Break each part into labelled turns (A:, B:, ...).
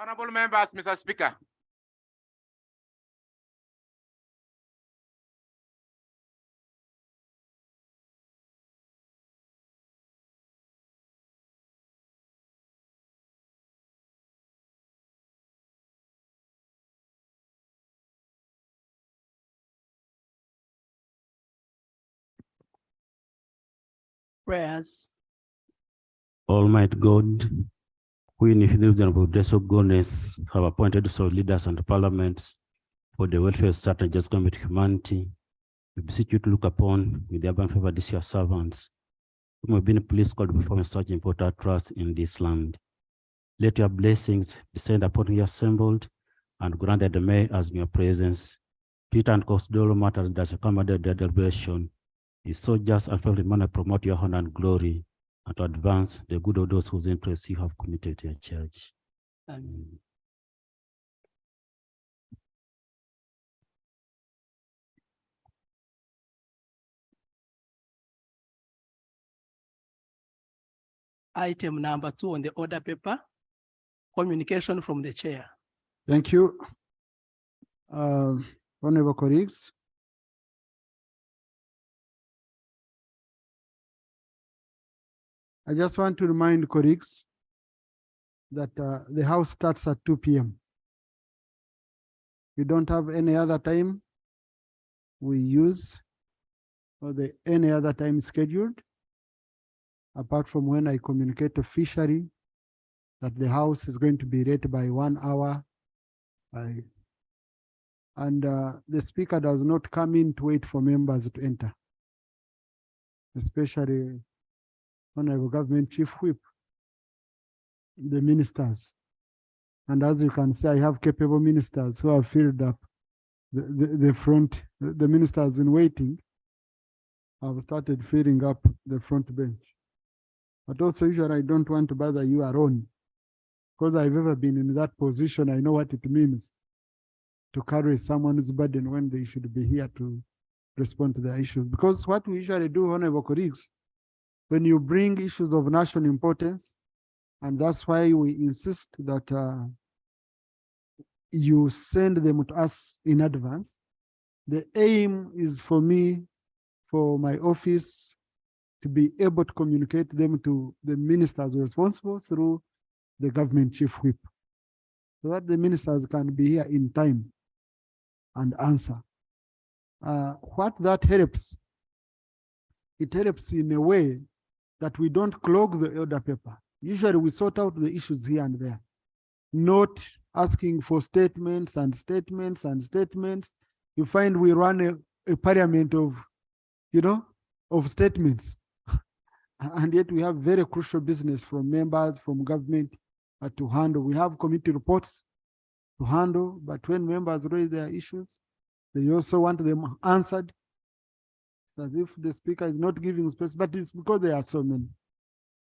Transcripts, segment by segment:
A: Honorable members, Mr. Speaker.
B: Prayers.
C: Almighty God, we in His and grace of goodness have appointed so leaders and parliaments for the welfare state and just government of humanity. We beseech you to look upon with the abundant favor these your servants, whom have been pleased God perform such important trust in this land. Let your blessings descend upon you assembled and granted the may as in your presence. Treat and consider all matters that accommodate their deliberation is so just and faithful manner promote your honor and glory and to advance the good of those whose interests you have committed to your church. Amen.
B: Item number 2 on the order paper, communication from the chair.
D: Thank you. Honorable colleagues. I just want to remind colleagues that the house starts at 2 p.m. We don't have any other time we use or any other time scheduled, apart from when I communicate officially that the house is going to be ready by 1 hour. And the speaker does not come in to wait for members to enter, especially Honorable Government Chief Whip, the ministers. And as you can see, I have capable ministers who have filled up the front, the ministers in waiting have started filling up the front bench. But also usually I don't want to bother you alone, because I've ever been in that position. I know what it means to carry someone's burden when they should be here to respond to their issues. Because what we usually do, honorable colleagues, when you bring issues of national importance, and that's why we insist that you send them to us in advance. The aim is for me, for my office, to be able to communicate them to the ministers responsible through the government chief whip, so that the ministers can be here in time and answer. What that helps, it helps in a way that we don't clog the order paper. Usually we sort out the issues here and there, not asking for statements and statements and statements. You find we run a parliament of, of statements. And yet we have very crucial business from members, from government to handle. We have committee reports to handle, but when members raise their issues, they also want them answered, as if the speaker is not giving space, but it's because there are so many.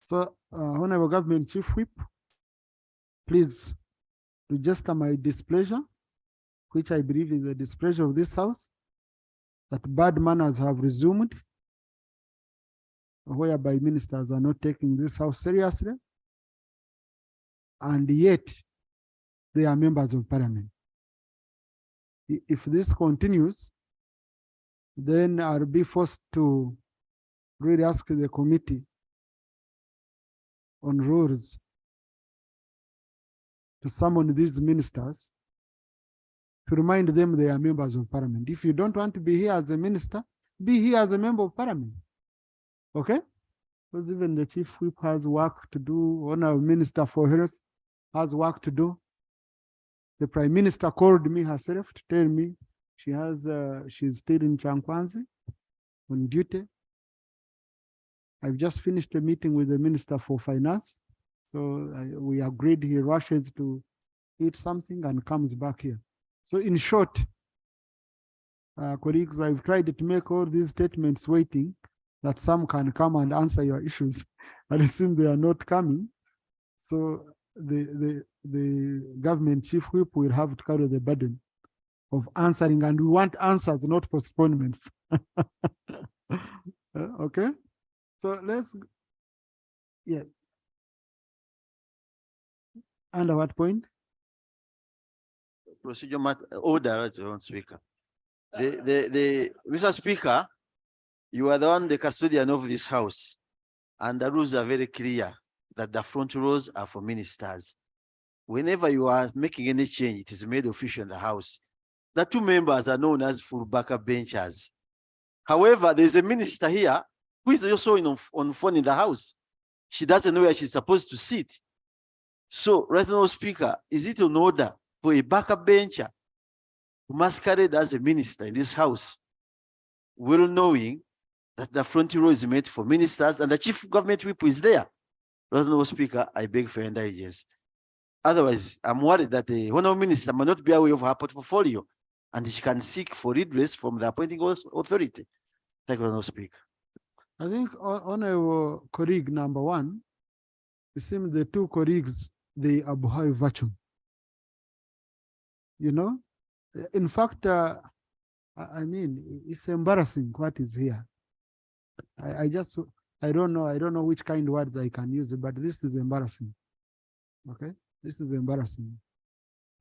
D: So, Honorable Government Chief Whip, please register my displeasure, which I believe is the displeasure of this House, that bad manners have resumed, whereby ministers are not taking this House seriously, and yet they are members of Parliament. If this continues, then I'll be forced to really ask the committee on rules to summon these ministers to remind them they are members of Parliament. If you don't want to be here as a minister, be here as a member of Parliament. Okay? Because even the chief whip has work to do, Honorable Minister for Health has work to do. The Prime Minister called me herself to tell me she's still in Chankwanzi on duty. I've just finished a meeting with the Minister for Finance. So we agreed he rushes to eat something and comes back here. So in short, colleagues, I've tried to make all these statements waiting that some can come and answer your issues, but it seems they are not coming. So the government chief whip will have to carry the burden of answering, and we want answers, not postponements. Okay, so let's, yeah. Under what point?
A: procedural matter, order, Speaker. Mr. Speaker, you are the one, the custodian of this house, and the rules are very clear that the front rows are for ministers. Whenever you are making any change, it is made official in the house. The two members are known as full backup benchers. However, there's a minister here who is also on phone in the house. She doesn't know where she's supposed to sit. So, right now, Speaker, is it in order for a backup bencher to masquerade as a minister in this house, well knowing that the front row is made for ministers and the chief government whip is there? Right now, Speaker, I beg for indulgence. Otherwise, I'm worried that the honorable minister may not be aware of her portfolio and she can seek for redress from the appointing authority. Thank you, Honorable Speaker.
D: I think Honorable colleague number one, it seems the two colleagues, they abhor virtue. You know, in fact, I mean, it's embarrassing what is here. I don't know which kind of words I can use, but this is embarrassing. Okay, this is embarrassing.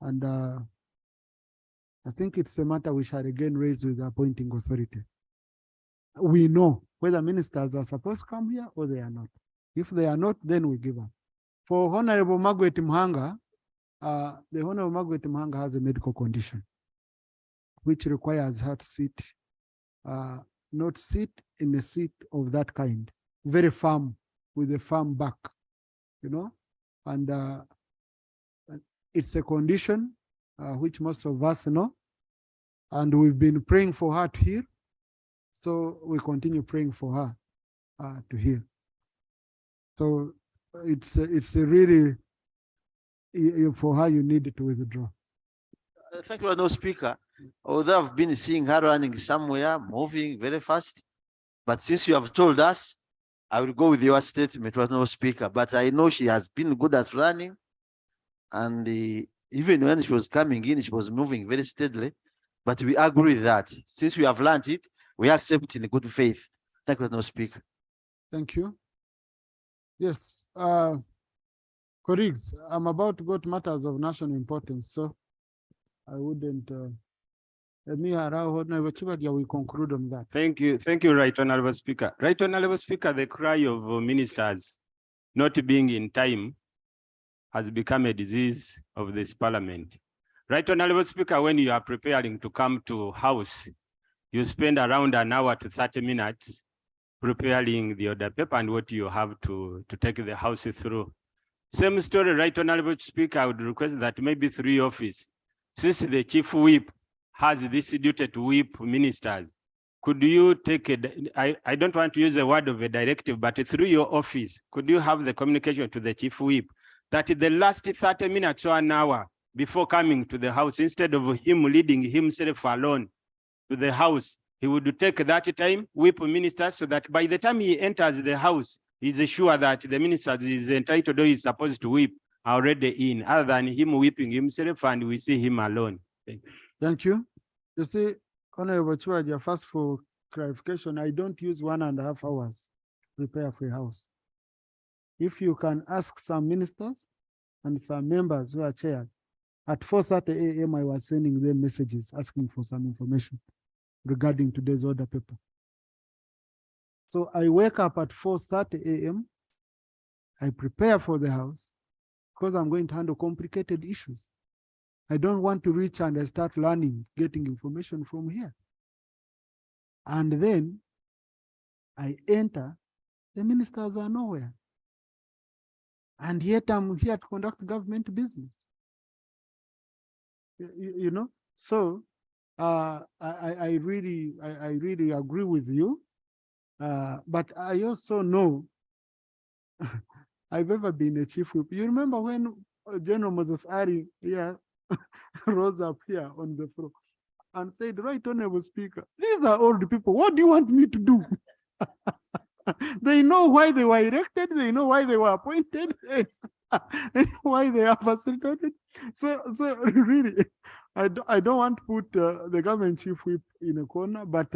D: And I think it's a matter we shall again raise with the appointing authority. We know whether ministers are supposed to come here or they are not. If they are not, then we give up. For Honorable Margaret Mhanga, the Honorable Margaret Mhanga has a medical condition which requires her to sit, not sit in a seat of that kind, very firm, with a firm back, you know, and it's a condition which most of us know, and we've been praying for her to heal. So we continue praying for her to heal. So it's really, for her, you need to withdraw.
A: Thank you, Honorable Speaker. Although I've been seeing her running somewhere, moving very fast, but since you have told us, I will go with your statement, Honorable Speaker. But I know she has been good at running, and even when she was coming in, she was moving very steadily. But we agree with that. Since we have learned it, we accept in good faith. Thank you, Honorable Speaker.
D: Thank you. Yes, colleagues, I'm about to go to matters of national importance, so I wouldn't. Let me allow Honorable Chibadia, we conclude on that.
E: Thank you, Right Honorable Speaker. Right Honorable Speaker, the cry of ministers not being in time has become a disease of this parliament. Right Honorable Speaker, when you are preparing to come to house, you spend around an hour to 30 minutes preparing the order paper and what you have to take the house through. Same story, Right Honorable Speaker, I would request that maybe through your office, since the chief whip has this duty to whip ministers, could you take I don't want to use the word of a directive, but through your office, could you have the communication to the chief whip that the last 30 minutes or an hour before coming to the house, instead of him leading himself alone to the house, he would take that time, whip ministers, so that by the time he enters the house, he's sure that the ministers is entitled or is supposed to whip already in, other than him whipping himself and we see him alone.
D: Thank you. You see, Honorable Chibadia, first for clarification, I don't use 1.5 hours to prepare for a house. If you can ask some ministers and some members who are chaired, at 4:30 a.m. I was sending them messages asking for some information regarding today's order paper. So I wake up at 4:30 a.m. I prepare for the house because I'm going to handle complicated issues. I don't want to reach and I start learning, getting information from here. And then I enter, the ministers are nowhere. And yet I'm here to conduct government business. You know, so I really agree with you. But I also know I've ever been a chief whip. You remember when General Moses Ari rose up here on the floor and said, Right Honorable Speaker, these are old people. What do you want me to do? They know why they were elected. They know why they were appointed. And why they are facilitated. So really, I don't want to put the government chief whip in a corner, but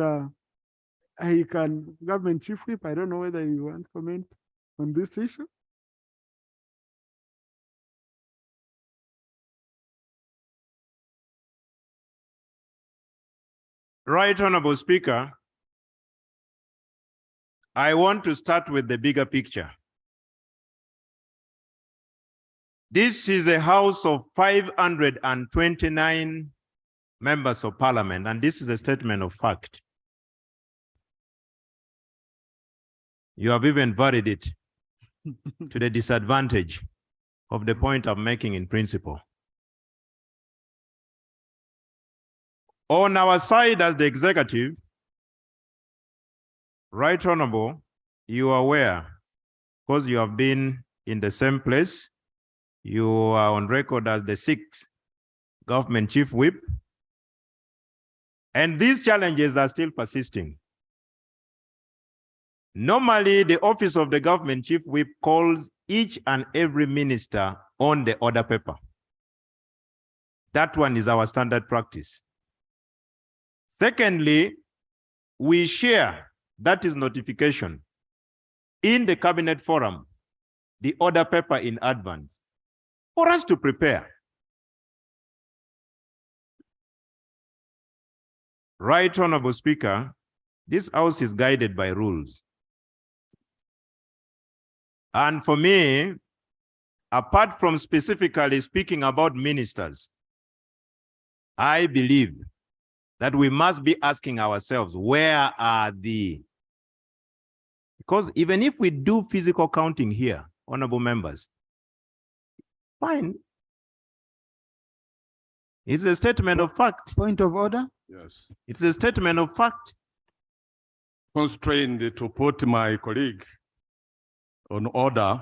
D: government chief whip, I don't know whether you want to comment on this issue.
E: Right Honorable Speaker, I want to start with the bigger picture. This is a house of 529 members of parliament, and this is a statement of fact. You have even varied it to the disadvantage of the point I'm making in principle. On our side as the executive, Right Honorable, you are aware, because you have been in the same place, you are on record as the 6th government chief whip, and these challenges are still persisting. Normally, the office of the government chief whip calls each and every minister on the order paper. That one is our standard practice. Secondly, we share, that is notification, in the cabinet forum, the order paper in advance, for us to prepare. Right Honorable Speaker, this house is guided by rules. And for me, apart from specifically speaking about ministers, I believe that we must be asking ourselves, where are the, because even if we do physical counting here, honorable members, fine. It's a statement of fact.
D: Point of order?
F: Yes.
E: It's a statement of fact.
F: Constrained to put my colleague on order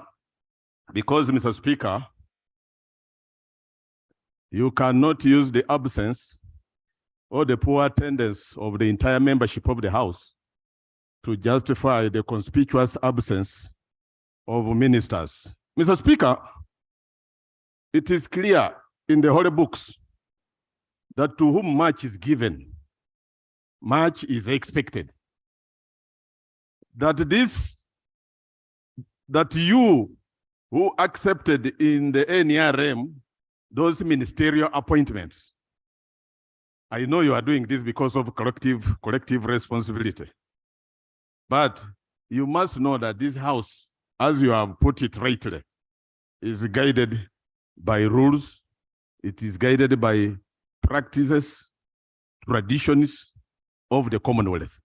F: because, Mr. Speaker, you cannot use the absence or the poor attendance of the entire membership of the House to justify the conspicuous absence of ministers. Mr. Speaker, it is clear in the holy books that to whom much is given, much is expected. That you who accepted in the NRM those ministerial appointments, I know you are doing this because of collective responsibility. But you must know that this house, as you have put it rightly, is guided by rules. It is guided by practices, traditions of the Commonwealth.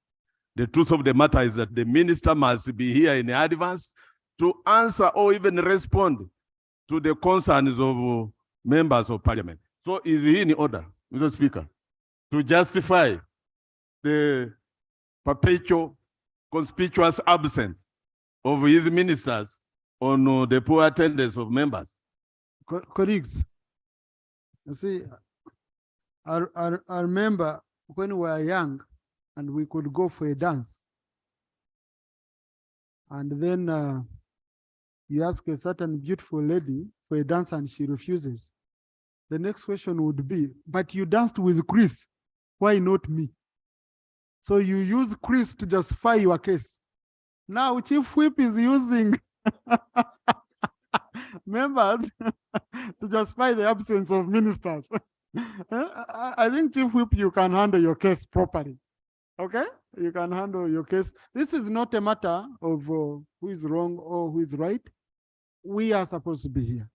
F: The truth of the matter is that the minister must be here in advance to answer or even respond to the concerns of members of parliament. So is he in order, Mr. Speaker, to justify the perpetual conspicuous absence of his ministers on the poor attendance of members?
D: Colleagues, you see, I remember when we were young and we could go for a dance. And then you ask a certain beautiful lady for a dance and she refuses. The next question would be, but you danced with Chris, why not me? So you use Chris to justify your case. Now Chief Whip is using members to justify the absence of ministers. I think Chief Whip, you can handle your case properly. Okay, you can handle your case. This is not a matter of who is wrong or who is right. We are supposed to be here.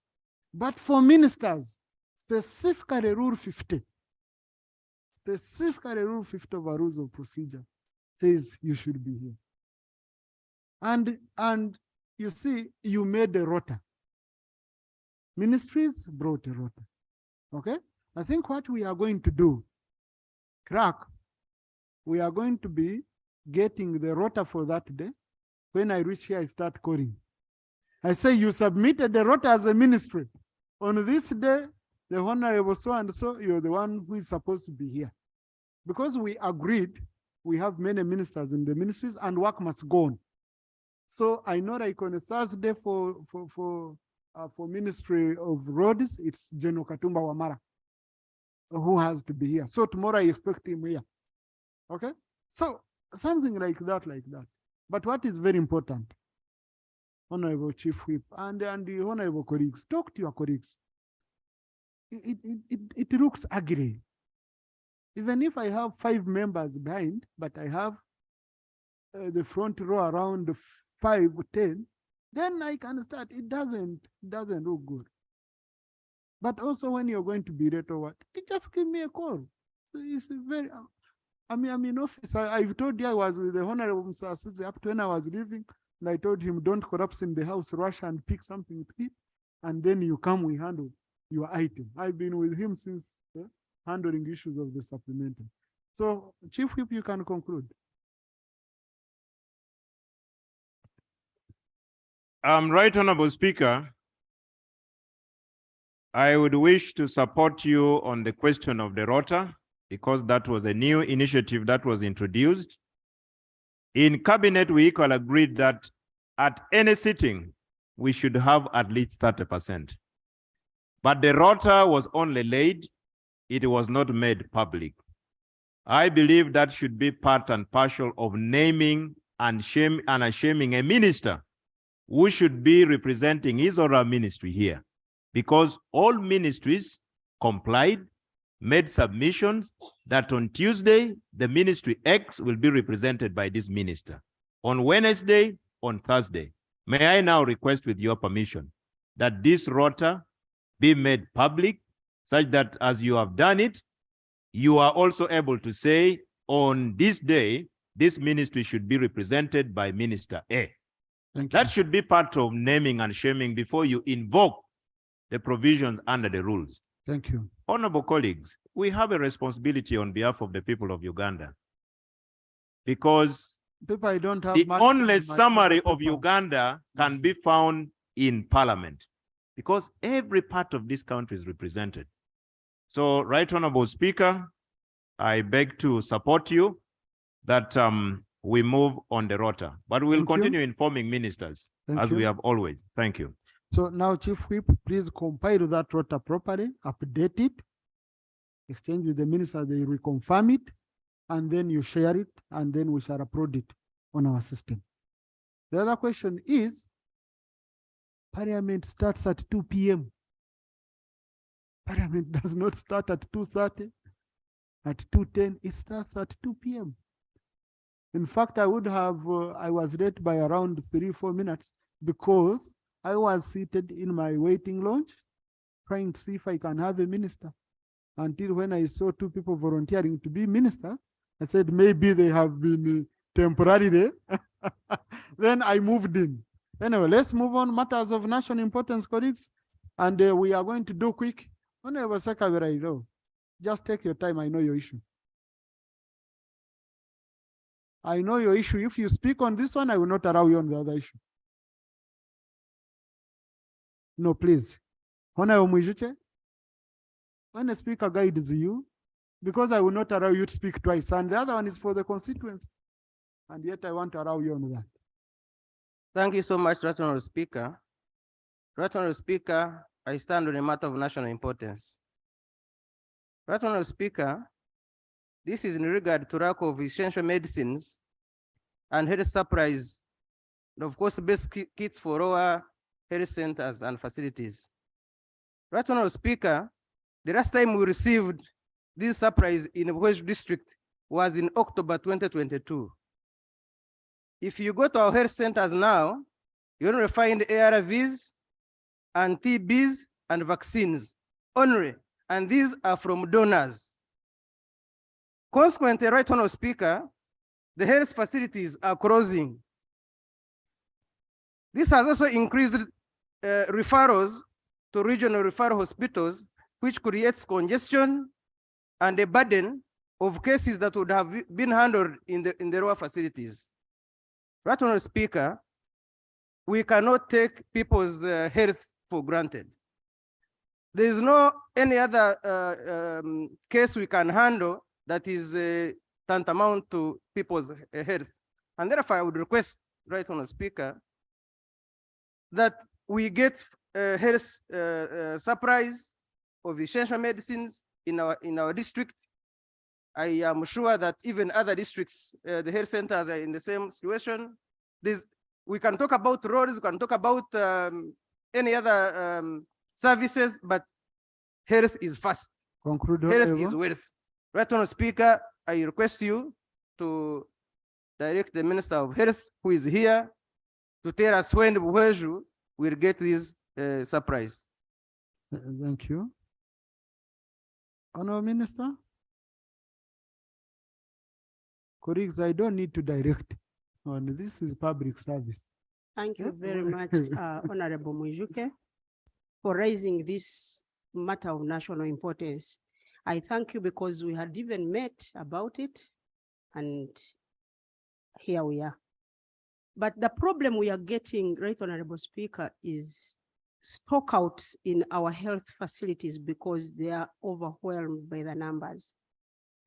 D: But for ministers, specifically Rule 50, specifically Rule 50 of our Rules of Procedure says you should be here. And you see, you made a rota. Ministries brought a rota. Okay, I think what we are going to do, crack, we are going to be getting the rota for that day. When I reach here, I start calling. I say, you submitted the rota as a ministry. On this day, the honorable so and so, you're the one who is supposed to be here. Because we agreed, we have many ministers in the ministries and work must go on. So I know like on a Thursday for Ministry of Roads, it's General Katumba Wamara who has to be here. So tomorrow I expect him here. Okay, so something like that. But what is very important, Honorable Chief Whip and the honorable colleagues, talk to your colleagues. It looks ugly Even if I have 5 members behind, but I have the front row around 5, 10, then I can start. It doesn't look good. But also when you're going to be late or what, just give me a call. It's very, I'm in office. I've told you I was with the Honorable Mr. Asisi up to when I was leaving. And I told him, don't collapse in the house, rush and pick something to eat. And then you come, we handle your item. I've been with him since handling issues of the supplementary. So Chief Whip, you can conclude.
E: Right Honorable Speaker, I would wish to support you on the question of the rota, because that was a new initiative that was introduced. In Cabinet, we equally agreed that at any sitting, we should have at least 30%. But the rota was only laid, it was not made public. I believe that should be part and parcel of naming and shaming a minister who should be representing his or her ministry here, because all ministries complied, made submissions that on Tuesday, the ministry X will be represented by this minister. On Wednesday, on Thursday. May I now request with your permission that this rota be made public, such that as you have done it, you are also able to say on this day, this ministry should be represented by Minister A. That should be part of naming and shaming before you invoke the provisions under the rules.
D: Thank you.
E: Honorable colleagues, we have a responsibility on behalf of the people of Uganda, because
D: People, I don't have
E: the
D: much
E: only
D: time,
E: summary of
D: paper.
E: Uganda can be found in Parliament, because every part of this country is represented. So, Right Honorable Speaker, I beg to support you that we move on the rota, but we'll
D: Thank you.
E: continue informing ministers as we have always. Thank you.
D: So now, Chief Whip, please compile that rota properly, update it, exchange with the minister, they reconfirm it, and then you share it, and then we shall upload it on our system. The other question is, Parliament starts at 2 p.m. Parliament does not start at 2:30, at 2:10, it starts at 2 p.m. In fact, I would have, I was late by around 3-4 minutes because I was seated in my waiting lounge trying to see if I can have a minister. Until when I saw 2 people volunteering to be ministers, I said, maybe they have been temporarily. Then I moved in. Anyway, let's move on. Matters of national importance, colleagues. And we are going to do quick. Honorable Secretary, just take your time. I know your issue. I know your issue. If you speak on this one, I will not allow you on the other issue. No, please. Honorable Mwijuche, when the speaker guides you, because I will not allow you to speak twice, and the other one is for the constituency, and yet I want to allow you on that.
G: Thank you so much, Right Honorable Speaker. Right Honorable Speaker, I stand on a matter of national importance. Right Honorable Speaker, this is in regard to lack of essential medicines and health supplies, and of course, basic kits for our health centers and facilities. Right Honorable Speaker, the last time we received these supplies in the West District was in October 2022. If you go to our health centers now, you only find ARVs and TBs and vaccines only, and these are from donors. Consequently, Right Honorable Speaker, the health facilities are closing. This has also increased referrals to regional referral hospitals, which creates congestion and a burden of cases that would have been handled in the lower facilities. Right Honorable Speaker, we cannot take people's health for granted. There is no any other case we can handle that is tantamount to people's health. And therefore, I would request, Right Honorable Speaker, that we get health supplies of essential medicines in our district. I am sure that even other districts, the health centers are in the same situation. We can talk about roads, we can talk about any other services, but health is first.
D: Conclude.
G: Health is wealth. Right Honorable Speaker, I request you to direct the Minister of Health, who is here, to tell us when Buweju will get this surprise.
D: Thank you. Honorable Minister? Colleagues, I don't need to direct. This is public service.
H: Thank you very much, Honorable Mwijuke, for raising this matter of national importance. I thank you because we had even met about it, and here we are. But the problem we are getting, Right Honorable Speaker, is stockouts in our health facilities because they are overwhelmed by the numbers.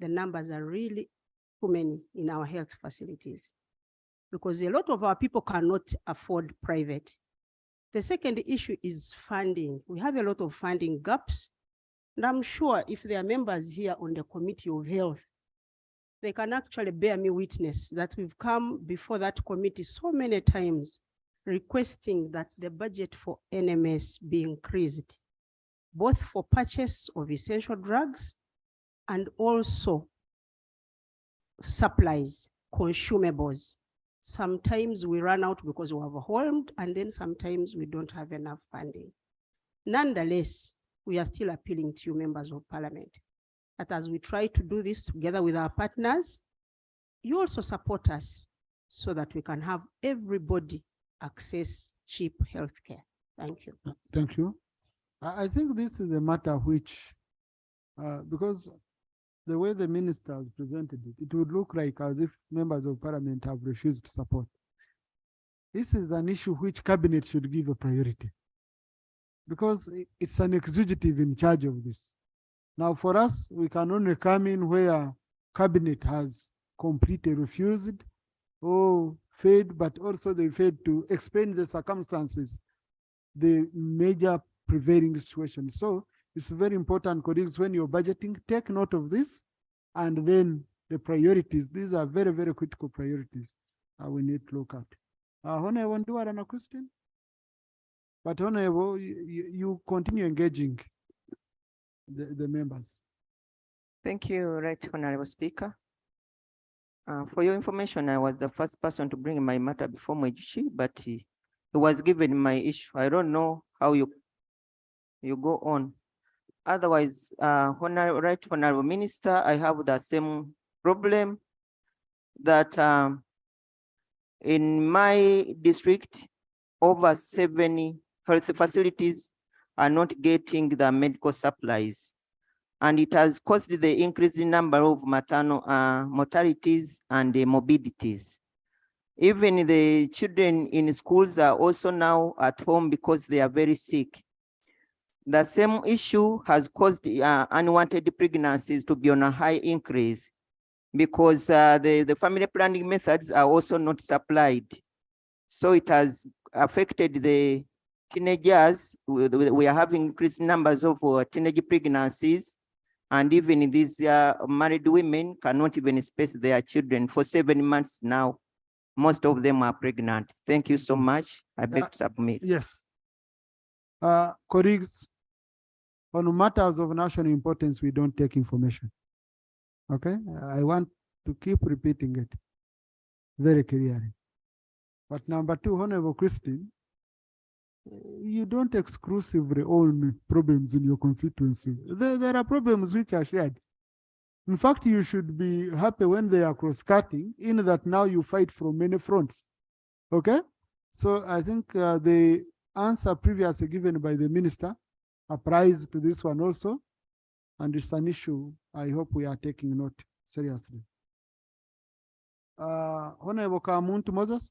H: The numbers are really too many in our health facilities because a lot of our people cannot afford private. The second issue is funding. We have a lot of funding gaps. And I'm sure if there are members here on the Committee of Health, they can actually bear me witness that we've come before that committee so many times requesting that the budget for NMS be increased, both for purchase of essential drugs and also supplies, consumables. Sometimes we run out because we're overwhelmed, and then sometimes we don't have enough funding. Nonetheless, we are still appealing to you, members of parliament, that as we try to do this together with our partners, you also support us so that we can have everybody access cheap healthcare. Thank you.
D: Thank you. I think this is a matter which, because the way the minister has presented it, it would look like as if members of parliament have refused to support. This is an issue which cabinet should give a priority because it's an executive in charge of this. Now for us, we can only come in where cabinet has completely refused or failed, but also they failed to explain the circumstances, the major prevailing situation. So it's very important, colleagues, when you're budgeting, take note of this, and then the priorities. These are very, very critical priorities we need to look at. Honorable, do another question? But Honorable, you continue engaging the members.
I: Thank you, Right Honorable Speaker. For your information, I was the first person to bring my matter before Mwijuki, but he was given my issue. I don't know how you go on. Otherwise, Right Honorable Minister, I have the same problem that in my district, over 70 health facilities are not getting the medical supplies. And it has caused the increasing number of maternal mortalities and morbidities. Even the children in schools are also now at home because they are very sick. The same issue has caused unwanted pregnancies to be on a high increase because the family planning methods are also not supplied. So it has affected the teenagers. We are having increased numbers of teenage pregnancies, and even these married women cannot even space their children for 7 months now. Most of them are pregnant. Thank you so much. I beg to submit.
D: Yes. Colleagues, on matters of national importance, we don't take information. Okay? I want to keep repeating it very clearly. But number two, Honorable Christine, you don't exclusively own problems in your constituency. There are problems which are shared. In fact, you should be happy when they are cross-cutting, in that now you fight from many fronts. Okay? So I think the answer previously given by the minister applies to this one also. And it's an issue I hope we are taking note seriously. Honorable Kamuntu Moses.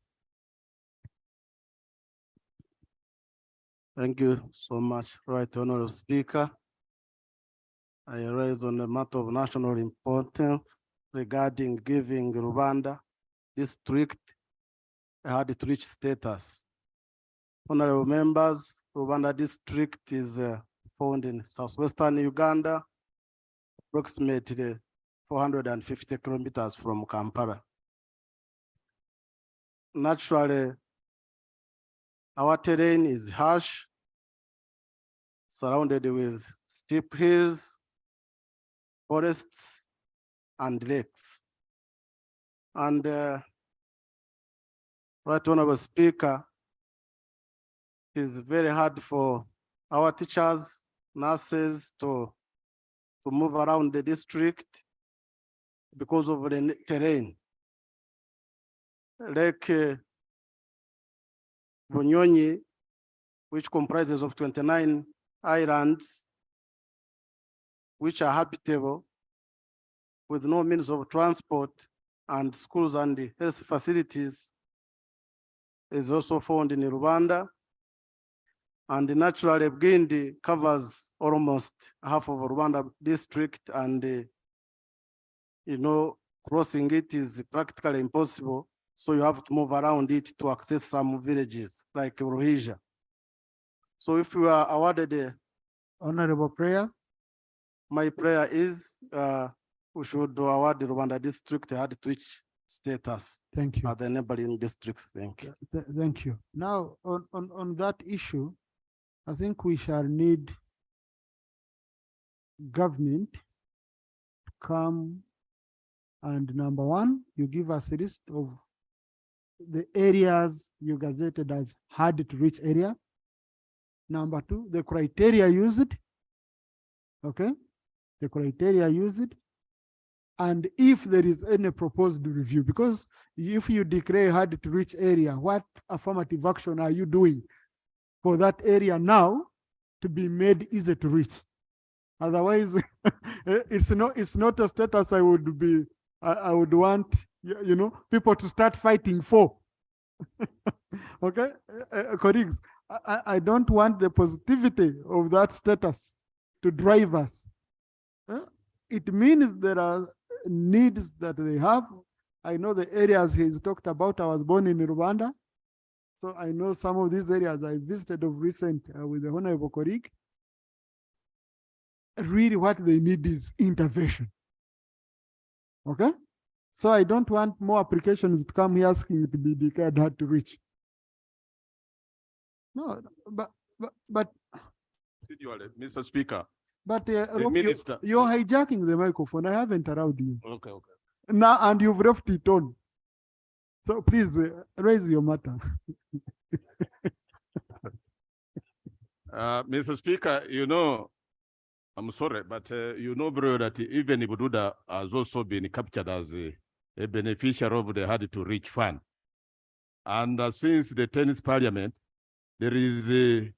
J: Thank you so much, Right Honorable Speaker. I raise on the matter of national importance regarding giving Uganda district a hard-to-reach status. Honorable members, Uganda district is found in southwestern Uganda, approximately 450 kilometers from Kampala. Naturally, our terrain is harsh, surrounded with steep hills, forests, and lakes. And Right Honorable Speaker, it is very hard for our teachers, nurses to move around the district because of the terrain. Lake Bunyonyi, which comprises of 29 islands, which are habitable with no means of transport, and schools and the health facilities, is also found in Rwanda. And naturally, Bugindi covers almost half of Rwanda district, and crossing it is practically impossible. So you have to move around it to access some villages like Ruhija. So if you are awarded a
D: Honorable prayer.
J: my prayer is we should award the Rwanda district a hard to reach status
D: Thank you.
J: at the neighboring districts. Thank you.
D: Thank you. Now, on that issue, I think we shall need government to come and, number one, you give us a list of the areas you gazetted as hard to reach area. Number two, the criteria used. Okay, the criteria used. And if there is any proposed review, because if you declare hard to reach area, what affirmative action are you doing for that area now to be made easy to reach? Otherwise, it's not a status I would want people to start fighting for. Okay, colleagues, I don't want the positivity of that status to drive us. It means there are needs that they have. I know the areas he's talked about. I was born in Rwanda, so I know some of these areas I visited of recent with the honorable colleague. Really what they need is intervention. Okay, so I don't want more applications to come here asking to be declared hard to reach. No, but
F: Mr. Speaker.
D: But
F: Minister.
D: you're hijacking the microphone. I haven't allowed you.
F: Okay.
D: Now, and you've left it on. So please raise your matter.
F: Mr. Speaker, I'm sorry, but bro, that even Bududa has also been captured as a beneficiary of the hard to reach fund. And since the 10th parliament, there is the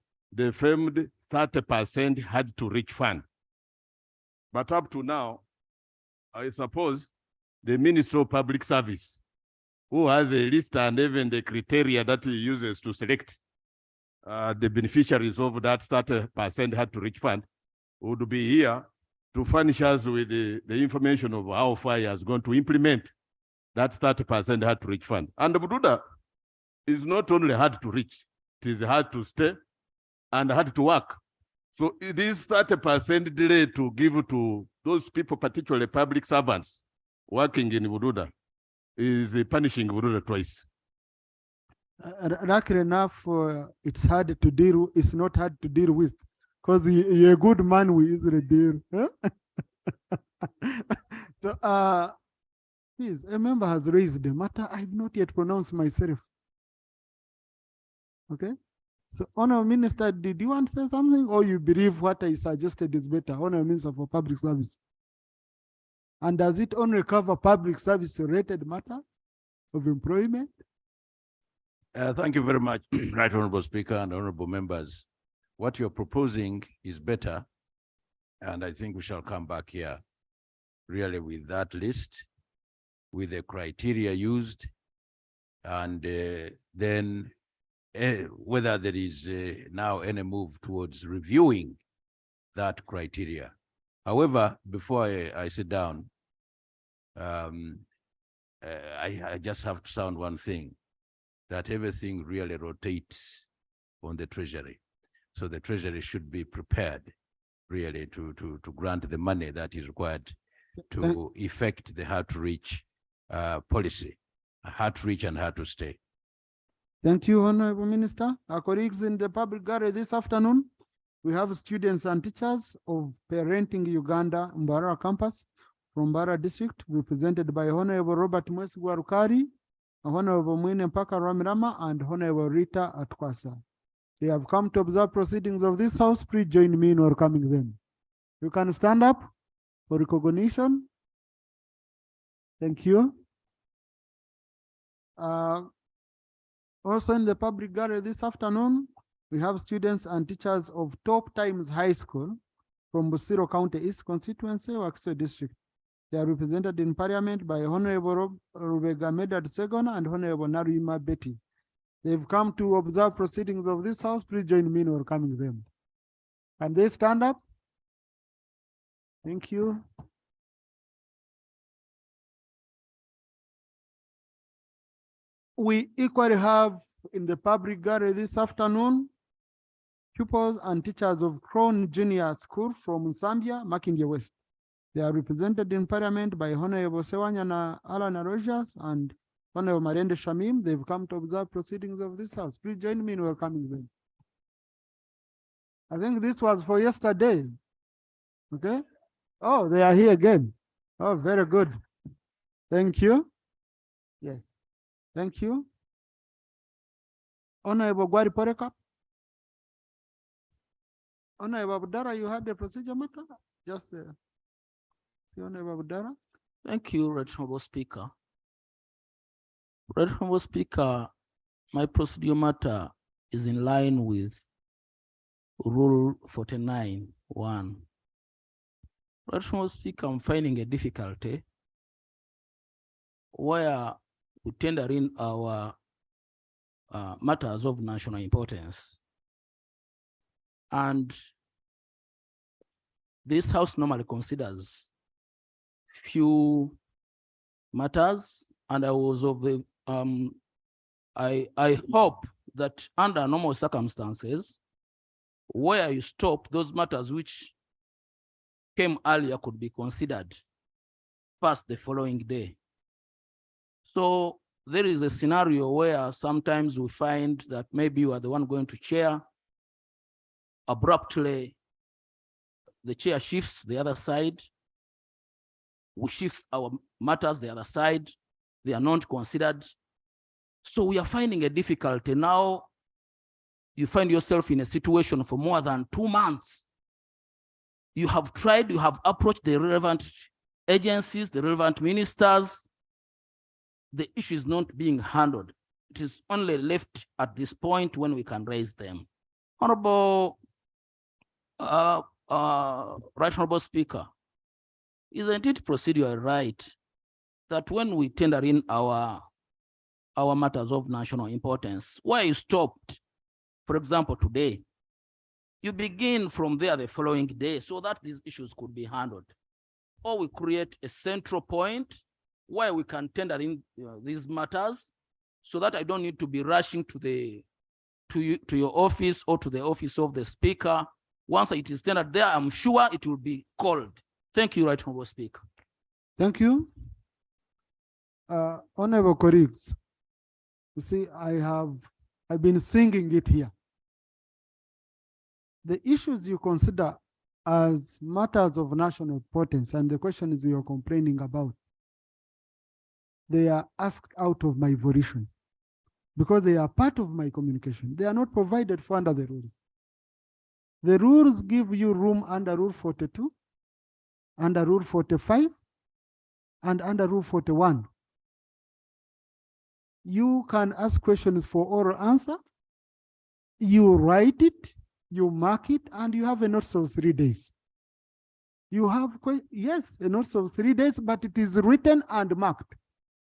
F: famed 30% hard to reach fund. But up to now, I suppose the Minister of Public Service, who has a list and even the criteria that he uses to select the beneficiaries of that 30% hard to reach fund, would be here to furnish us with the information of how far he has gone to implement that 30% hard to reach fund. And the Bududa is not only hard to reach, it is hard to stay and hard to work. So this 30% delay to give to those people, particularly public servants working in Bududa, is punishing Bududa twice.
D: Luckily enough, it's hard to deal. It's not hard to deal with, because you're a good man with easily deal. So, please, a member has raised the matter. I've not yet pronounced myself. Okay. So, Honourable Minister, did you want to say something, or you believe what I suggested is better? Honourable Minister for Public Service. And does it only cover public service related matters of employment?
K: Thank you very much, Right Honorable Speaker and honorable members. What you're proposing is better, and I think we shall come back here really with that list, with the criteria used, and then whether there is now any move towards reviewing that criteria. However, before I sit down, I just have to sound one thing, that everything really rotates on the Treasury. So the Treasury should be prepared really to grant the money that is required to effect the hard to reach policy, hard to reach and hard to stay.
D: Thank you, Honorable Minister. Our colleagues in the public gallery this afternoon, we have students and teachers of Parenting Uganda Mbarara campus from Bara District, represented by Honorable Robert Mwesi Rukari, Honorable Mwine Mpaka Ramirama, and Honorable Rita Atkwasa. They have come to observe proceedings of this house. Please join me in welcoming them. You can stand up for recognition. Thank you. Also in the public gallery this afternoon, we have students and teachers of Top Times High School from Busiro County East Constituency, Wakiso District. They are represented in Parliament by Honorable Rubega Medad Segona and Honorable Narima Betty. They've come to observe proceedings of this house. Please join me in welcoming them. Can they stand up? Thank you. We equally have in the public gallery this afternoon pupils and teachers of Crown Junior School from Zambia, Makindye West. They are represented in Parliament by Honorable Sewanyana Alana Rogers and Honorable Marende Shamim. They've come to observe proceedings of this house. Please join me in welcoming them. I think this was for yesterday. Okay. Oh, they are here again. Oh, very good. Thank you. Yes. Thank you. Honorable Gwari Poreka. Honorable Abdara, you had the procedure matter? Just Honorable Abdara.
L: Thank you, Right Honorable Speaker. Right Honorable Speaker, my procedure matter is in line with Rule 49(1). Right Honorable Speaker, I'm finding a difficulty where we tender in our matters of national importance. And this house normally considers few matters, and I was of the I hope that under normal circumstances, where you stop, those matters which came earlier could be considered first the following day. So there is a scenario where sometimes we find that maybe you are the one going to chair. Abruptly, the chair shifts the other side. We shift our matters the other side. They are not considered. So we are finding a difficulty. Now you find yourself in a situation for more than 2 months. You have tried, you have approached the relevant agencies, the relevant ministers. The issue is not being handled. It is only left at this point when we can raise them. Honorable, Right Honorable Speaker, isn't it procedural right that when we tender in our matters of national importance, where you stopped, for example, today, you begin from there the following day so that these issues could be handled? Or we create a central point where we can tender in these matters so that I don't need to be rushing to your office or to the office of the Speaker. Once it is tendered there, I'm sure it will be called. Thank you, Right Honorable Speaker.
D: Thank you. Honorable colleagues, you see, I've been singing it here. The issues you consider as matters of national importance and the questions you're complaining about, they are asked out of my volition because they are part of my communication. They are not provided for under the rules. The rules give you room under Rule 42, under Rule 45, and under Rule 41. You can ask questions for oral answer. You write it, you mark it, and you have a notice of 3 days. You have, yes, a notice of 3 days, but it is written and marked.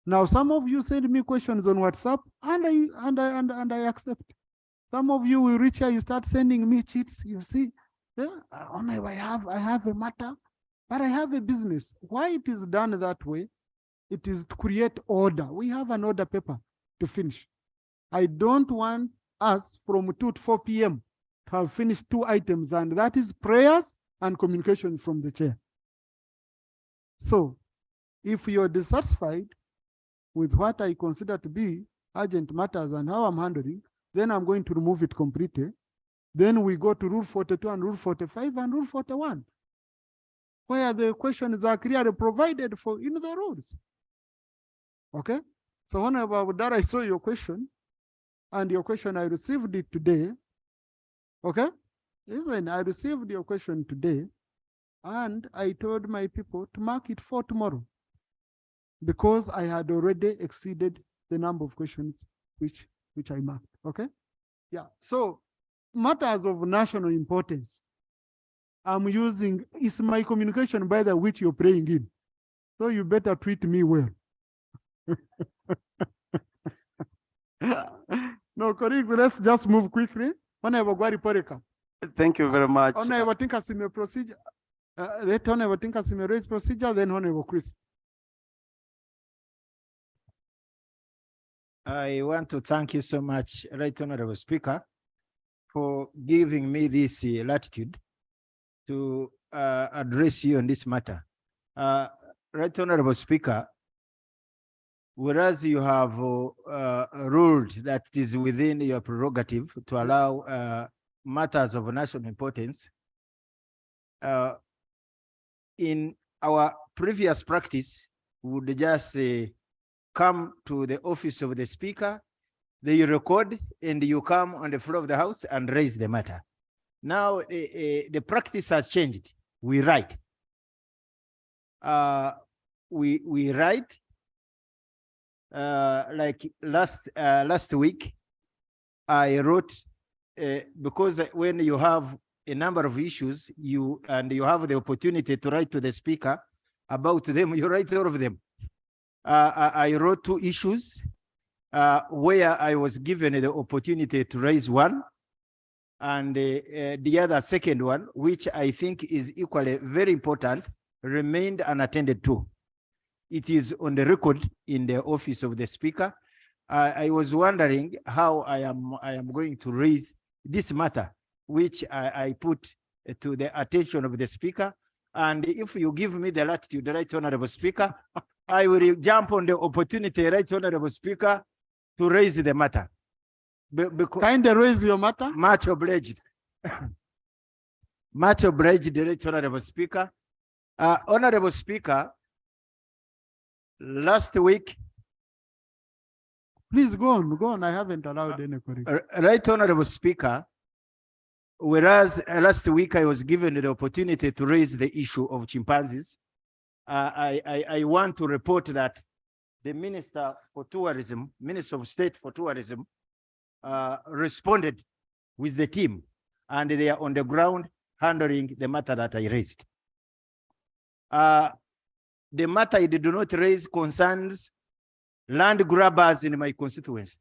D: Now, some of you send me questions on WhatsApp, and I accept. Some of you will reach here, you start sending me cheats. You see, yeah, I have a matter, but I have a business. Why it is done that way? It is to create order. We have an order paper to finish. I don't want us from 2 to 4 p.m. to have finished 2 items, and that is prayers and communication from the chair. So if you're dissatisfied with what I consider to be urgent matters and how I'm handling, then I'm going to remove it completely. Then we go to Rule 42 and Rule 45 and Rule 41. where the questions are clearly provided for in the rules. Okay, so Honorable Abdallah, I saw your question, and your question, I received it today. Okay, listen, I received your question today, and I told my people to mark it for tomorrow, because I had already exceeded the number of questions which I marked. Okay, yeah. So matters of national importance, I'm using, is my communication by the which you're praying in. So you better treat me well. No, colleagues, let's just move quickly. Honorable Gwari Poreka.
G: Thank you very much.
D: Honorable Tinkasime procedure. Let Honorable Tinkasime raise procedure, then Honorable Chris.
M: I want to thank you so much, Right Honorable Speaker, for giving me this latitude to address you on this matter. Right Honorable Speaker, whereas you have ruled that it is within your prerogative to allow matters of national importance, in our previous practice, we would just come to the office of the speaker, they record, and you come on the floor of the house and raise the matter. Now, the practice has changed. We write. We write. Like last week, I wrote, because when you have a number of issues, you have the opportunity to write to the speaker about them, you write all of them. I wrote 2 issues where I was given the opportunity to raise one, and the other second one, which I think is equally very important, remained unattended to. It is on the record in the office of the speaker. I was wondering how I am going to raise this matter, which I put to the attention of the speaker. And if you give me the latitude, Right Honorable Speaker, I will jump on the opportunity, Right Honorable Speaker, to raise the matter.
D: Kind of raise your matter.
M: Much obliged. Much obliged, Right Honorable Speaker. Honorable Speaker, last week.
D: Please go on. I haven't allowed any correction.
M: Right Honorable Speaker, whereas last week I was given the opportunity to raise the issue of chimpanzees, I want to report that the Minister for Tourism, Minister of State for Tourism, responded with the team, and they are on the ground handling the matter that I raised. The matter I did not raise concerns land grabbers in my constituency.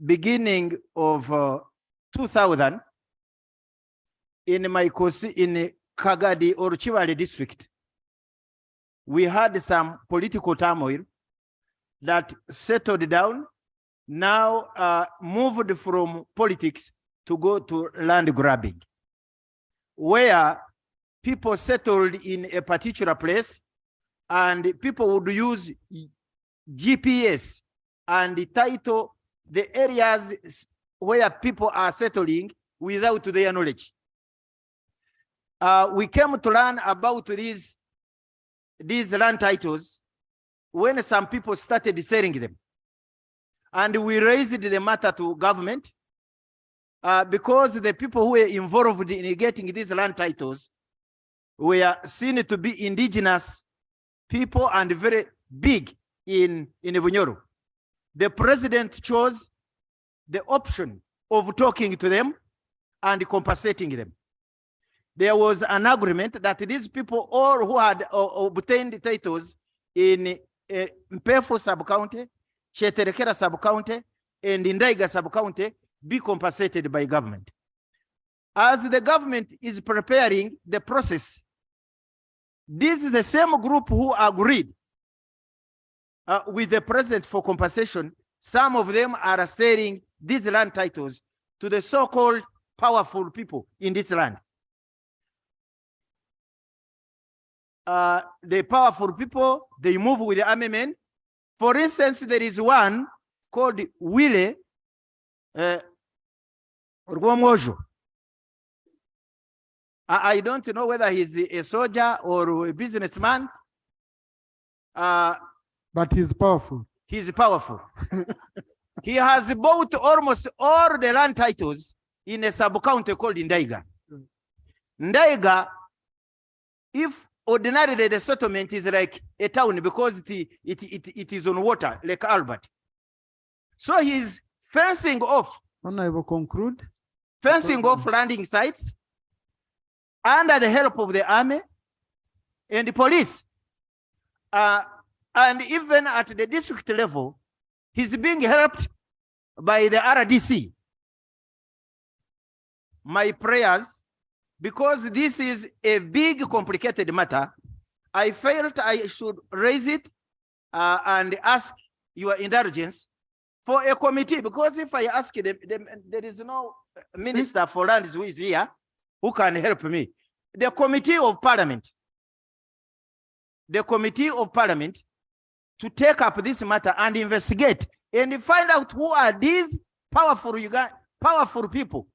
M: Beginning of 2000, in Kagadi or Chivale district, we had some political turmoil that settled down, now moved from politics to go to land grabbing, where people settled in a particular place and people would use GPS and title the areas where people are settling without their knowledge. We came to learn about these land titles when some people started selling them. And we raised the matter to government because the people who were involved in getting these land titles were seen to be indigenous people and very big in Bunyoro. The president chose the option of talking to them and compensating them. There was an agreement that these people, all who had obtained titles in Mpefo sub-county, Cheterekera sub-county, and Indaiga sub-county, be compensated by government. As the government is preparing the process, this is the same group who agreed with the president for compensation. Some of them are selling these land titles to the so-called powerful people in this land. The powerful people, they move with the army men. For instance, there is one called Wile Rwomojo. I don't know whether he's a soldier or a businessman.
D: But he's powerful.
M: He's powerful. He has bought almost all the land titles in a sub-county called Ndaiga. Ndaiga, if ordinarily the settlement is like a town because it is on water, like Albert. So he's fencing off.
D: I will conclude.
M: Fencing off landing sites under the help of the army and the police. And even at the district level, he's being helped by the RDC. My prayers, because this is a big, complicated matter, I felt I should raise it and ask your indulgence for a committee, because if I ask them, there is no minister for lands who is here who can help me. The committee of parliament, to take up this matter and investigate and find out who are these powerful people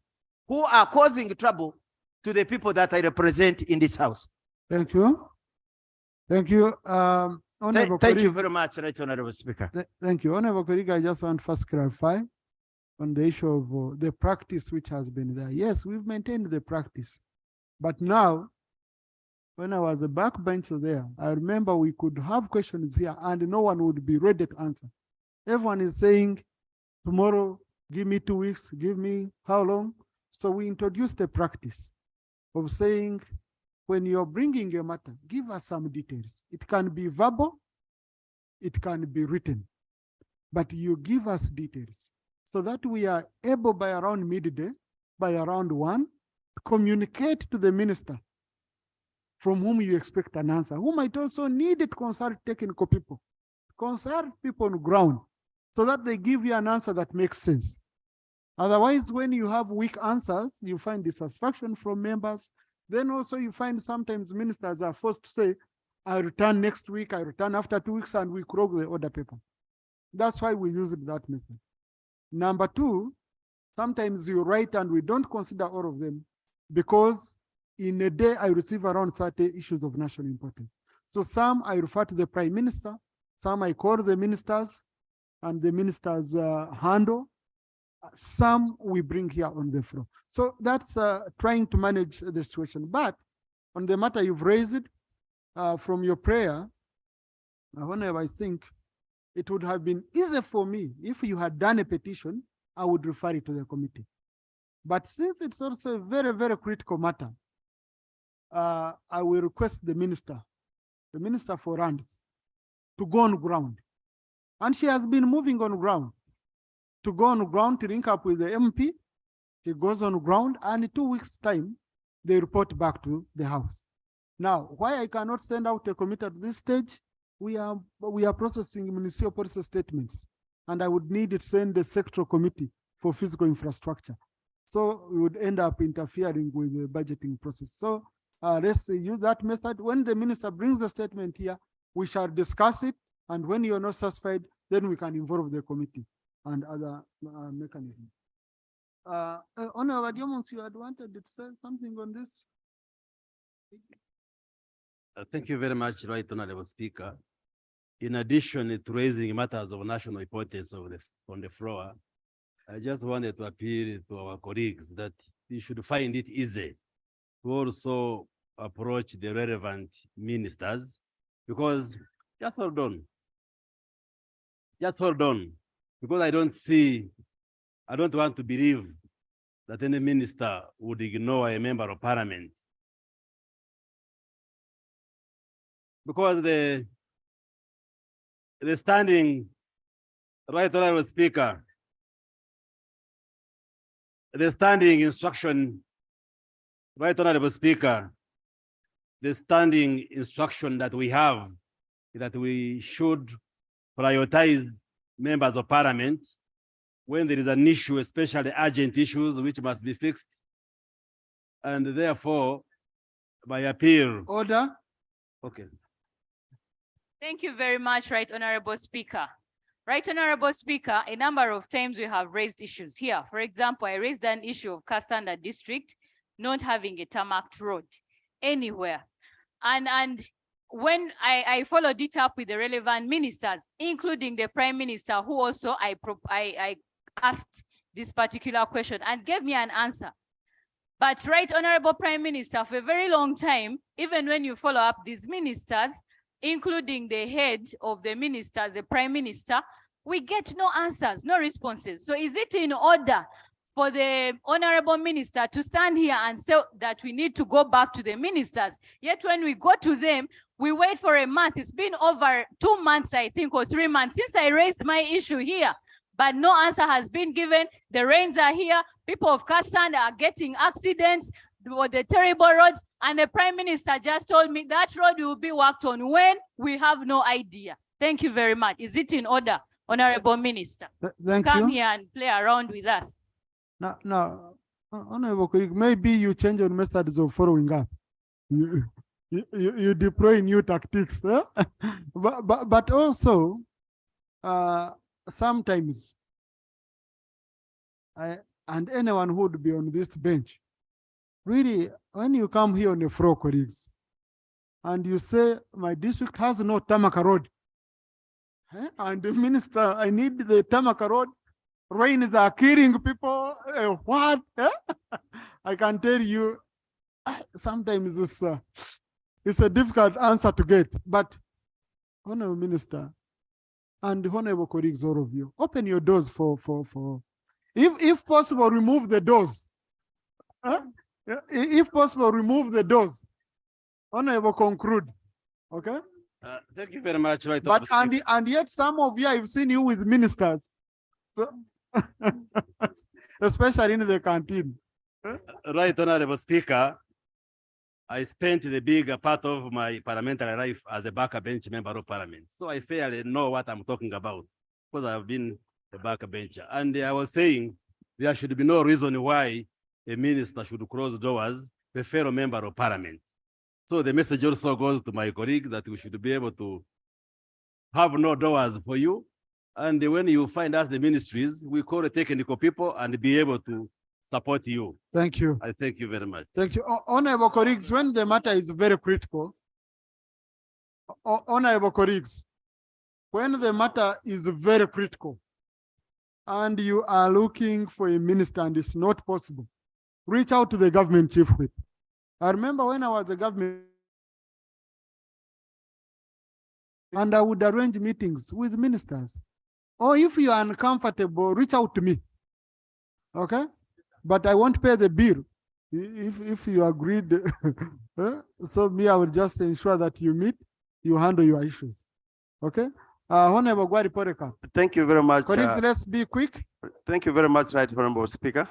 M: who are causing trouble to the people that I represent in this house.
D: Thank you. Thank you.
M: Thank you very much, Right Honorable Speaker.
D: Thank you. Honorable colleague, I just want to first clarify on the issue of the practice which has been there. Yes, we've maintained the practice. But now, when I was a backbencher there, I remember we could have questions here and no one would be ready to answer. Everyone is saying, tomorrow, give me 2 weeks, give me how long? So we introduced a practice of saying, when you're bringing a matter, give us some details. It can be verbal, it can be written, but you give us details so that we are able by around midday, by around 1, to communicate to the minister from whom you expect an answer, who might also need to consult technical people, consult people on ground, so that they give you an answer that makes sense. Otherwise, when you have weak answers, you find dissatisfaction from members. Then also you find sometimes ministers are forced to say, I return next week, I return after 2 weeks, and we croak the order paper. That's why we use that method. Number 2, sometimes you write and we don't consider all of them because in a day I receive around 30 issues of national importance. So some I refer to the Prime Minister, some I call the ministers and the ministers handle, some we bring here on the floor. So that's trying to manage the situation. But on the matter you've raised from your prayer, I think it would have been easier for me if you had done a petition, I would refer it to the committee. But since it's also a very, very critical matter, I will request the Minister for Lands, to go on ground. And she has been moving on ground, to go on ground to link up with the MP. She goes on ground, and in 2 weeks' time, they report back to the House. Now, why I cannot send out a committee at this stage, we are processing ministerial policy statements, and I would need to send the sectoral committee for physical infrastructure. So we would end up interfering with the budgeting process. So let's use that method. When the minister brings the statement here, we shall discuss it, and when you're not satisfied, then we can involve the committee and other mechanisms. Honorable Diomons, you had wanted to say something on this?
C: Thank you very much, Right Honorable Speaker. In addition to raising matters of national importance on the floor, I just wanted to appeal to our colleagues that we should find it easy to also approach the relevant ministers, because just hold on, because I don't want to believe that any minister would ignore a member of parliament. Because the standing, Right Honorable Speaker, the standing instruction, Right Honorable Speaker, the standing instruction that we have is that we should prioritize members of parliament when there is an issue, especially urgent issues which must be fixed. And therefore, by appeal.
D: Order.
C: Okay.
N: Thank you very much, Right Honorable Speaker. Right Honorable Speaker, a number of times we have raised issues here. For example, I raised an issue of Kasanda District not having a tarmac road anywhere. And when I followed it up with the relevant ministers, including the Prime Minister, who also I asked this particular question and gave me an answer. But Right Honorable Prime Minister, for a very long time, even when you follow up these ministers, including the head of the ministers, the Prime Minister, we get no answers, no responses. So is it in order for the Honorable Minister to stand here and say that we need to go back to the ministers? Yet when we go to them, we wait for a month. It's been over 2 months, I think, or 3 months since I raised my issue here, but no answer has been given. The rains are here. People of Kasanda are getting accidents with the terrible roads, and the Prime Minister just told me that road will be worked on when we have no idea. Thank you very much. Is it in order, Honorable Minister,
D: Thank
N: come
D: you.
N: here and play around with us?
D: Now, Honorable colleague, maybe you change your methods of following up. You deploy new tactics, huh? but also, sometimes, and anyone who would be on this bench, really, when you come here on the floor, colleagues, and you say, my district has no tarmac road, and the minister, I need the tarmac road, rains are killing people, what? I can tell you, sometimes it's a difficult answer to get, but Honorable Minister and Honorable colleagues, all of you, open your doors for if possible, remove the doors. If possible, remove the doors. Honorable, conclude. Okay.
C: Thank you very much. Right.
D: But and yet some of you, I've seen you with ministers, so especially in the canteen.
C: Right, Honorable Speaker, I spent the bigger part of my parliamentary life as a backbench member of parliament. So I fairly know what I'm talking about because I've been a backbencher. And I was saying there should be no reason why a minister should close doors to a fellow member of parliament. So the message also goes to my colleague that we should be able to have no doors for you. And when you find us the ministries, we call the technical people and be able to support you.
D: Thank you.
C: I thank you very much.
D: Thank you. Honorable colleagues, when the matter is very critical, honorable colleagues, when the matter is very critical and you are looking for a minister and it's not possible, reach out to the government chief whip. I remember when I was a government and I would arrange meetings with ministers. Or if you are uncomfortable, reach out to me. Okay? But I won't pay the bill if you agreed. So me, I will just ensure that you meet, you handle your issues. Okay? Honorable Gwari Poreka.
O: Thank you very much.
D: Colleagues, let's be quick.
O: Thank you very much, Right Honorable Speaker.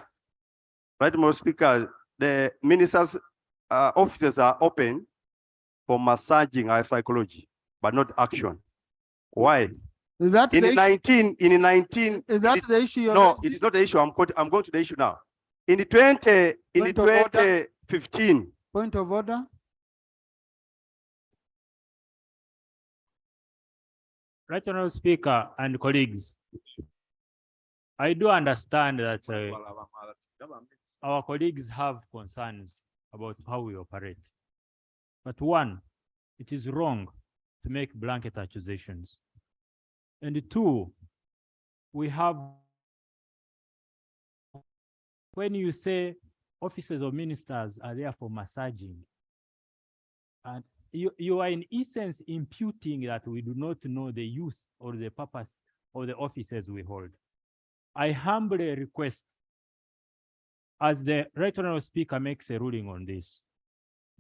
O: Right Honorable Speaker, the ministers' offices are open for massaging our psychology, but not action. Why?
D: Is that
O: in
D: the
O: 19, in 19,
D: is that the issue?
O: No, it's not the issue. I'm going to the issue now. In 2015.
D: Point of order.
E: Right Honorable Speaker and colleagues, I do understand that our colleagues have concerns about how we operate. But one, it is wrong to make blanket accusations. And two, we have, when you say officers of ministers are there for massaging, and you are in essence imputing that we do not know the use or the purpose of the offices we hold. I humbly request, as the Right Honorable Speaker makes a ruling on this,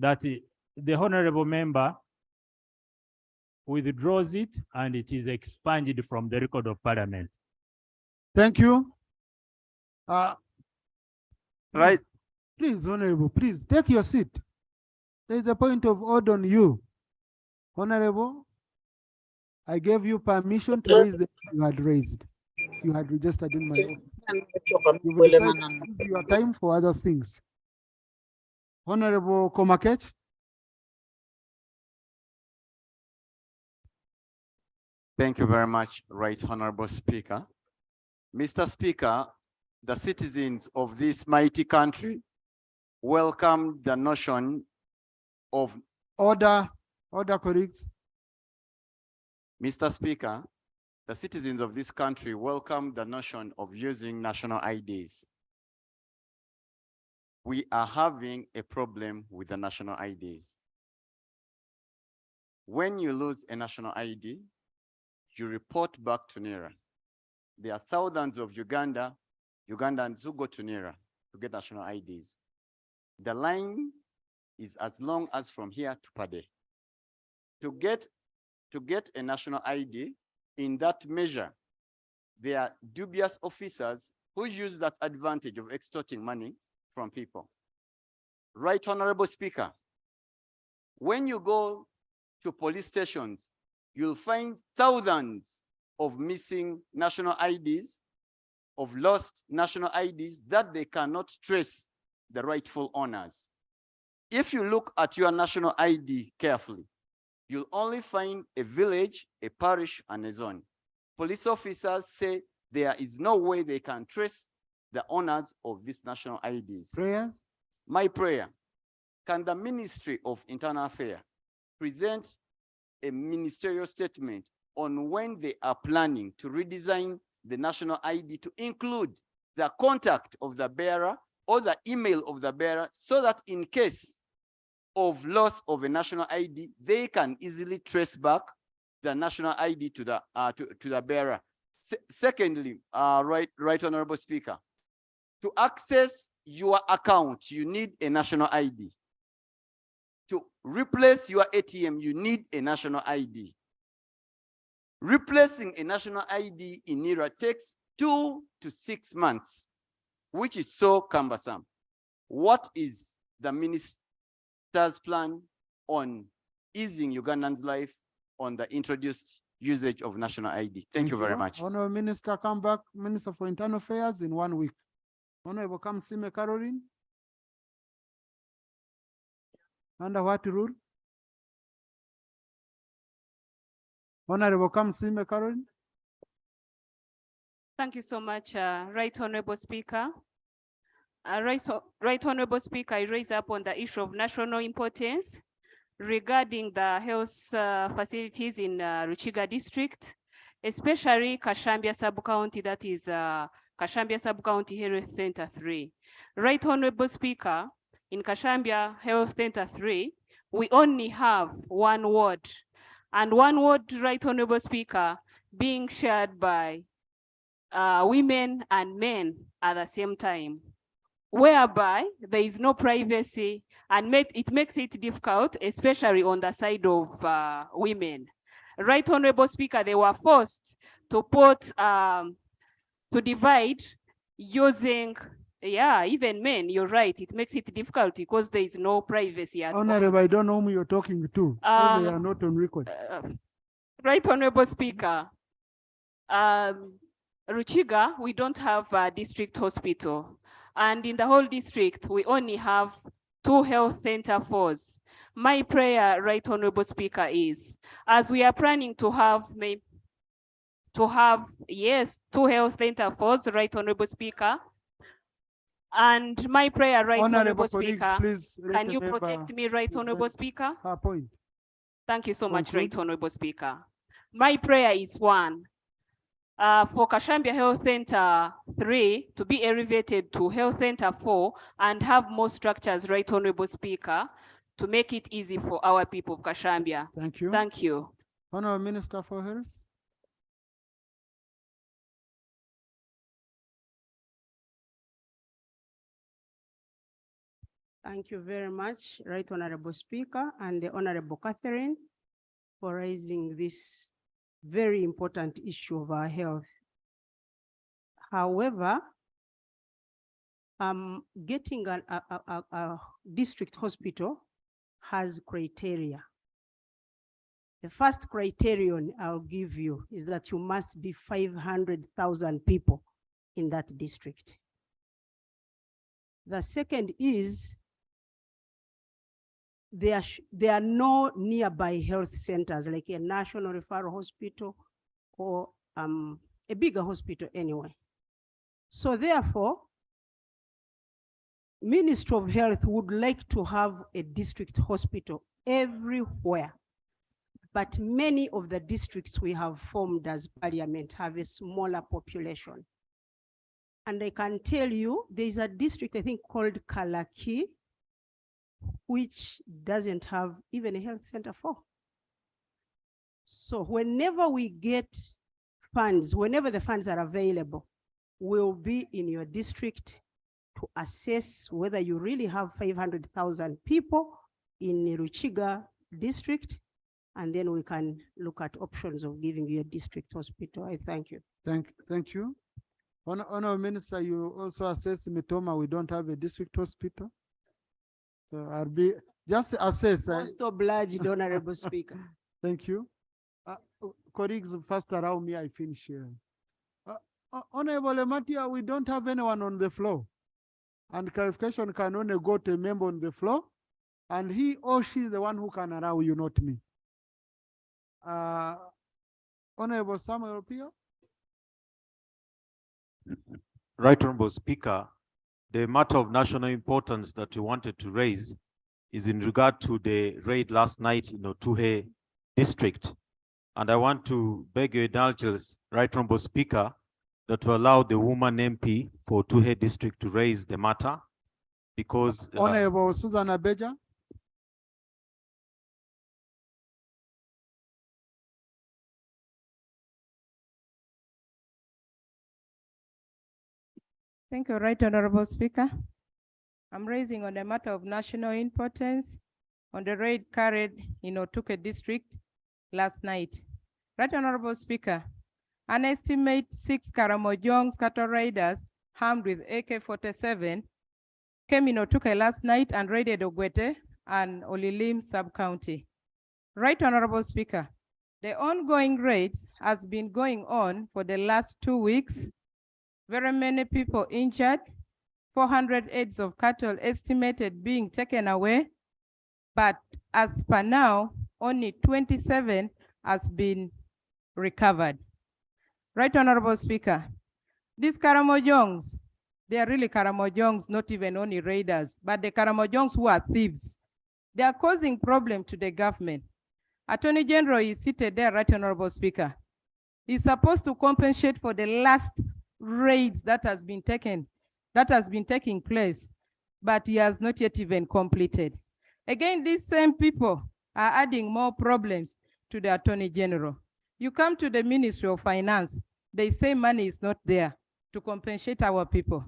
E: that the honorable member withdraws it and it is expunged from the record of Parliament.
D: Thank you.
O: Right.
D: Please, Honorable, please take your seat. There is a point of order on you. Honorable, I gave you permission to raise the you had raised. You had registered in my office. You will decide to use your time for other things. Honorable Komakech.
P: Thank you very much, Right Honorable Speaker. Mr. Speaker, the citizens of this mighty country welcome the notion of
D: Order, colleagues.
P: Mr. Speaker, the citizens of this country welcome the notion of using national IDs. We are having a problem with the national IDs. When you lose a national ID, you report back to NERA. There are thousands of Ugandans who go to NERA to get national IDs. The line is as long as from here to Pade. To get a national ID in that measure, there are dubious officers who use that advantage of extorting money from people. Right, Honorable Speaker, when you go to police stations, you'll find thousands of missing national IDs, of lost national IDs that they cannot trace the rightful owners. If you look at your national ID carefully, you'll only find a village, a parish, and a zone. Police officers say there is no way they can trace the owners of these national IDs.
D: Prayer.
P: My prayer, can the Ministry of Internal Affairs present a ministerial statement on when they are planning to redesign the national ID to include the contact of the bearer or the email of the bearer, so that in case of loss of a national ID, they can easily trace back the national ID to the bearer. Secondly, right Honorable Speaker, to access your account, you need a national ID. To replace your ATM, you need a national ID. Replacing a national ID in NERA takes 2 to 6 months, which is so cumbersome. What is the minister's plan on easing Ugandans' life on the introduced usage of national ID? Thank you very much.
D: Honorable Minister, come back. Minister for Internal Affairs in 1 week. Honorable Kamsime Caroline. Under what rule? Honorable Kamsime Caroline.
Q: Thank you so much, Right Honorable Speaker. Right Honorable Speaker, I raise up on the issue of national importance regarding the health facilities in Ruchiga district, especially Kashambia sub-county, that is Kashambia sub-county Health Center 3. Right Honorable Speaker, in Kashambia Health Center 3, we only have one ward, and one ward, Right Honorable Speaker, being shared by women and men at the same time, whereby there is no privacy, and it makes it difficult, especially on the side of women. Right Honorable Speaker, they were forced to divide using, even men, you're right, it makes it difficult because there is no privacy.
D: Honorable, I don't know whom you're talking to. They are not on record.
Q: Right Honorable Speaker, Ruchiga, we don't have a district hospital. And in the whole district, we only have 2 health center 4s. My prayer, Right Honorable Speaker, is as we are planning to have, yes, 2 health center 4s, Right Honorable Speaker. And my prayer, Right Honorable Speaker, can you protect me, Right Honorable Speaker?
D: Her point.
Q: Thank you so much, Right Honorable Speaker. My prayer is one, for Kashambia Health Center 3 to be elevated to Health Center 4 and have more structures, Right Honorable Speaker, to make it easy for our people of Kashambia.
D: Thank you.
Q: Thank you.
D: Honorable Minister for Health.
H: Thank you very much, Right Honorable Speaker, and the Honorable Catherine, for raising this very important issue of our health. However, getting a district hospital has criteria. The first criterion I'll give you is that you must be 500,000 people in that district. The second is there are no nearby health centers like a national referral hospital or a bigger hospital anyway. So therefore, Ministry of Health would like to have a district hospital everywhere. But many of the districts we have formed as parliament have a smaller population. And I can tell you, there's a district, I think, called Kalaki, which doesn't have even a health center for. So whenever we get funds, whenever the funds are available, we'll be in your district to assess whether you really have 500,000 people in Ruchiga district, and then we can look at options of giving you a district hospital. I thank you.
D: Thank you. Honorable Minister, you also assess Mitoma, we don't have a district hospital. So I'll be, just assess.
H: Most obliged, Honorable Speaker.
D: Thank you. Colleagues, first allow me, I finish here. Honorable Matia, we don't have anyone on the floor. And clarification can only go to a member on the floor. And he or she is the one who can allow you, not me. Honorable Samuel Pio.
R: Right Honorable Speaker, the matter of national importance that you wanted to raise is in regard to the raid last night in Otuhe district. And I want to beg your indulgence, Right Honorable Speaker, that to allow the woman MP for Otuhe district to raise the matter, because
D: Honorable Susan Abeja.
S: Thank you, Right Honorable Speaker. I'm raising on a matter of national importance on the raid carried in Otuke district last night. Right Honorable Speaker, an estimate 6 Karamojongs cattle raiders armed with AK-47 came in Otuke last night and raided Ogwete and Olilim sub-county. Right Honorable Speaker, the ongoing raids has been going on for the last 2 weeks. Very many people injured, 400 heads of cattle estimated being taken away, but as per now, only 27 has been recovered. Right Honorable Speaker, these Karamojongs, they are really Karamojongs, not even only raiders, but the Karamojongs who are thieves. They are causing problem to the government. Attorney General is seated there, Right Honorable Speaker. He's supposed to compensate for the last raids that has been taking place, but he has not yet even completed. Again, these same people are adding more problems to the Attorney General. You come to the Ministry of Finance, they say money is not there to compensate our people.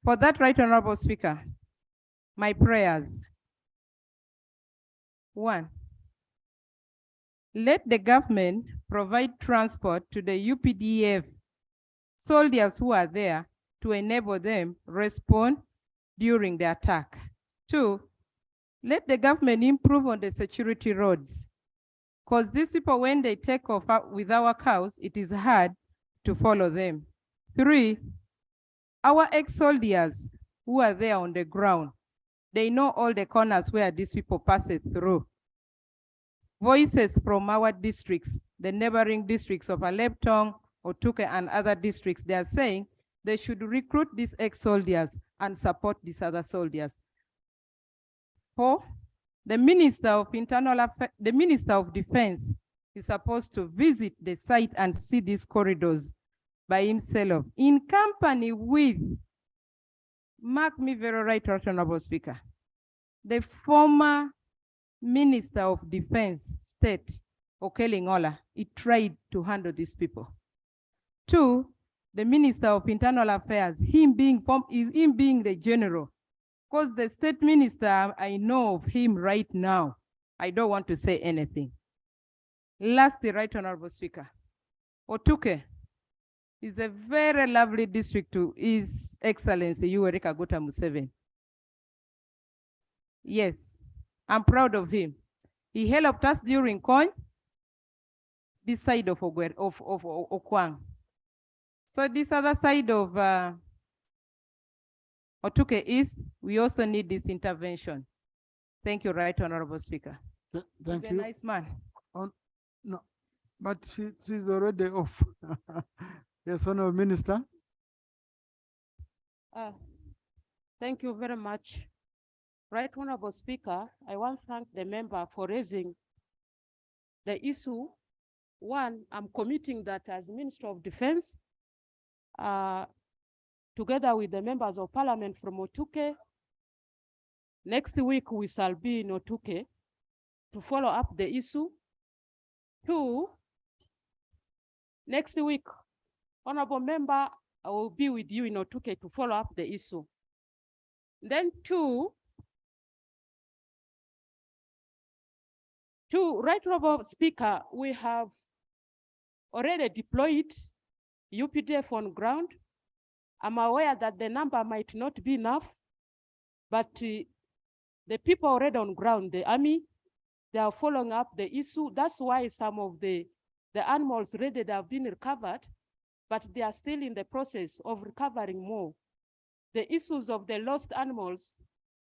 S: For that, Right Honorable Speaker, my prayers. 1, let the government provide transport to the UPDF soldiers who are there to enable them respond during the attack. 2, let the government improve on the security roads, because these people, when they take off with our cows, it is hard to follow them. 3, our ex-soldiers who are there on the ground, they know all the corners where these people pass it through. Voices from our districts, the neighboring districts of Aleptong, Otuke, and other districts, they are saying they should recruit these ex-soldiers and support these other soldiers. 4, the Minister of Defense is supposed to visit the site and see these corridors by himself in company with, mark me very right, Honorable Speaker, the former Minister of Defense, State, Okelingola. He tried to handle these people. 2, the Minister of Internal Affairs, him being the general, because the state minister, I know of him right now. I don't want to say anything. Lastly, Right Honorable Speaker, Otuke is a very lovely district to His Excellency Yoweri Kaguta Museveni. Yes, I'm proud of him. He helped us during COIN, this side of Okwang. So this other side of Otuke East, we also need this intervention. Thank you, Right Honorable Speaker.
D: Thank
S: He's
D: you.
S: a nice man.
D: No, but she's already off. Yes, Honorable Minister.
T: Thank you very much. Right Honorable Speaker, I want to thank the member for raising the issue. One, I'm committing that as Minister of Defense, together with the members of parliament from Otuke, next week we shall be in Otuke to follow up the issue. Two, next week, Honorable Member, I will be with you in Otuke to follow up the issue. Then two, Right Honorable Speaker, we have already deployed UPDF on ground. I'm aware that the number might not be enough, but the people already on ground, the army, they are following up the issue. That's why some of the animals raided have been recovered, but they are still in the process of recovering more. The issues of the lost animals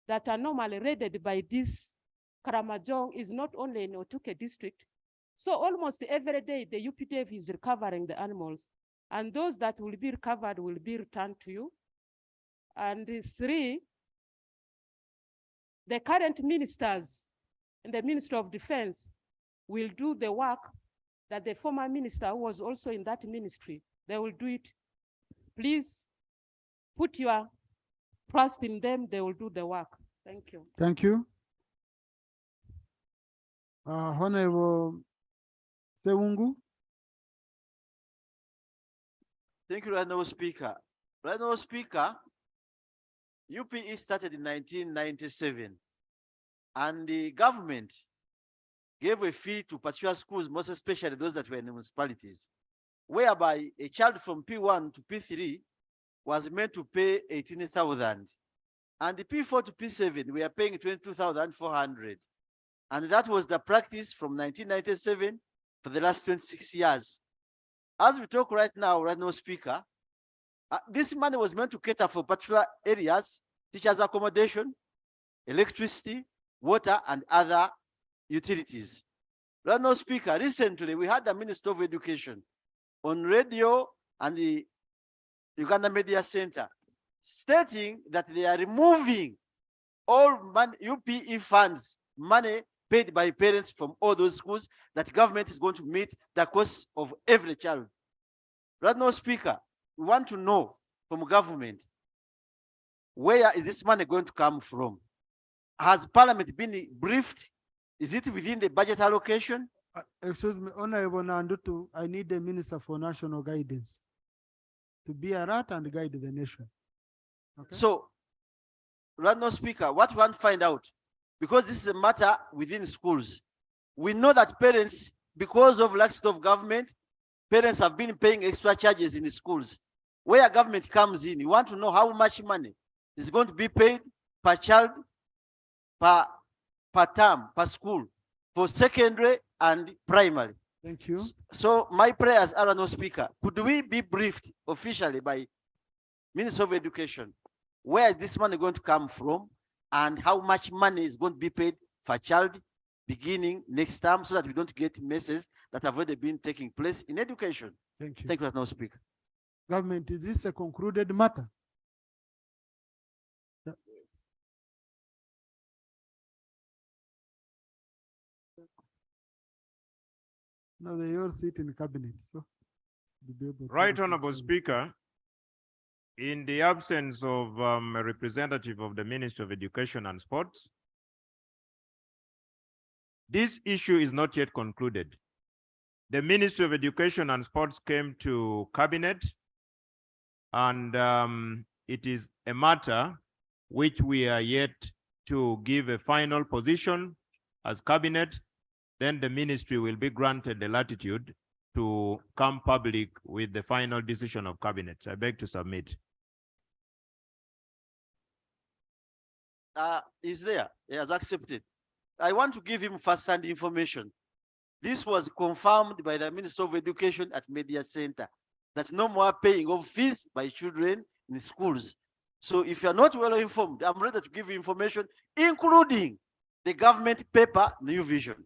T: that are normally raided by this Karamajong is not only in Otuke district. So almost every day the UPDF is recovering the animals, and those that will be recovered will be returned to you. And three, the current ministers and the Minister of Defense will do the work that the former minister who was also in that ministry, they will do it. Please put your trust in them, they will do the work. Thank you.
D: Thank you. Honorable Sewungu.
A: Thank you, Right Honorable Speaker. Right Honorable Speaker, UPE started in 1997, and the government gave a fee to particular schools, most especially those that were in the municipalities, whereby a child from P1 to P3 was meant to pay 18,000. And the P4 to P7, we are paying 22,400. And that was the practice from 1997 for the last 26 years. As we talk right now, Right Honorable Speaker, this money was meant to cater for particular areas, teachers' accommodation, electricity, water, and other utilities. Right Honorable Speaker, recently we had the Minister of Education on radio and the Uganda Media Center stating that they are removing all UPE funds, money paid by parents from all those schools, that government is going to meet the cost of every child. Right now, Speaker, we want to know from government, where is this money going to come from? Has Parliament been briefed? Is it within the budget allocation?
D: Excuse me, Honorable Nandutu, I need the Minister for National Guidance to be alert and guide the nation. Okay?
A: So, Right now, Speaker, what we want to find out, because this is a matter within schools, we know that parents, because of laxity of government, parents have been paying extra charges in the schools. Where government comes in, you want to know how much money is going to be paid per child, per term, per school, for secondary and primary.
D: Thank you.
A: So my prayers are, no Speaker, could we be briefed officially by Minister of Education, where is this money going to come from and how much money is going to be paid for child beginning next term, so that we don't get messes that have already been taking place in education.
D: Thank you.
A: Thank you, no Speaker.
D: Government, is this a concluded matter? No, they all sit in cabinet, so.
U: Right Honorable Speaker, in the absence of a representative of the Ministry of Education and Sports, this issue is not yet concluded. The Ministry of Education and Sports came to Cabinet, and it is a matter which we are yet to give a final position as Cabinet. Then the ministry will be granted the latitude to come public with the final decision of Cabinet. I beg to submit.
A: Is there? He has accepted. I want to give him first-hand information. This was confirmed by the Minister of Education at Media Center, that no more paying of fees by children in schools. So if you are not well informed, I'm ready to give you information, including the government paper, New Vision,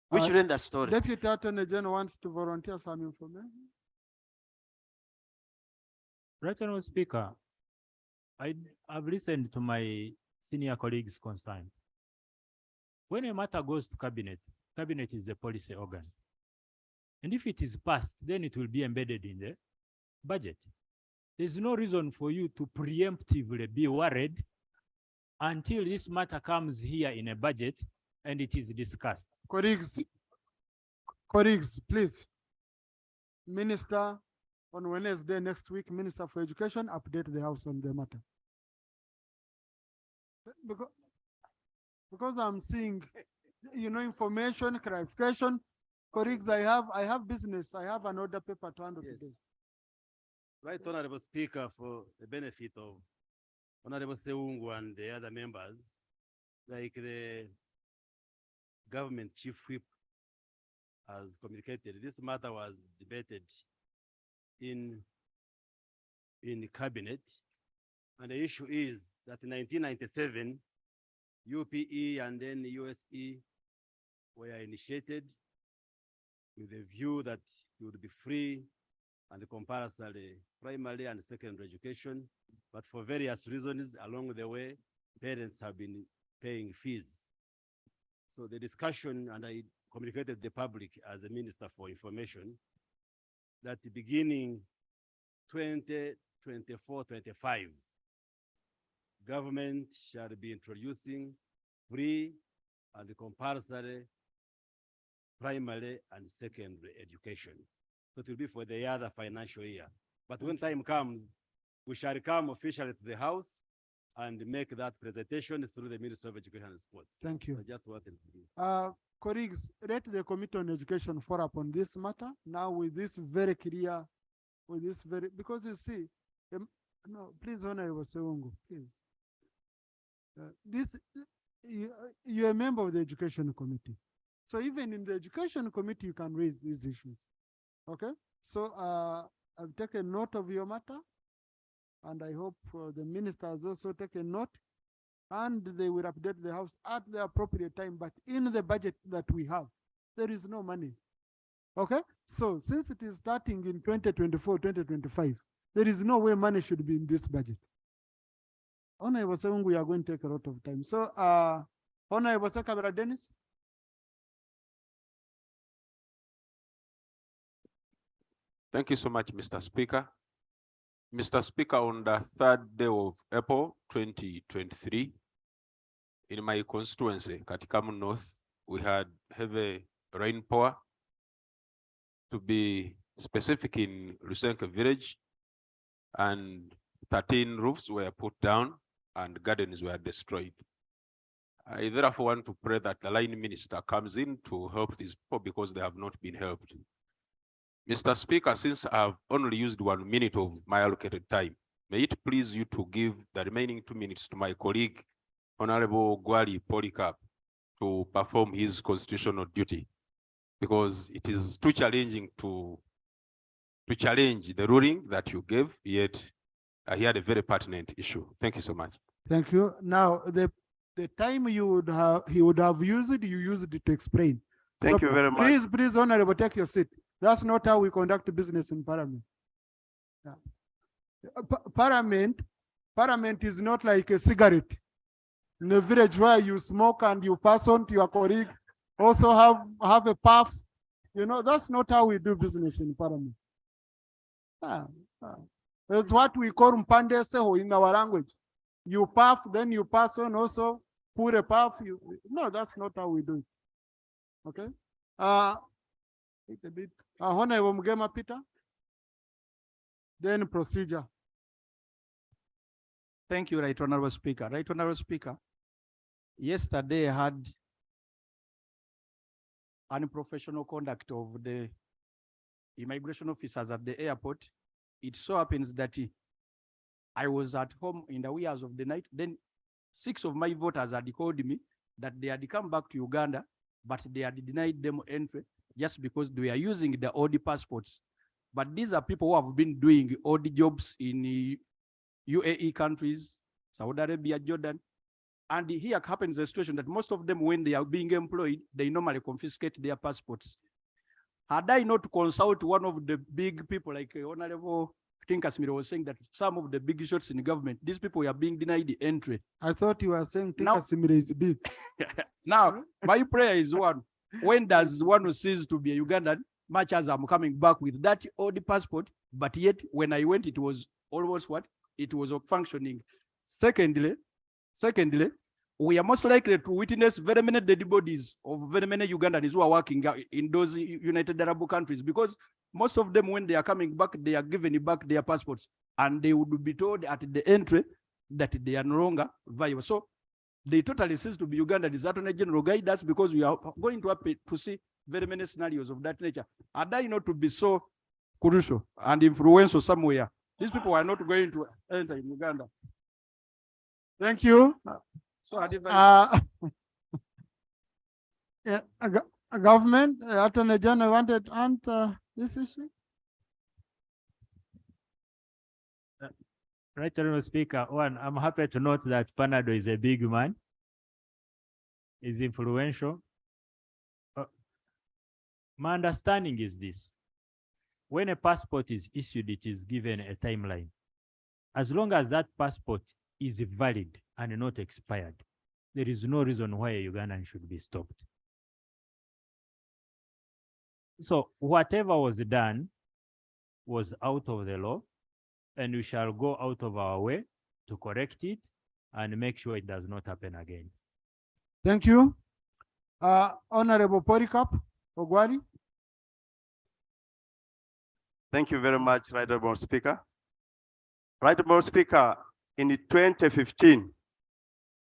A: which ran the story.
D: Deputy Attorney General wants to volunteer some information.
R: Right Honorable Speaker,
B: I've listened to my senior colleagues' concern. When a matter goes to cabinet, cabinet is the policy organ. And if it is passed, then it will be embedded in the budget. There's no reason for you to preemptively be worried until this matter comes here in a budget and it is discussed.
D: Colleagues, please. Minister, on Wednesday next week, Minister for Education, update the House on the matter. Because I'm seeing, information, clarification. Colleagues, I have business. I have an order paper to handle today.
C: Right, Honorable Speaker, for the benefit of Honorable Seungu and the other members, like the government chief whip has communicated, this matter was debated in cabinet. And the issue is that in 1997, UPE and then USE were initiated with the view that it would be free and compulsory primary and secondary education. But for various reasons along the way, parents have been paying fees. So the discussion, and I communicated to the public as a Minister for Information, that beginning 2024-25, government shall be introducing free and compulsory primary and secondary education. So it will be for the other financial year. But when time comes, we shall come officially to the House and make that presentation through the Ministry of Education and Sports.
D: Thank you.
C: So just wanted to do.
D: Colleagues, let the Committee on Education follow up on this matter now with this very clear, because you see, no, please, Honorable Seungu, please. You're a member of the Education Committee. So even in the Education Committee, you can raise these issues. Okay? So I've taken note of your matter, and I hope the minister has also taken note, and they will update the House at the appropriate time. But in the budget that we have, there is no money. Okay? So since it is starting in 2024, 2025, there is no way money should be in this budget. Honorable Seungu, we are going to take a lot of time. So Honorable Secretary Dennis.
R: Thank you so much, Mr. Speaker. Mr. Speaker, on the 3rd day of April 2023, in my constituency, Katikamu North, we had heavy rainpour. To be specific, in Lusenke village, and 13 roofs were put down and gardens were destroyed. I therefore want to pray that the line minister comes in to help these people because they have not been helped. Mr. Speaker, since I've only used 1 minute of my allocated time, may it please you to give the remaining 2 minutes to my colleague, Honorable Gwali Polycarp, to perform his constitutional duty, because it is too challenging to challenge the ruling that you gave, yet he had a very pertinent issue. Thank you so much.
D: Thank you. Now, the time he would have used, you used it to explain.
O: Thank you very much.
D: Please, Honorable, take your seat. That's not how we conduct business in Parliament. Yeah. Parliament is not like a cigarette in a village where you smoke and you pass on to your colleague, also have a puff. That's not how we do business in Parliament. That's what we call mpande seho in our language. You puff, then you pass on, also put a puff. No, that's not how we do it. Okay. A bit. Honorable Mugema Peter. Then procedure.
V: Thank you, Right Honorable Speaker. Right Honorable Speaker, yesterday I had unprofessional conduct of the immigration officers at the airport. It so happens that I was at home in the wee hours of the night. Then 6 of my voters had called me that they had come back to Uganda, but they had denied them entry just because they are using the odd passports. But these are people who have been doing odd jobs in UAE countries, Saudi Arabia, Jordan. And here happens a situation that most of them, when they are being employed, they normally confiscate their passports. Had I not consult one of the big people like Honorable think Casimiro was saying that some of the big shots in the government, these people are being denied the entry.
D: I thought you were saying
V: Now-
D: Tinka is big.
V: Now, my prayer is one, when does one cease to be a Ugandan, much as I'm coming back with that old passport, but yet when I went, it was almost what? It was functioning. Secondly, we are most likely to witness very many dead bodies of very many Ugandans who are working in those United Arab countries, because most of them, when they are coming back, they are given back their passports and they would be told at the entry that they are no longer viable. So they totally cease to be Ugandans. Attorney General guide us, because we are going to have to see very many scenarios of that nature. Are they not to be so crucial and influential somewhere? These people are not going to enter in Uganda.
D: Thank you.
V: So I divide-
D: Yeah, a government, Attorney General wanted to answer this issue.
B: Right, Honorable Speaker. One, I'm happy to note that Panado is a big man, is influential. My understanding is this: when a passport is issued, it is given a timeline. As long as that passport is valid and not expired, there is no reason why a Ugandan should be stopped. So whatever was done was out of the law, and we shall go out of our way to correct it and make sure it does not happen again.
D: Thank you. Honorable Polycarp Ogwari.
O: Thank you very much, Right Honorable Speaker. Right Honorable Speaker, in 2015,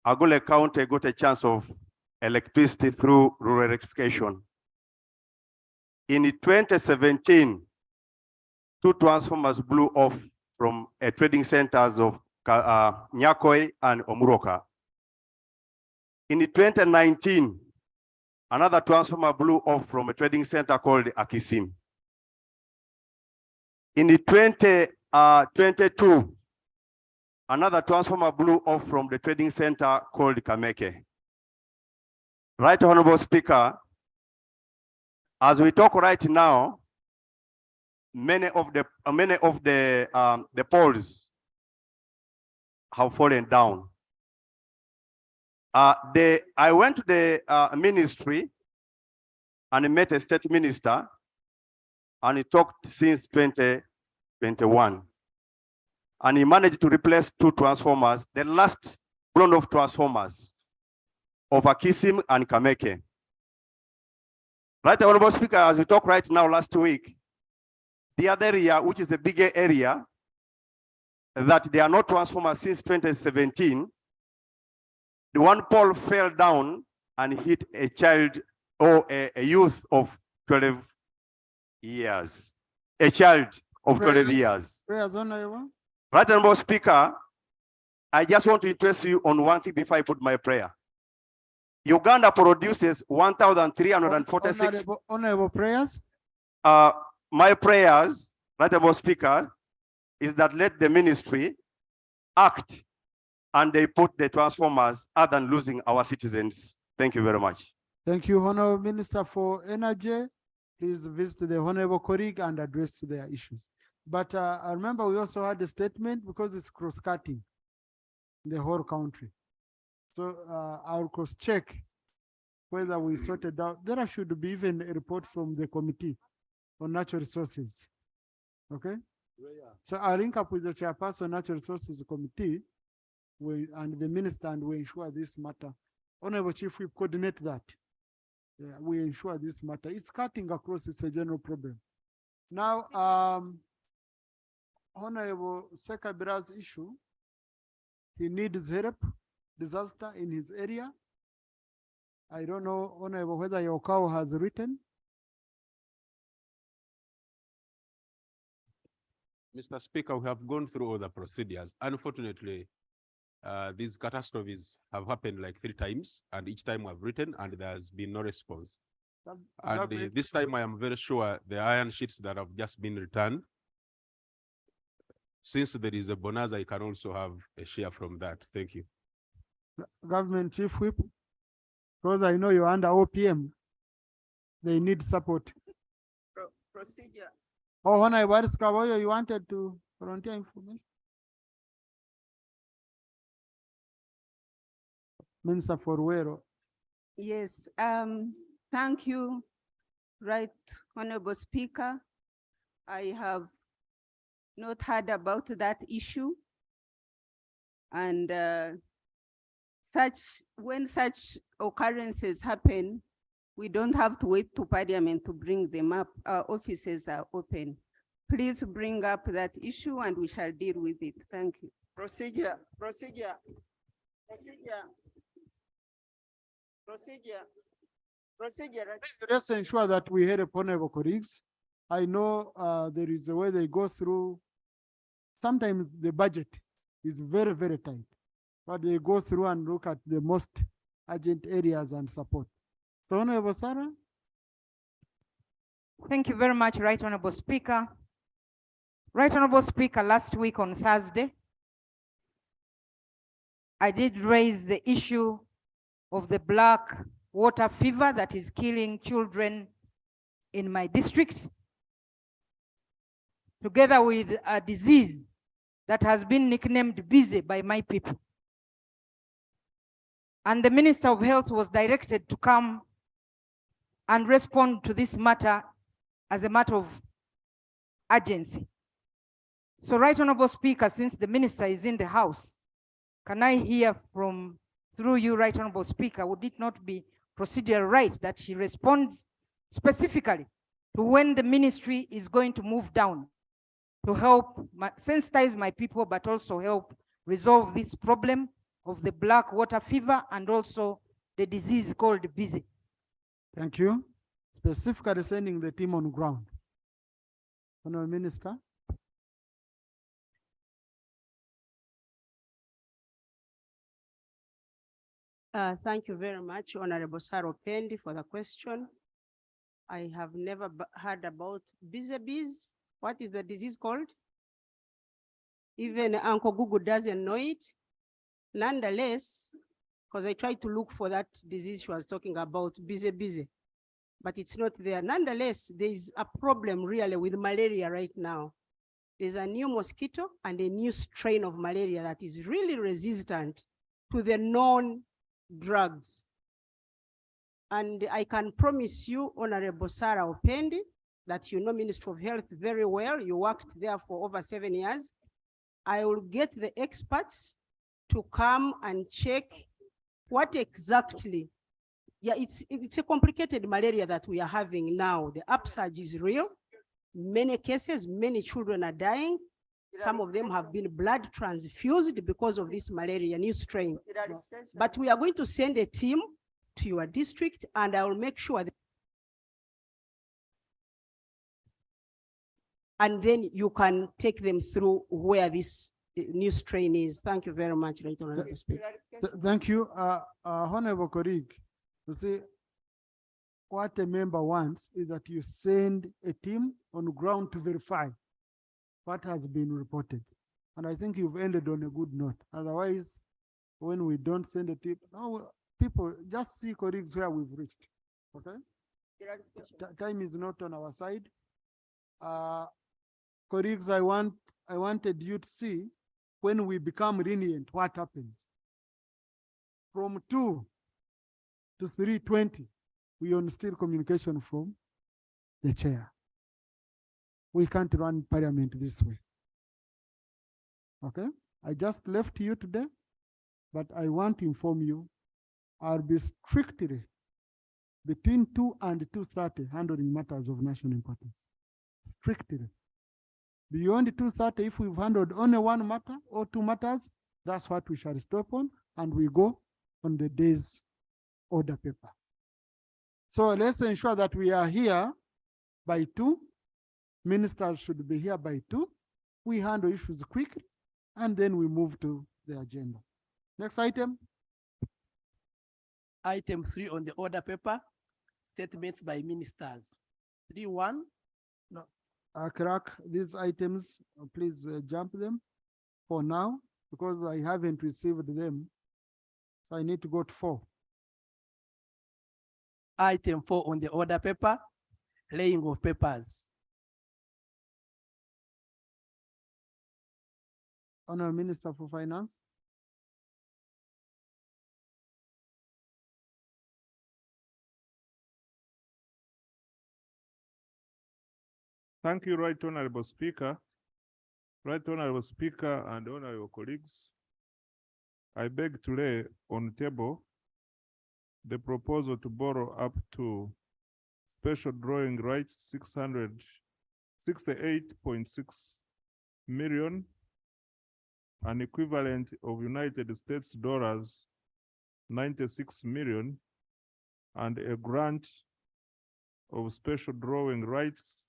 O: Agule County got a chance of electricity through rural electrification. In 2017, 2 transformers blew off from trading centers of Nyakoi and Omuroka. In 2019, another transformer blew off from a trading center called Akisim. In 2022, another transformer blew off from the trading center called Kameke. Right Honorable Speaker, as we talk right now, many of the poles have fallen down. I went to the ministry and met a state minister, and he talked since 2021. And he managed to replace 2 transformers, the last blown off transformers of Akisim and Kameke. Right, Honorable Speaker, as we talk right now, last week, the other area, which is the bigger area, that there are no transformers since 2017, the one pole fell down and hit a child or a youth of 12 years. A child of 12 years.
D: Prayers, Honorable.
O: Right, Honorable Speaker, I just want to interest you on one thing before I put my prayer. Uganda produces 1,346.
D: Honorable prayers.
O: My prayers, Right Honorable Speaker, is that let the ministry act and they put the transformers other than losing our citizens. Thank you very much.
D: Thank you, Honorable Minister for Energy. Please visit the Honorable colleague and address their issues. But I remember we also had a statement because it's cross-cutting in the whole country. So I'll cross-check whether we sorted out. There should be even a report from the Committee on Natural Resources. Okay? So I'll link up with the chairperson Natural Resources Committee and the minister, and we ensure this matter. Honorable Chief, we coordinate that. Yeah, we ensure this matter. It's cutting across, it's a general problem. Now, Honorable Sekabira's issue, he needs help, disaster in his area. I don't know, Honorable, whether your cow has written.
R: Mr. Speaker, we have gone through all the procedures. Unfortunately, these catastrophes have happened like 3 times, and each time I've written and there's been no response. And this time I am very sure the iron sheets that have just been returned, since there is a bonus, I can also have a share from that. Thank you.
D: Government Chief Whip, because I know you're under OPM, they need support.
H: Procedure.
D: Oh, Honorable Kaboyo, you wanted to Volunteer information. Minister for Wero.
I: Yes, thank you, Right Honorable Speaker. I have not heard about that issue. And when such occurrences happen, we don't have to wait to Parliament to bring them up. Our offices are open. Please bring up that issue and we shall deal with it. Thank you.
M: Procedure.
D: Please let's ensure that we hear upon our colleagues. I know there is a way they go through. Sometimes the budget is very, very tight, but they go through and look at the most urgent areas and support. So Honorable Sarah.
S: Thank you very much, Right Honorable Speaker. Right Honorable Speaker, last week on Thursday, I did raise the issue of the black water fever that is killing children in my district, together with a disease that has been nicknamed busy by my people. And the Minister of Health was directed to come and respond to this matter as a matter of urgency. So, Right Honorable Speaker, since the Minister is in the House, can I hear from, through you, Right Honorable Speaker, would it not be procedural right that she responds specifically to when the ministry is going to move down to help sensitize my people, but also help resolve this problem of the black water fever and also the disease called busy?
D: Thank you. Specifically sending the team on ground. Honorable Minister.
H: Thank you very much, Honorable Saro Pendi, for the question. I have never heard about busy. What is the disease called? Even Uncle Google doesn't know it. Nonetheless, because I tried to look for that disease she was talking about, busy, but it's not there. Nonetheless, there is a problem really with malaria right now. There's a new mosquito and a new strain of malaria that is really resistant to the known drugs. And I can promise you, Honorable Sarah Opendi, that you know Ministry of Health very well. You worked there for over 7 years. I will get the experts to come and check what exactly. Yeah, it's a complicated malaria that we are having now. The upsurge is real. Many cases, many children are dying. Some of them have been blood transfused because of this malaria, new strain. But we are going to send a team to your district and I will make sure that and then you can take them through where this new strain is. Thank you very much, Right Honorable Speaker.
D: Thank you, Honorable colleague. You see, what a member wants is that you send a team on ground to verify what has been reported. And I think you've ended on a good note. Otherwise, when we don't send a team, no, people just see colleagues where we've reached. Okay? Time is not on our side. Colleagues, I wanted you to see when we become lenient, what happens. From 2 to 3:20, we on still communication from the chair. We can't run Parliament this way. Okay? I just left you today, but I want to inform you, I'll be strictly between 2 and 2:30 handling matters of national importance. Strictly. Beyond 2:30, if we've handled only 1 matter or 2 matters, that's what we shall stop on, and we go on the day's order paper. So let's ensure that we are here by 2. Ministers should be here by 2. We handle issues quickly, and then we move to the agenda. Next item.
J: Item 3 on the order paper, statements by ministers. 3.1.
D: No. Clerk, these items, please jump them for now, because I haven't received them. So I need to go to 4.
J: Item 4 on the order paper, laying of papers.
D: Honorable Minister for Finance.
F: Thank you, Right Honorable Speaker. Right Honorable Speaker and honorable colleagues, I beg to lay on the table the proposal to borrow up to special drawing rights 668.6 million, an equivalent of United States dollars 96 million, and a grant of special drawing rights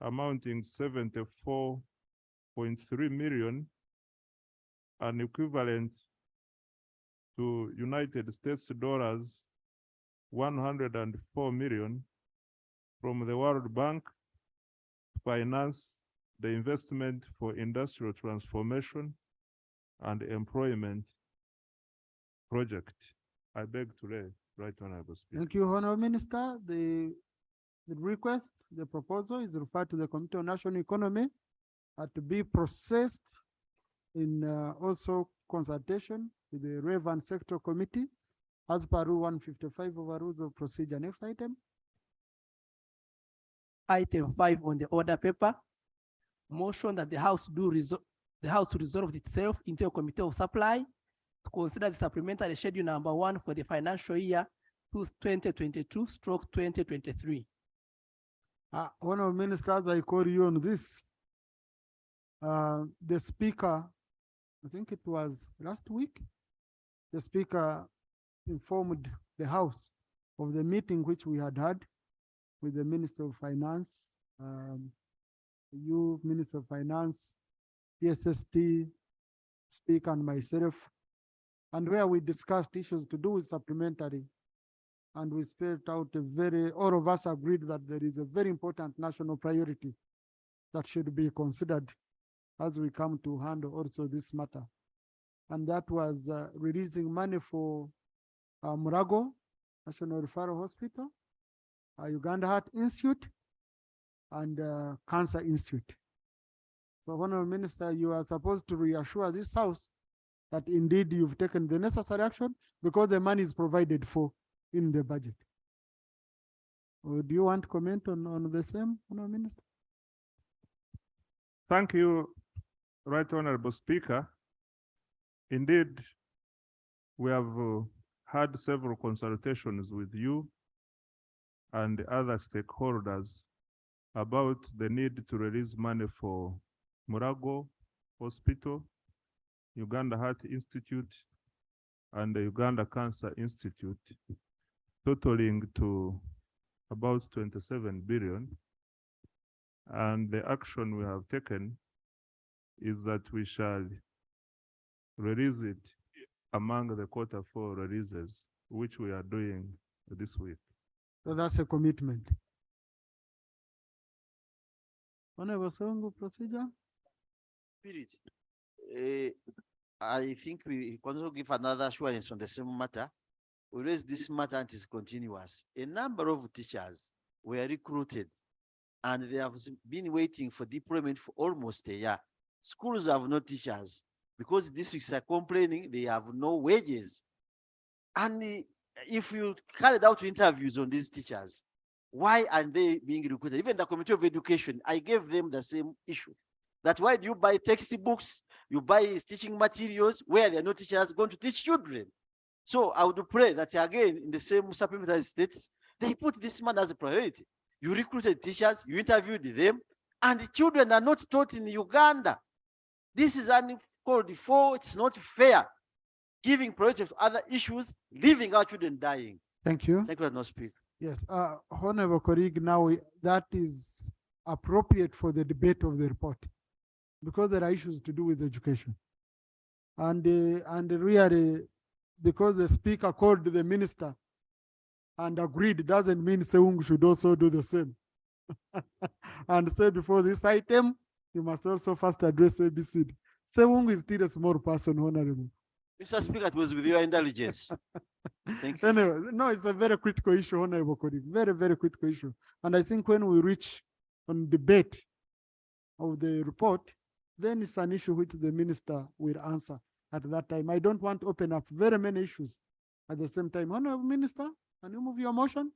F: amounting 74.3 million, an equivalent to United States dollars 104 million from the World Bank to finance the investment for industrial transformation and employment project. I beg to lay, Right Honorable Speaker.
D: Thank you, Honorable Minister. The request, the proposal is referred to the Committee on National Economy to be processed in also consultation with the relevant sector committee as per Rule 155 of our Rules of Procedure. Next item.
J: Item 5 on the order paper. Motion that the House to resolve itself into a committee of supply to consider the supplementary schedule number 1 for the financial year 2022/2023.
D: Honorable Ministers, I call you on this. The Speaker, I think it was last week, the Speaker informed the House of the meeting which we had with the Minister of Finance, you, Minister of Finance, PSST, Speaker, and myself, and where we discussed issues to do with supplementary. And we spelled out all of us agreed that there is a very important national priority that should be considered as we come to handle also this matter. And that was releasing money for Murago National Referral Hospital, Uganda Heart Institute, and Cancer Institute. So, Honorable Minister, you are supposed to reassure this House that indeed you've taken the necessary action because the money is provided for in the budget. Do you want to comment on the same, Honorable Minister?
F: Thank you, Right Honorable Speaker. Indeed, we have had several consultations with you and other stakeholders about the need to release money for Murago Hospital, Uganda Heart Institute, and the Uganda Cancer Institute, totaling to about 27 billion. And the action we have taken is that we shall release it among the Q4 releases, which we are doing this week.
D: So that's a commitment. Honorable Songo, procedure?
A: Spirit, I think we also give another assurance on the same matter. We raise this matter and it is continuous. A number of teachers were recruited and they have been waiting for deployment for almost a year. Schools have no teachers because districts are complaining they have no wages. And if you carried out interviews on these teachers, why are they being recruited? Even the Committee of Education, I gave them the same issue. That's why do you buy textbooks, you buy teaching materials where there are no teachers going to teach children. So I would pray that again, in the same supplementary states, they put this man as a priority. You recruited teachers, you interviewed them, and the children are not taught in Uganda. This is uncalled for, it's not fair. Giving priority to other issues, leaving our children dying.
D: Thank you.
A: Thank you, no speak.
D: Yes, Honorable colleague, now that is appropriate for the debate of the report because there are issues to do with education. And really, because the speaker called the minister and agreed, doesn't mean Seung should also do the same. And said before this item, you must also first address ABC. Seung is still a small person, Honorable.
A: Mr. Speaker, it was with your intelligence. Thank you.
D: Anyway, no, it's a very critical issue, Honorable colleague. Very, very critical issue. And I think when we reach on debate of the report, then it's an issue which the minister will answer at that time. I don't want to open up very many issues at the same time. Honorable Minister, can you move your motion?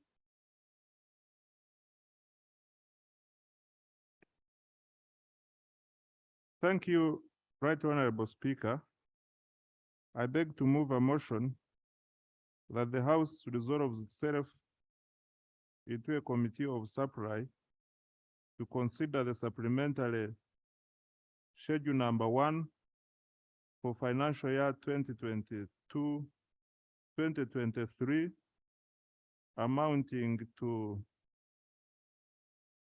F: Thank you, Right Honorable Speaker. I beg to move a motion that the House resolves itself into a committee of supply to consider the supplementary schedule number 1 for financial year 2022-2023 amounting to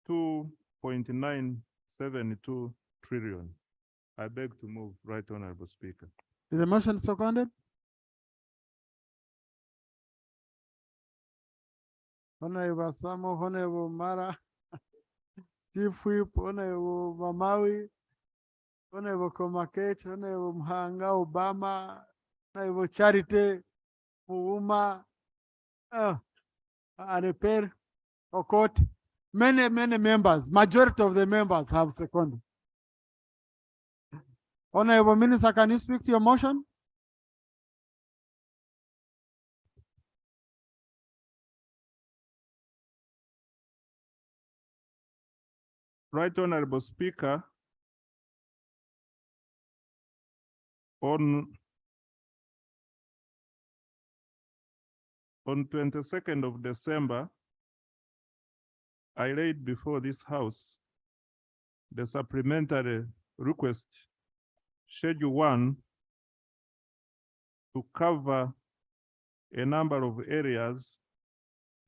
F: 2.972 trillion. I beg to move, Right Honorable Speaker.
D: Is the motion seconded? Honorable Samo, Honorable Mara, Chief Whip, Honorable Mamawi, Honorable Komakech, Honorable Mhanga, Obama, Honorable Charity, Muuma, Repair, Okot. Many members, majority of the members have seconded. Honorable Minister, can you speak to your motion?
F: Right Honorable Speaker, on 22nd of December, I laid before this House the supplementary request, Schedule 1, to cover a number of areas,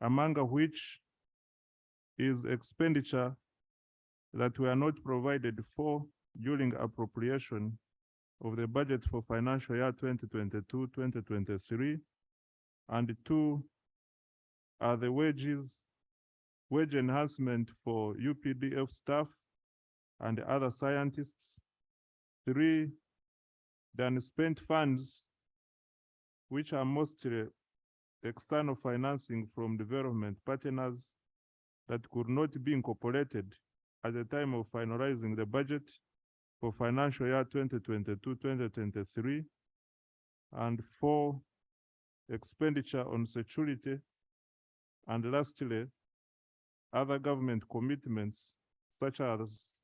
F: among which is expenditure that were not provided for during appropriation of the budget for financial year 2022-2023, and 2 are the wage enhancement for UPDF staff and other scientists. 3, the unspent funds, which are mostly external financing from development partners that could not be incorporated at the time of finalizing the budget for financial year 2022-2023, and 4, expenditure on security, and lastly, other government commitments such as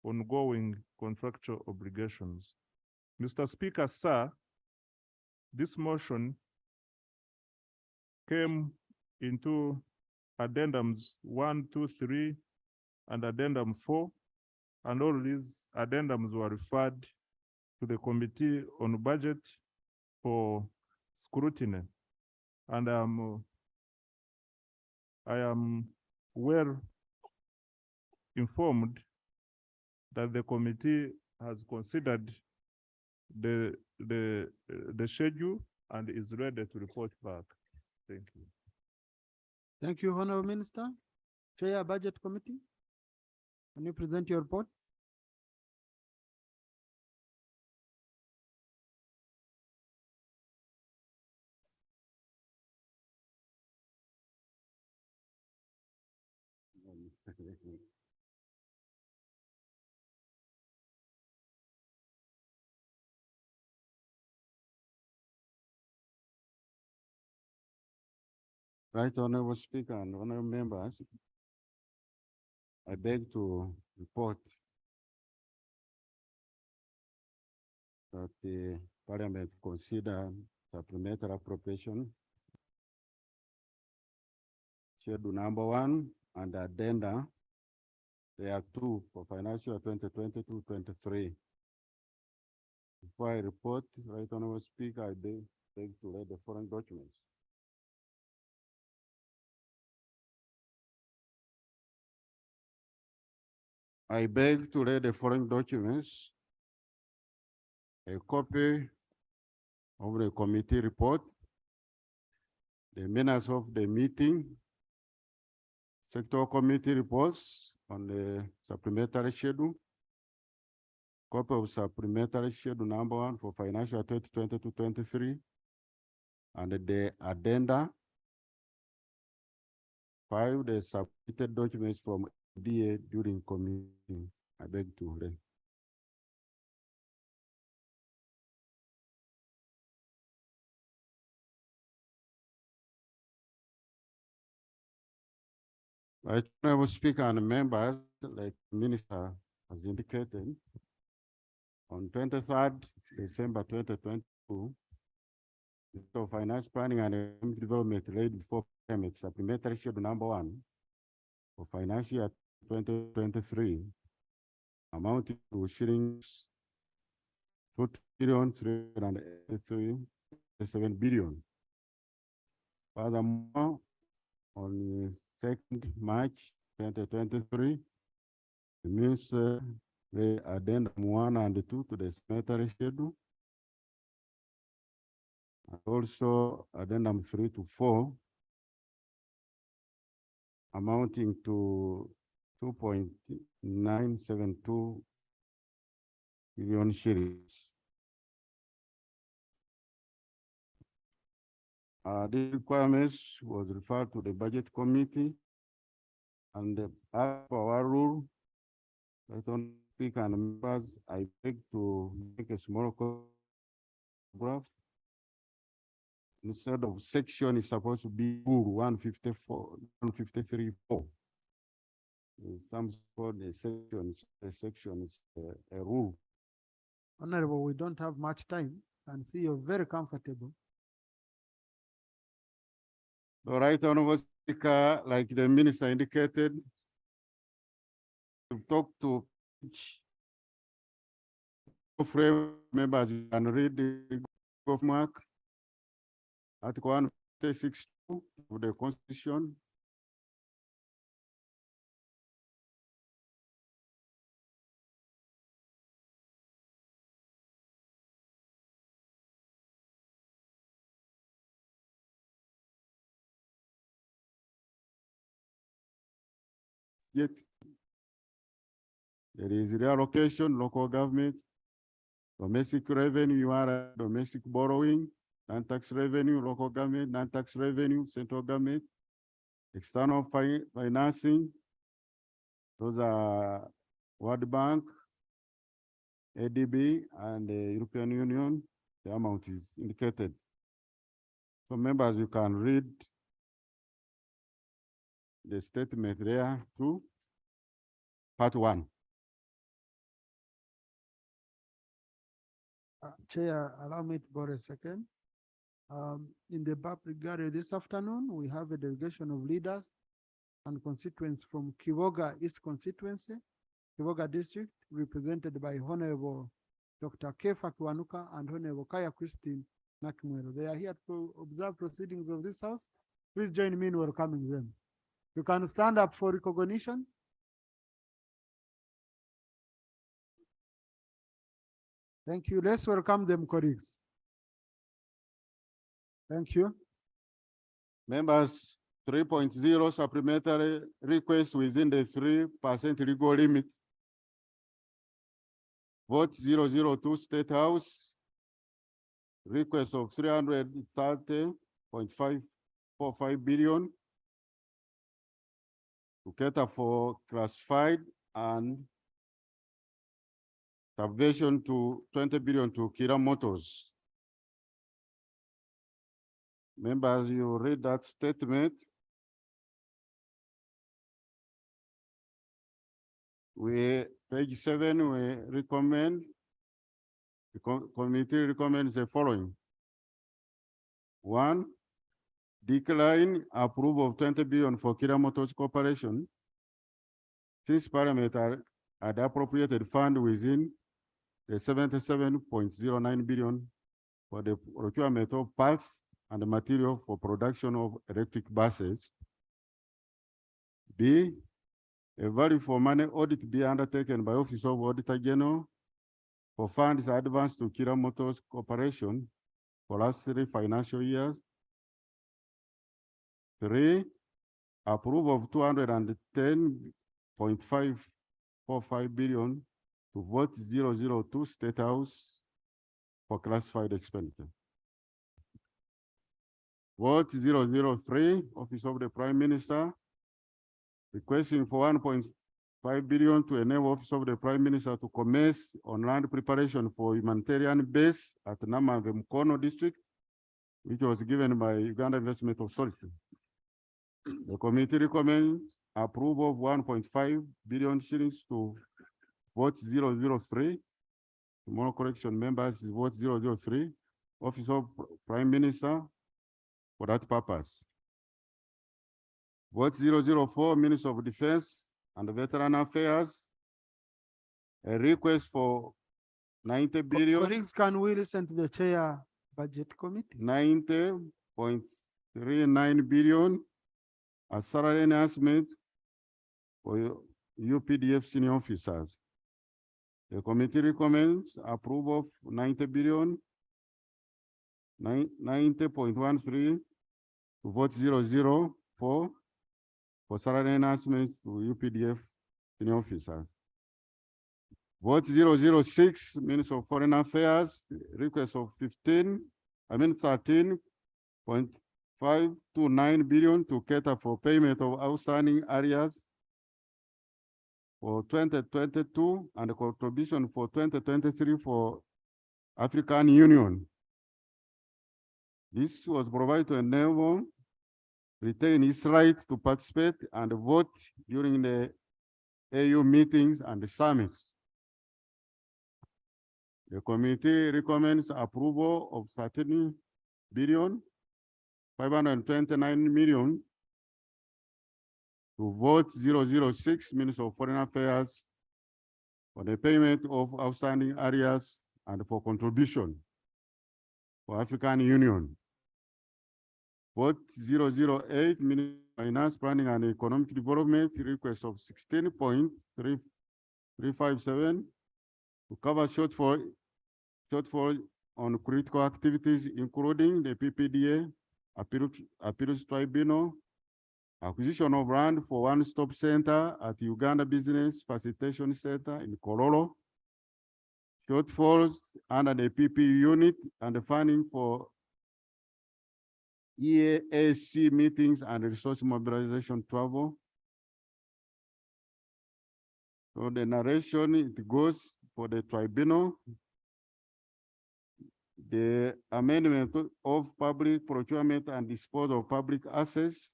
F: ongoing contractual obligations. Mr. Speaker, sir, this motion came into addendums 1, 2, 3, and addendum 4, and all these addendums were referred to the Committee on Budget for scrutiny. And I am well informed that the committee has considered the schedule and is ready to report back. Thank you.
D: Thank you, Honorable Minister. Chair, Budget Committee, can you present your report?
K: Right Honorable Speaker and honorable members, I beg to report that the Parliament consider supplementary appropriation schedule number 1 and addenda. There are 2 for financial year 2022-23. Before I report, Right Honorable Speaker, I beg to read the following documents. I beg to read the following documents: a copy of the committee report, the minutes of the meeting, sector committee reports on the supplementary schedule, copy of supplementary schedule number 1 for financial 2022-23, and the addenda. 5, the submitted documents from DA during committee. I beg to read. Right, Honorable Speaker and members, like Minister has indicated, on 23rd December 2022, the Finance Planning and Economic Development laid before Parliament Supplementary Schedule number 1 for financial year 2023, amounting to shillings 2,383.7 billion. Furthermore, on 2nd March 2023, the Minister read Addendum 1 and 2 to the Supplementary Schedule, and also Addendum 3 to 4, amounting to 2.972 billion shillings. These requirements was referred to the Budget Committee, and as per our rule, Speaker and members, I beg to make a small paragraph. Instead of section, is supposed to be rule 154, 153.4. Some call the section is a rule.
D: Honorable, we don't have much time, and see you're very comfortable.
K: All right, Honorable Speaker, like the Minister indicated, to talk to each frame members, you can read the mark, Article 156.2 of the Constitution. Yet, there is reallocation, local government, domestic revenue, domestic borrowing, non-tax revenue, local government, non-tax revenue, central government, external financing. Those are World Bank, ADB, and the European Union. The amount is indicated. So members, you can read the statement there too. Part 1.
D: Chair, allow me to borrow a second. In the public gallery this afternoon, we have a delegation of leaders and constituents from Kivoga East Constituency, Kivoga District, represented by Honorable Dr. Kefa Kiwanuka and Honorable Kaya Christine Nakimwero. They are here to observe proceedings of this house. Please join me in welcoming them. You can stand up for recognition. Thank you. Let's welcome them, colleagues. Thank you.
K: Members, 3.0 supplementary request within the 3% legal limit. Vote 002 State House. Request of 330.545 billion to cater for classified and subversion to 20 billion to Kira Motors. Members, you read that statement. Page 7, we recommend, the committee recommends the following. 1, decline approval of 20 billion for Kira Motors Corporation, since Parliament had appropriated fund within the 77.09 billion for the procurement of parts and material for production of electric buses. B, a value for money audit be undertaken by Office of Auditor General for funds advanced to Kira Motors Corporation for last 3 financial years. 3, approval of 210.545 billion to vote 002 State House for classified expenditure. Vote 003, Office of the Prime Minister, requesting for 1.5 billion to enable Office of the Prime Minister to commence on land preparation for humanitarian base at Namave Mukono District, which was given by Uganda Investment Authority. The committee recommends approval of 1.5 billion shillings to vote 003. Tomorrow correction members is vote 003. Office of Prime Minister for that purpose. Vote 004, Minister of Defense and Veteran Affairs. A request for 90 billion.
D: Colleagues, can we listen to the chair budget committee?
K: 90.39 billion as salary enhancement for UPDF senior officers. The committee recommends approval of 90 billion, 90.13 to vote 004 for salary enhancement to UPDF senior officers. Vote 006, Minister of Foreign Affairs, request of 13.529 billion to cater for payment of outstanding areas for 2022 and the contribution for 2023 for African Union. This was provided to enable retain its right to participate and vote during the AU meetings and the summits. The committee recommends approval of 13 billion, 529 million to vote 006, Minister of Foreign Affairs, for the payment of outstanding areas and for contribution for African Union. Vote 008, Minister of Finance, Planning and Economic Development, request of 16.357 to cover shortfall on critical activities, including the PPDA, appeals tribunal, acquisition of land for one-stop center at Uganda Business Facilitation Center in Kololo, shortfalls under the PP unit, and the funding for EAC meetings and resource mobilization travel. So the narration, it goes for the tribunal. The amendment of public procurement and disposal of public assets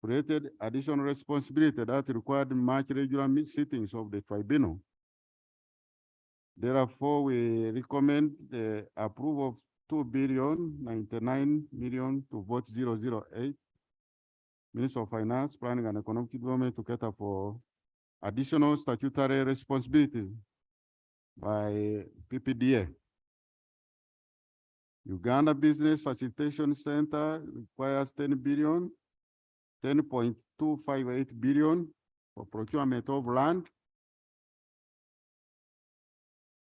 K: created additional responsibility that required much regular sittings of the tribunal. Therefore, we recommend the approval of 2.099 billion to vote 008. Minister of Finance, Planning and Economic Development to cater for additional statutory responsibilities by PPDA. Uganda Business Facilitation Center requires 10 billion, 10.258 billion for procurement of land.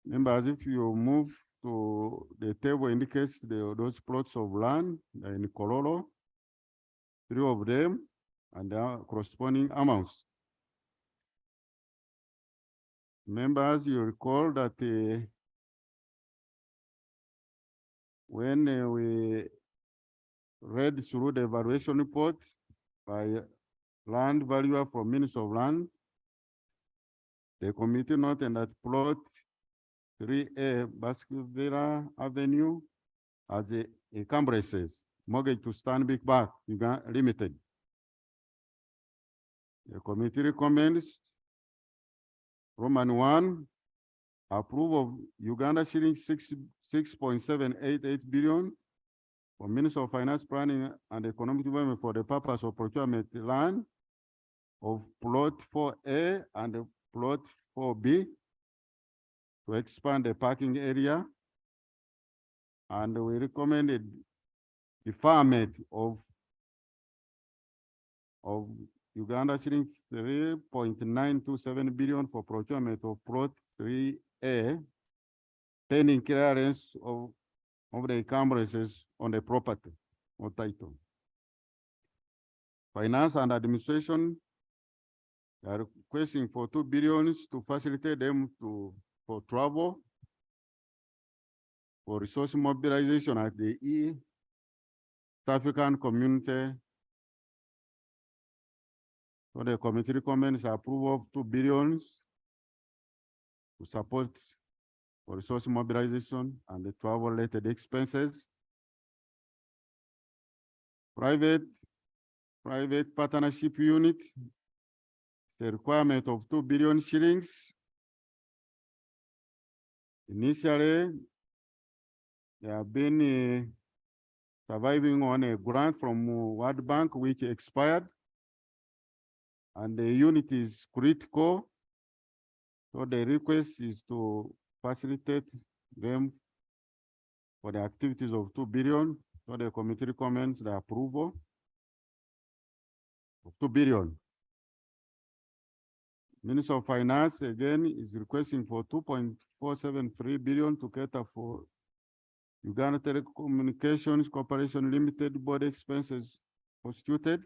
K: Members, if you move to the table indicates those plots of land in Kololo, 3 of them, and their corresponding amounts. Members, you recall that when we read through the evaluation report by land valuer from Minister of Land, the committee noted that plot 3A Basque Villa Avenue as a encumbrances mortgage to Stanbic Bank Limited. The committee recommends Roman 1, approval of Uganda shilling 6.788 billion for Minister of Finance, Planning and Economic Development for the purpose of procurement land of plot 4A and plot 4B to expand the parking area. And we recommended deferment of Uganda shilling 3.927 billion for procurement of plot 3A, pending clearance of the encumbrances on the property or title. Finance and Administration are requesting for 2 billion to facilitate them for travel, for resource mobilization at the East African community. So the committee recommends approval of 2 billion to support for resource mobilization and the travel-related expenses. Private partnership unit the requirement of 2 billion shillings. Initially, they have been surviving on a grant from World Bank, which expired. And the unit is critical. So the request is to facilitate them for the activities of 2 billion. So the committee recommends the approval of 2 billion. Minister of Finance again is requesting for 2.473 billion to cater for Uganda Telecommunications Corporation Limited board expenses constituted.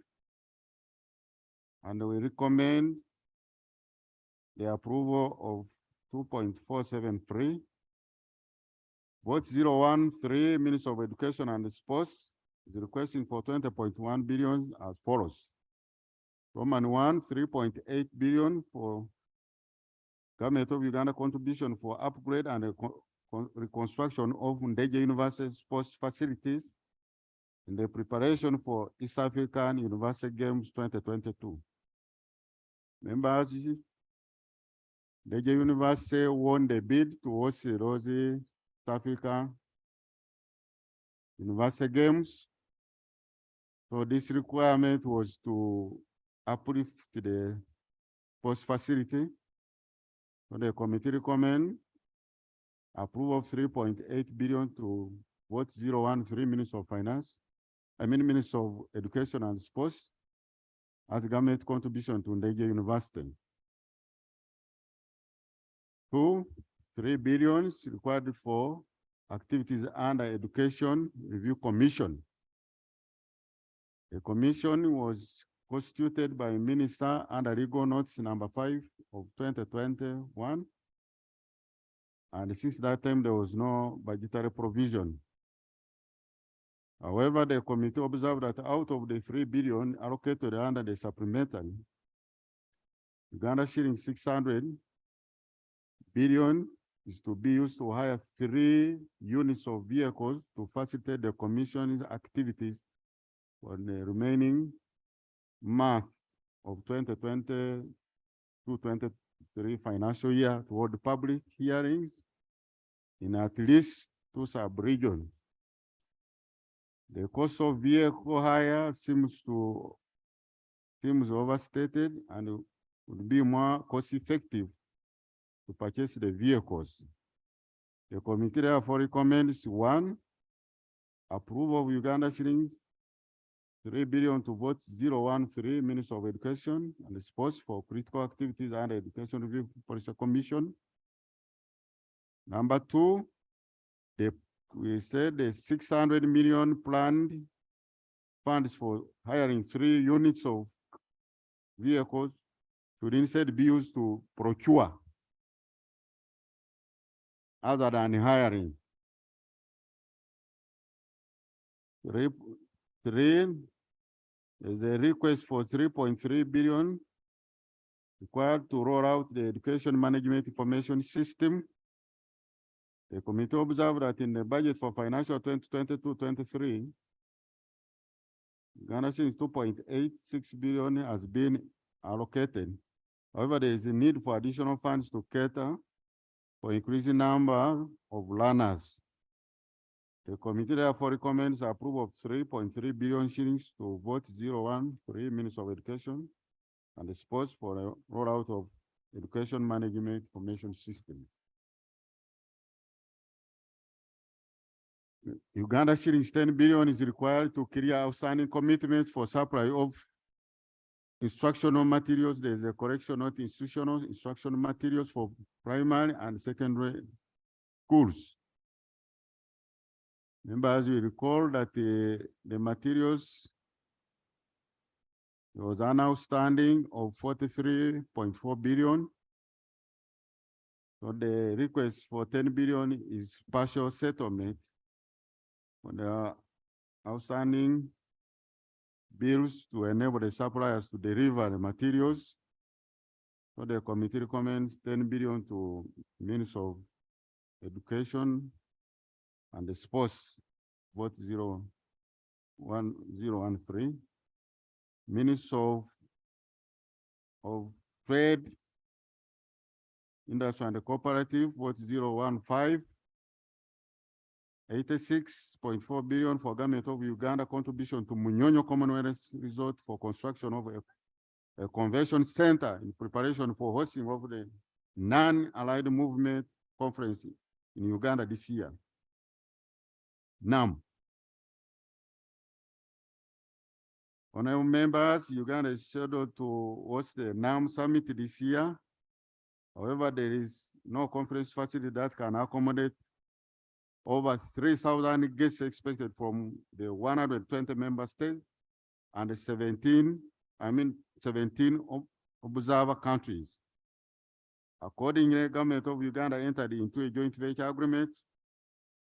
K: And we recommend the approval of 2.473. Vote 013, Minister of Education and Sports is requesting for 20.1 billion as follows. Roman 1, 3.8 billion for Government of Uganda contribution for upgrade and reconstruction of Ndege University sports facilities in the preparation for East African University Games 2022. Members, Ndege University won the bid to host those East African University Games. So this requirement was to uplift the sports facility. So the committee recommend approval of 3.8 billion to vote 013 Minister of Finance, Minister of Education and Sports as government contribution to Ndege University. 3 billion required for activities under Education Review Commission. The commission was constituted by Minister under Legal Notes number 5 of 2021. And since that time, there was no budgetary provision. However, the committee observed that out of the 3 billion allocated under the supplementary, Uganda shilling 600 billion is to be used to hire 3 units of vehicles to facilitate the commission's activities for the remaining month of 2020 to 23 financial year toward the public hearings in at least 2 sub-regions. The cost of vehicle hire seems overstated and would be more cost effective to purchase the vehicles. The committee therefore recommends 1, approval of Uganda shilling 3 billion to vote 013 Minister of Education and Sports for critical activities under Education Review Policy Commission. Number 2, we said the 600 million planned funds for hiring 3 units of vehicles should instead be used to procure other than hiring. 3 is a request for 3.3 billion required to roll out the Education Management Information System. The committee observed that in the budget for financial 2022-23, Ghana shillings 2.86 billion has been allocated. However, there is a need for additional funds to cater for increasing number of learners. The committee therefore recommends approval of 3.3 billion shillings to vote 013 Minister of Education and the Sports for the rollout of Education Management Information System. Uganda shillings 10 billion is required to clear outstanding commitments for supply of instructional materials. There is a correction, not institutional instructional materials for primary and secondary schools. Members, you recall that the materials, there was an outstanding of 43.4 billion. So the request for 10 billion is partial settlement for the outstanding bills to enable the suppliers to deliver the materials. So the committee recommends 10 billion to Minister of Education and the Sports, vote 01013. Minister of Trade, Industry and Cooperative, vote 015. 86.4 billion for Government of Uganda contribution to Munyonyo Commonwealth Resort for construction of a convention center in preparation for hosting of the non-allied movement conference in Uganda this year. NAM. Honorable members, Uganda is scheduled to host the NAM summit this year. However, there is no conference facility that can accommodate over 3,000 guests expected from the 120 member states and the 17 observer countries. Accordingly, the government of Uganda entered into a joint venture agreement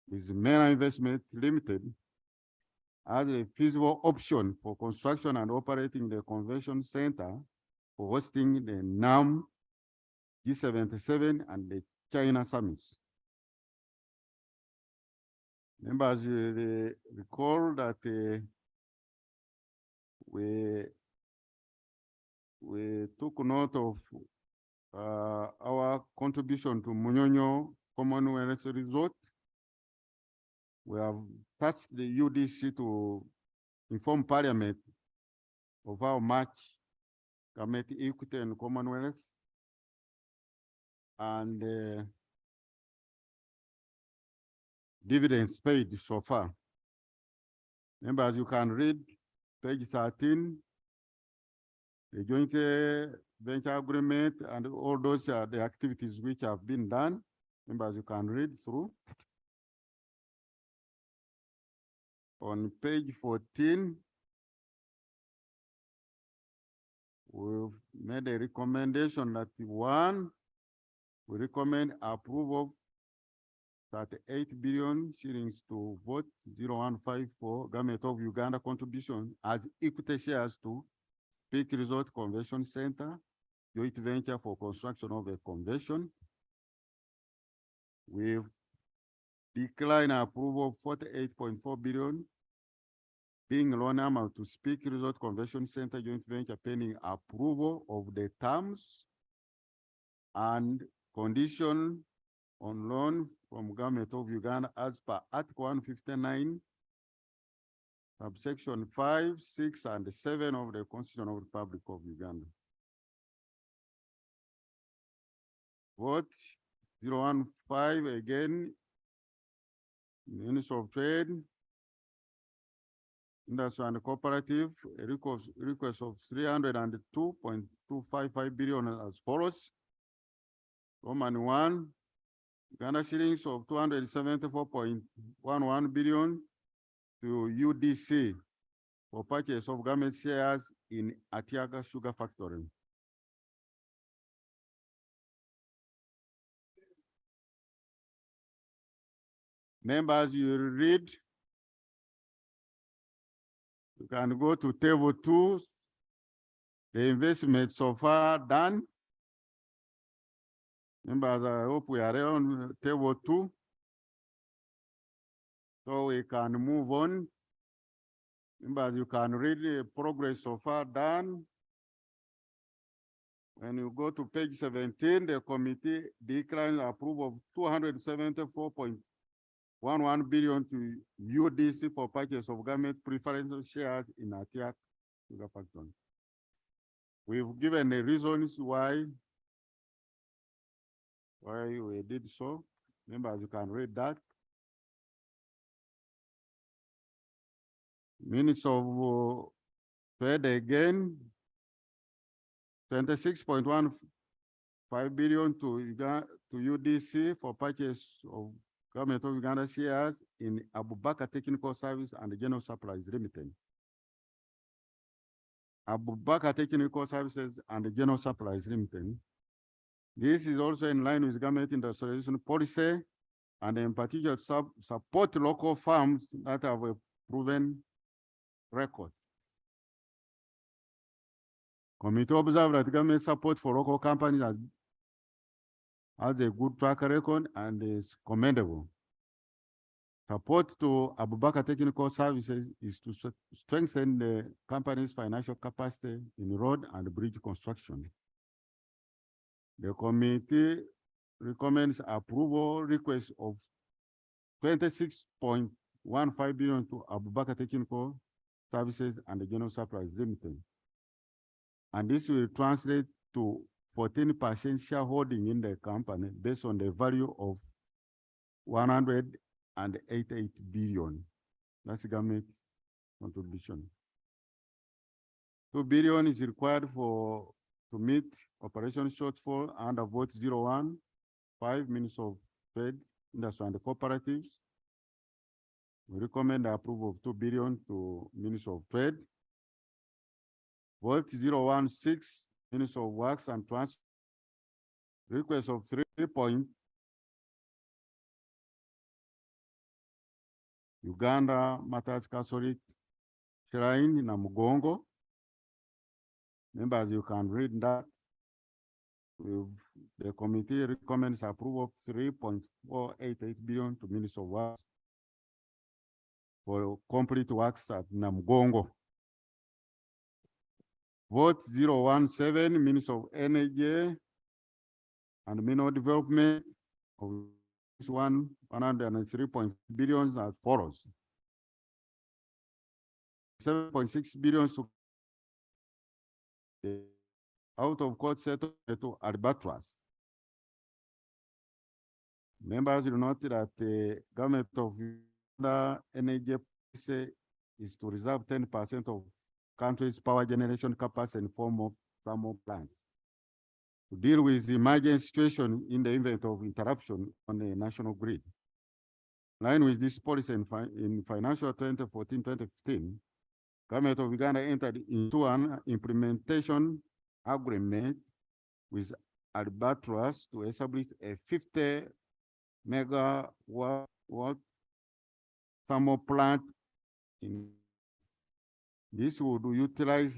K: with Mena Investment Limited as a feasible option for construction and operating the convention center for hosting the NAM, G77 and the China summits. Members, you recall that we took note of our contribution to Munyonyo Commonwealth Resort. We have tasked the UDC to inform Parliament of our match, Committee Equity and Commonwealth, and dividends paid so far. Members, you can read page 13, the joint venture agreement, and all those are the activities which have been done. Members, you can read through. On page 14, we've made a recommendation that one, we recommend approval 38 billion shillings to vote 015 for Government of Uganda contribution as equity shares to Peak Resort Convention Center, joint venture for construction of a convention. We've declined approval of 48.4 billion being loan amount to Peak Resort Convention Center joint venture pending approval of the terms and condition on loan from Government of Uganda as per Article 159, subsection 5, 6, and 7 of the Constitution of the Republic of Uganda. Vote 015 again, Minister of Trade, Industry and Cooperative, a request of 302.255 billion as follows. Roman 1, Uganda shillings of 274.11 billion to UDC for purchase of government shares in Atiaga Sugar Factory. Members, you read. You can go to table 2, the investment so far done. Members, I hope we are on table 2, so we can move on. Members, you can read the progress so far done. When you go to page 17, the committee declines approval of 274.11 billion to UDC for purchase of government preferential shares in Atiak Sugar Factory. We've given the reasons why we did so. Members, you can read that. Minutes of Trade again, 26.15 billion to UDC for purchase of Government of Uganda shares in Abubakar Technical Service and General Supplies Limited. Abubakar Technical Services and General Supplies Limited. This is also in line with government industrialization policy and in particular support local firms that have a proven record. Committee observed that government support for local companies has a good track record and is commendable. Support to Abubakar Technical Services is to strengthen the company's financial capacity in road and bridge construction. The committee recommends approval request of 26.15 billion to Abubakar Technical Services and the General Supplies Limited. And this will translate to 14% shareholding in the company based on the value of 188 billion. That's the government contribution. 2 billion is required to meet operation shortfall under vote 01, 5 Minister of Trade, Industry and Cooperatives. We recommend the approval of 2 billion to Minister of Trade. Vote 016, Minister of Works and Transport. Request of 3 point. Uganda Matters Catholic Shrine in Namugongo. Members, you can read that. The committee recommends approval of 3.488 billion to Minister of Works for complete works at Namugongo. Vote 017, Minister of Energy and Mineral Development of 103 billion as follows. 7.6 billion to out of court settlement to Albatross. Members will note that the government of Uganda energy policy is to reserve 10% of country's power generation capacity in form of thermal plants to deal with the emergency situation in the event of interruption on the national grid. In line with this policy in financial 2014-2015, government of Uganda entered into an implementation agreement with Albatross to establish a 50 megawatt thermal plant. This would utilize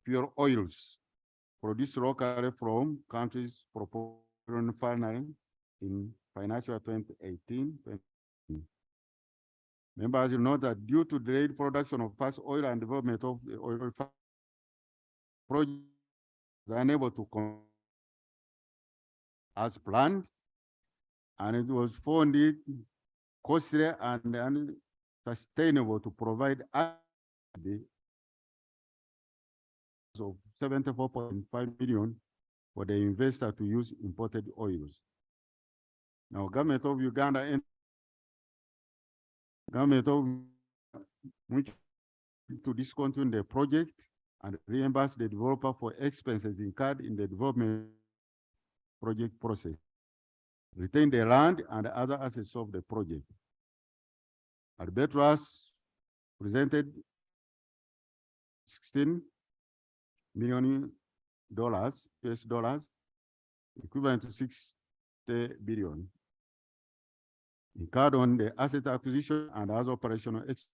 K: pure oils produced locally from countries proposed finally in financial 2018. Members, you know that due to delayed production of fast oil and development of the oil project, they are unable to come as planned, and it was found costly and unsustainable to provide of 74.5 million for the investor to use imported oils. Now, government of Uganda and government of to discontinue the project and reimburse the developer for expenses incurred in the development project process, retain the land and other assets of the project. Albatross presented $16 million, US dollars, equivalent to 60 billion, incurred on the asset acquisition and other operational expenses,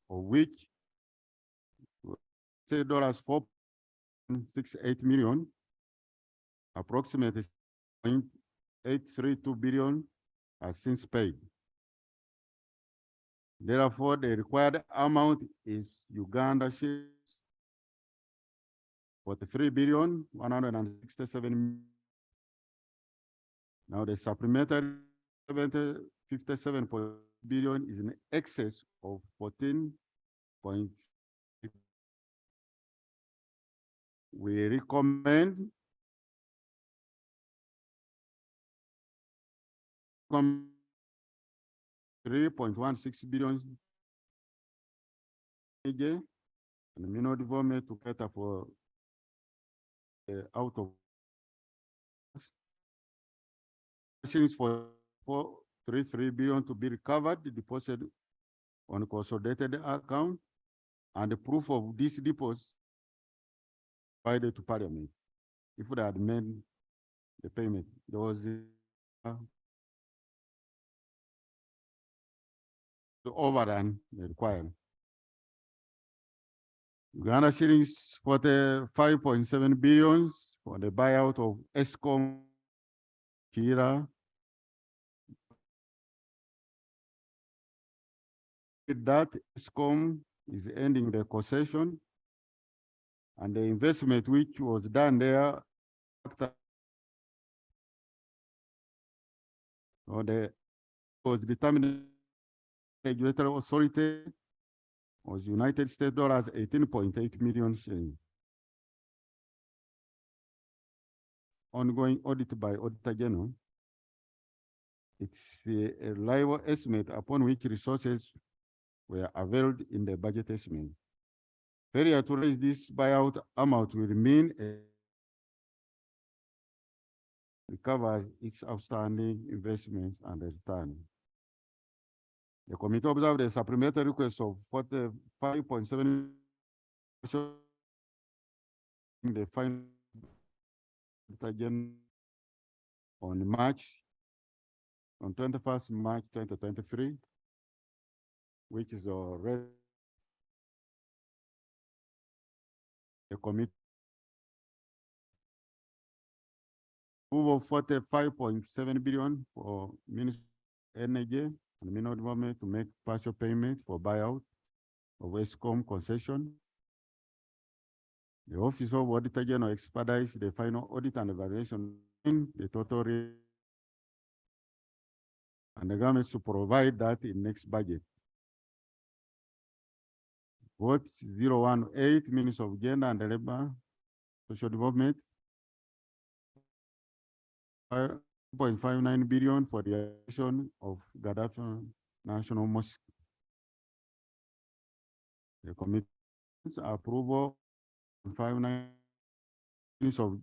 K: of which $4.68 million, approximately 0.832 billion, has since paid. Therefore, the required amount is Uganda shares 43,167,000,000. Now the supplementary 57 billion is in excess of 14. We recommend 3.16 billion and mineral development to cater for out of for 433 billion to be recovered, deposited on a consolidated account, and the proof of this deposit provided to Parliament if they had made the payment. There was the overrun required. Uganda shillings 45.7 billion for the buyout of ESCOM Kira. With that, ESCOM is ending the concession And the investment which was done there, or the was determined regulatory authority was United States dollars 18.8 million shillings. Ongoing audit by Auditor General. It's a reliable estimate upon which resources were availed in the budget estimate. Failure to raise this buyout amount will mean recover its outstanding investments and return. The committee observed a supplementary request of 45.7 in the final on 21st March 2023, which is already a committee over 45.7 billion for Ministry of Energy and Mineral Development to make partial payment for buyout of Westcom concession. The Office of Auditor General expedites the final audit and evaluation in the total rate, and the government should provide that in next budget. Vote 018, Minister of Gender and Labor, Social Development, 5.59 billion for the addition of Gaddafi National Mosque. The committee's approval 59 Minister of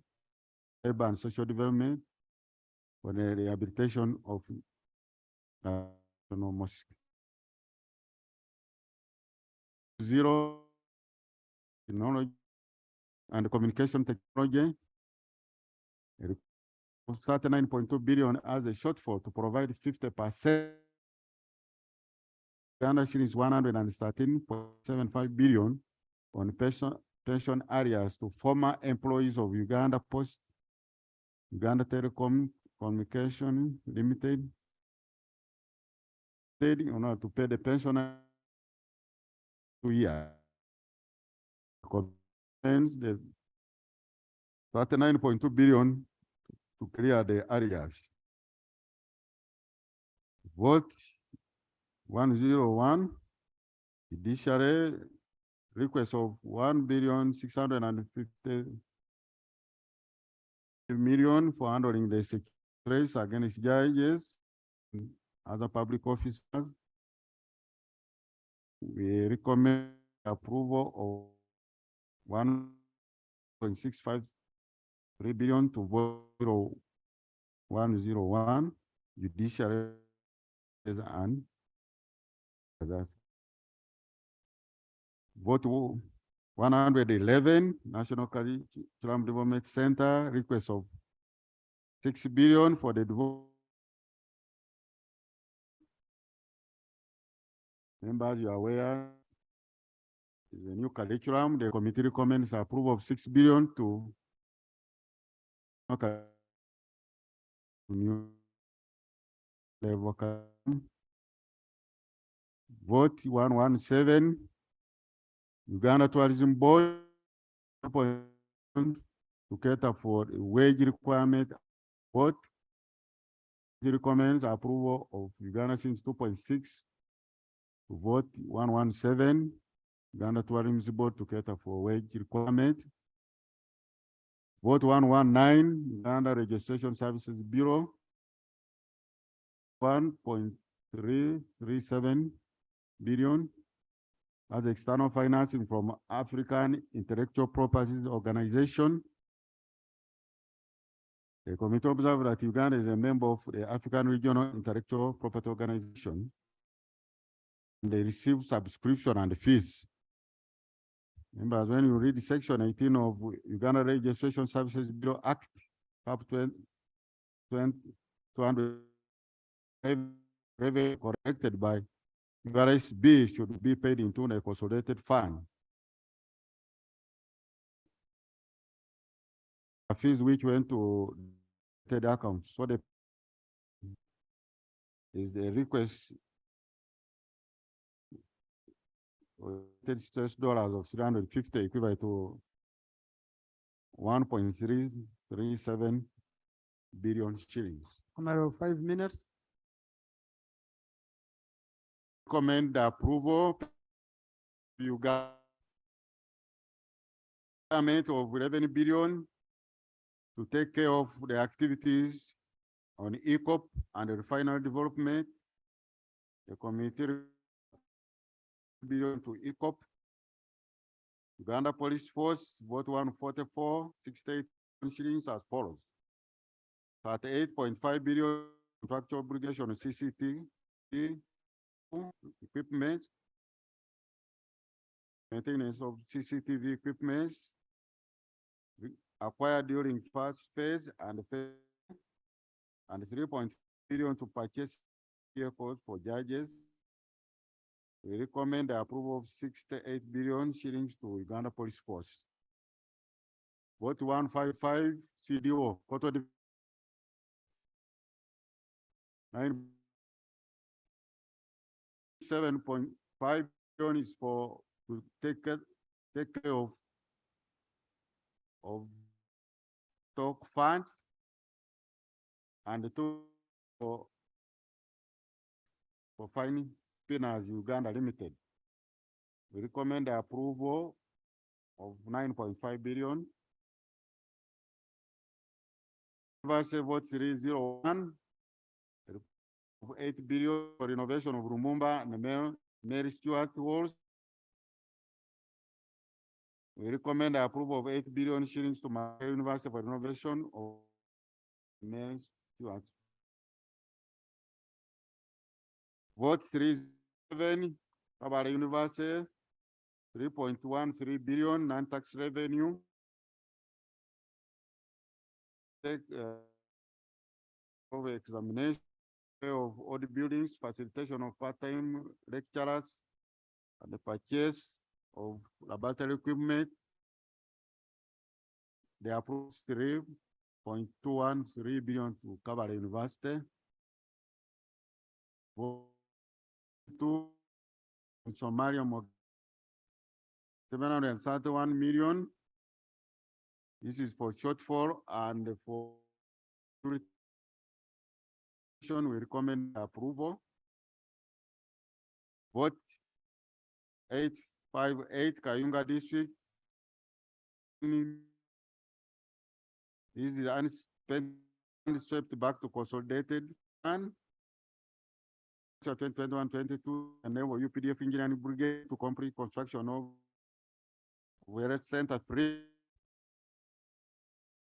K: Labor and Social Development for the rehabilitation of National Mosque. 0 technology and communication technology, 39.2 billion as a shortfall to provide 50%. Uganda is 113.75 billion on pension areas to former employees of Uganda Post, Uganda Telecom Communication Limited, in order to pay the pension 2 years. The 39.2 billion to clear the areas. Vote 101, judiciary request of 1,650,000,000 for handling the securities against judges and other public officers. We recommend approval of 1.653 billion to vote 101 judiciary and others. Vote 111 National Curriculum Development Center request of 6 billion for the development. Members, you are aware, is a new curriculum. The committee recommends approval of 6 billion to new level. Vote 117, Uganda Tourism Board to cater for a wage requirement. Vote recommends approval of Uganda since 2.6. Vote 117, Uganda Tourism Board to cater for wage requirement. Vote 119, Uganda Registration Services Bureau, 1.337 billion as external financing from African Intellectual Properties Organization. The committee observed that Uganda is a member of the African Regional Intellectual Property Organization. They receive subscription and fees. Members, when you read Section 18 of Uganda Registration Services Bureau Act, up to 200 revenue collected by URSB should be paid into a consolidated fund. Fees which went to the account. So the is a request $350 equivalent to 1.337 billion shillings.
D: A matter of 5 minutes.
K: Recommend the approval Uganda of 11 billion to take care of the activities on ECOP and refinery development. The committee billion to ECOP. Uganda Police Force vote 144.68 shillings as follows. 38.5 billion contractual obligation on CCTV equipment, maintenance of CCTV equipment acquired during first phase and 3.5 billion to purchase vehicles for judges. We recommend the approval of 68 billion shillings to Uganda Police Force. Vote 155 CDO, 7.5 billion is for to take care of stock funds, and the two for finding Pinas Uganda Limited. We recommend the approval of 9.5 billion. Vote 301, 8 billion for renovation of Rumumba and Mary Stewart Halls. We recommend the approval of 8 billion shillings to my university for renovation of Mary Stewart. Vote 37, Kabale University, 3.13 billion non-tax revenue. Take of examination of all the buildings, facilitation of part-time lecturers, and the purchase of laboratory equipment. They approved 3.213 billion to Kabale University. To Somalia, 731 million. This is for shortfall and for we recommend approval. Vote 858 Kayunga District. This is unspent swept back to consolidated and 2021-22 enable UPDF Engineering Brigade to complete construction of Whereas Center 3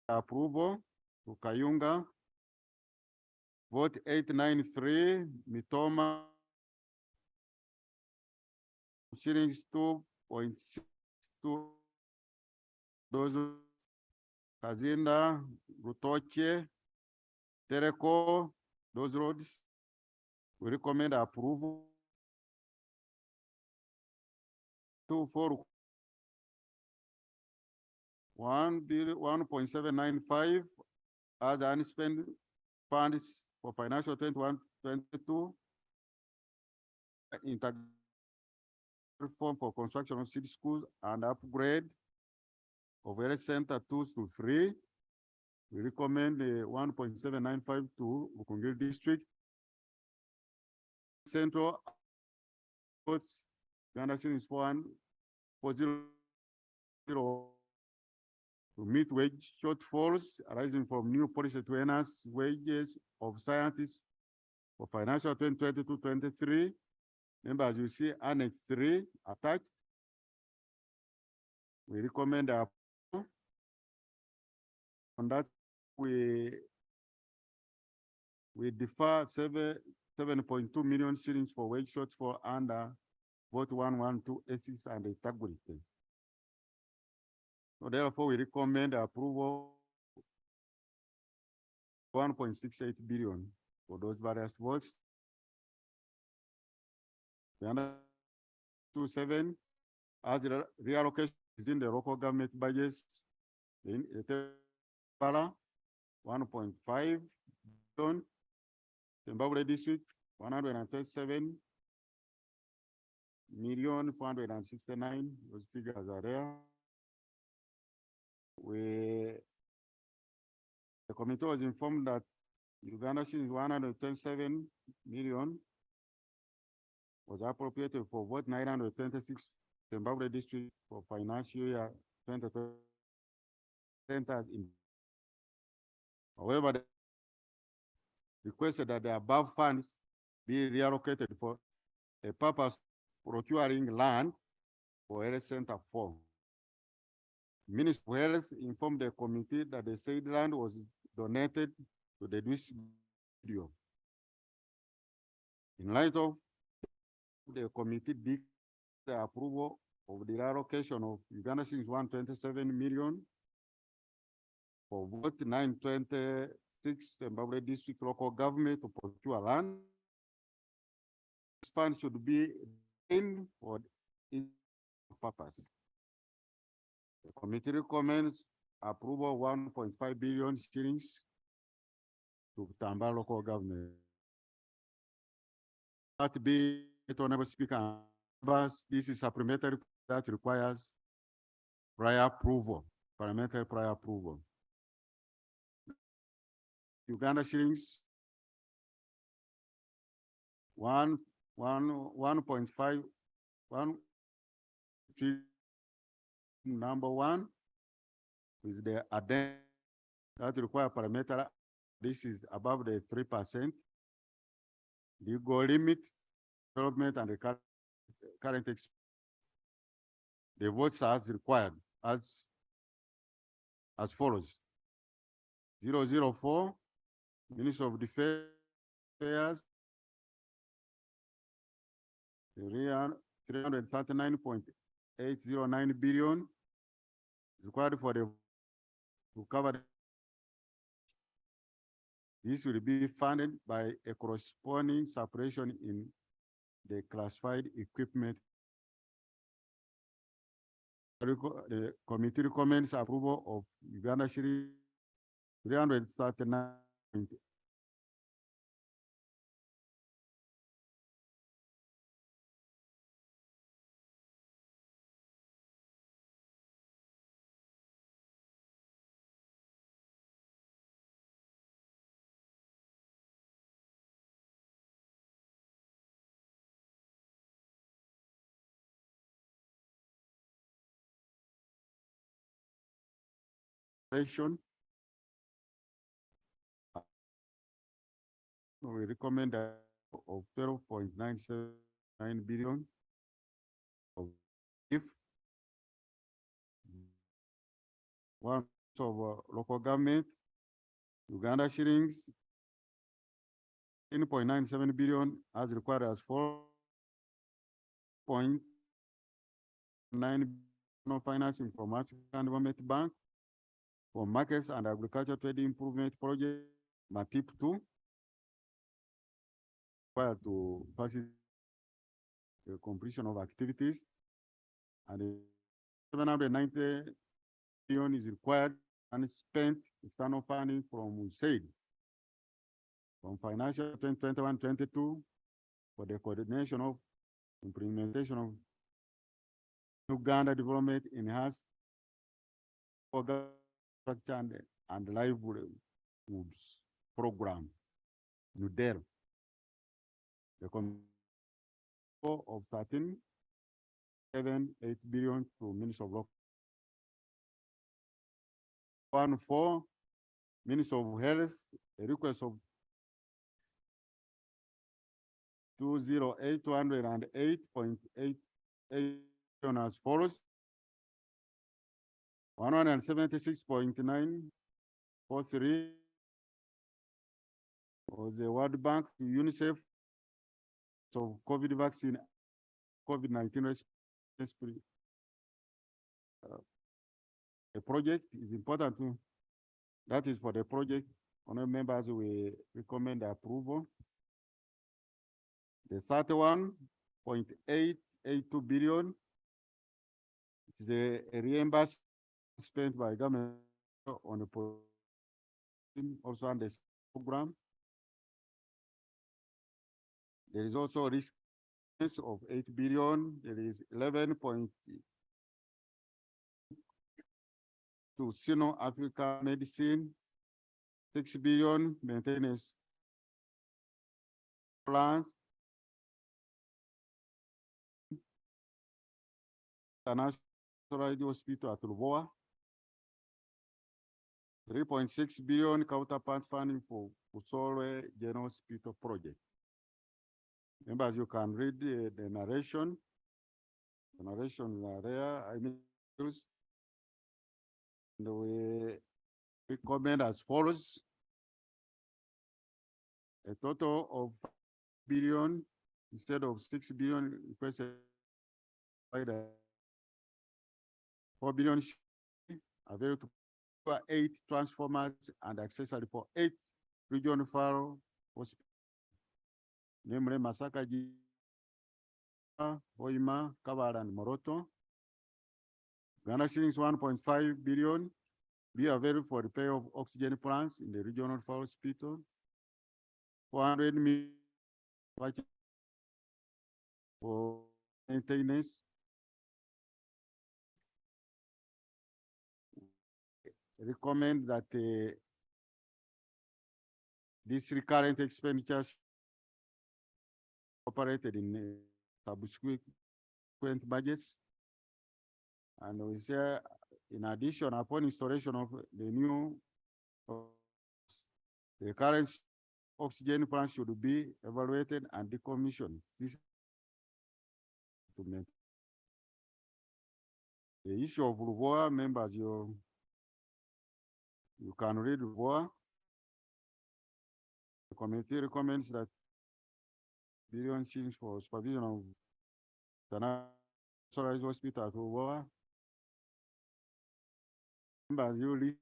K: approval to Kayunga. Vote 893 Mitoma shillings 2.62 those Kazinda, Rutoche, Tereko, those roads. We recommend approval. 1.795 as unspent funds for financial 21-22. Reform for construction of city schools and upgrade of various center 2 to 3. We recommend 1.795 to Bukungiri District. Central Uganda is 1.40 to meet wage shortfalls arising from new policy to enhance wages of scientists for financial 2022-23. Members, you see Annex 3 attached. We recommend approval. On that, we defer 7.2 million shillings for wage shortfall under vote 112 ethics and integrity. So therefore, we recommend approval 1.68 billion for those various votes. The under 27 as reallocation is in the local government budgets in 1.5 billion. Zimbabwe District 137,469,000. Those figures are there. the committee was informed that Uganda shillings 127 million was appropriated for what 926 Zimbabwe district for financial year 2020 centers in. However, they requested that the above funds be reallocated for a purpose procuring land for Health Center 4. Minister of Health informed the committee that the said land was donated to the studio. In light of the committee did the approval of the allocation of Uganda shillings 127 million for vote 926 Zimbabwe district local government to procure land. This fund should be in for its purpose. The committee recommends approval 1.5 billion shillings to Tamba local government. That be, Honorable Speaker, this is supplementary that requires prior approval, parliamentary prior approval. Uganda shillings 1.5 number 1 is the addendum that require parliamentary. This is above the 3%. Legal limit, development, and the current the votes as required as follows: 004, Minister of Defense Affairs, 339.809 billion is required for the to cover the. This will be funded by a corresponding separation in the classified equipment. The committee recommends approval of Uganda shilling 339. We recommend of 12.979 billion of if one of local government, Uganda shillings 10.97 billion as required as 4.9 billion finance information and development bank for markets and agriculture trade improvement project MATIP 2 to facilitate the completion of activities, and 790 billion is required and spent external funding from SAID from financial 2021-22 for the coordination of implementation of Uganda development enhanced structure and livelihoods program, UDEL. The of 13.78 billion to Minister of Local. 1.4 Minister of Health, a request of 208,208.88 billion as follows: 176.943 for the World Bank to UNICEF of COVID vaccine, COVID-19 response. The project is important too. That is for the project. Honorable members, we recommend approval. The 31.882 billion is a reimbursement spent by government on the also on the program. There is also a risk of 8 billion. There is 11.2 to Sino Africa Medicine, 6 billion maintenance plans, International Hospital at Luboa, 3.6 billion counterpart funding for Usole General Hospital project. Members, you can read the narration. The narrations are there. I mean, and we recommend as follows: a total of 5 billion instead of 6 billion requested by the 4 billion available for 8 transformers and accessory for 8 regional fire hospitals, namely Masaka, Hoima, Kabara, and Moroto. Ghana shillings 1.5 billion be available for repair of oxygen plants in the regional fire hospital. 400 million for maintenance. Recommend that this recurrent expenditures operated in subsequent budgets. And we say, in addition, upon installation of the new, the current oxygen plant should be evaluated and decommissioned. This to maintain the issue of Luboa, members, you can read Luboa. The committee recommends that billion shillings for supervision of the National Hospital at Luboa. Members,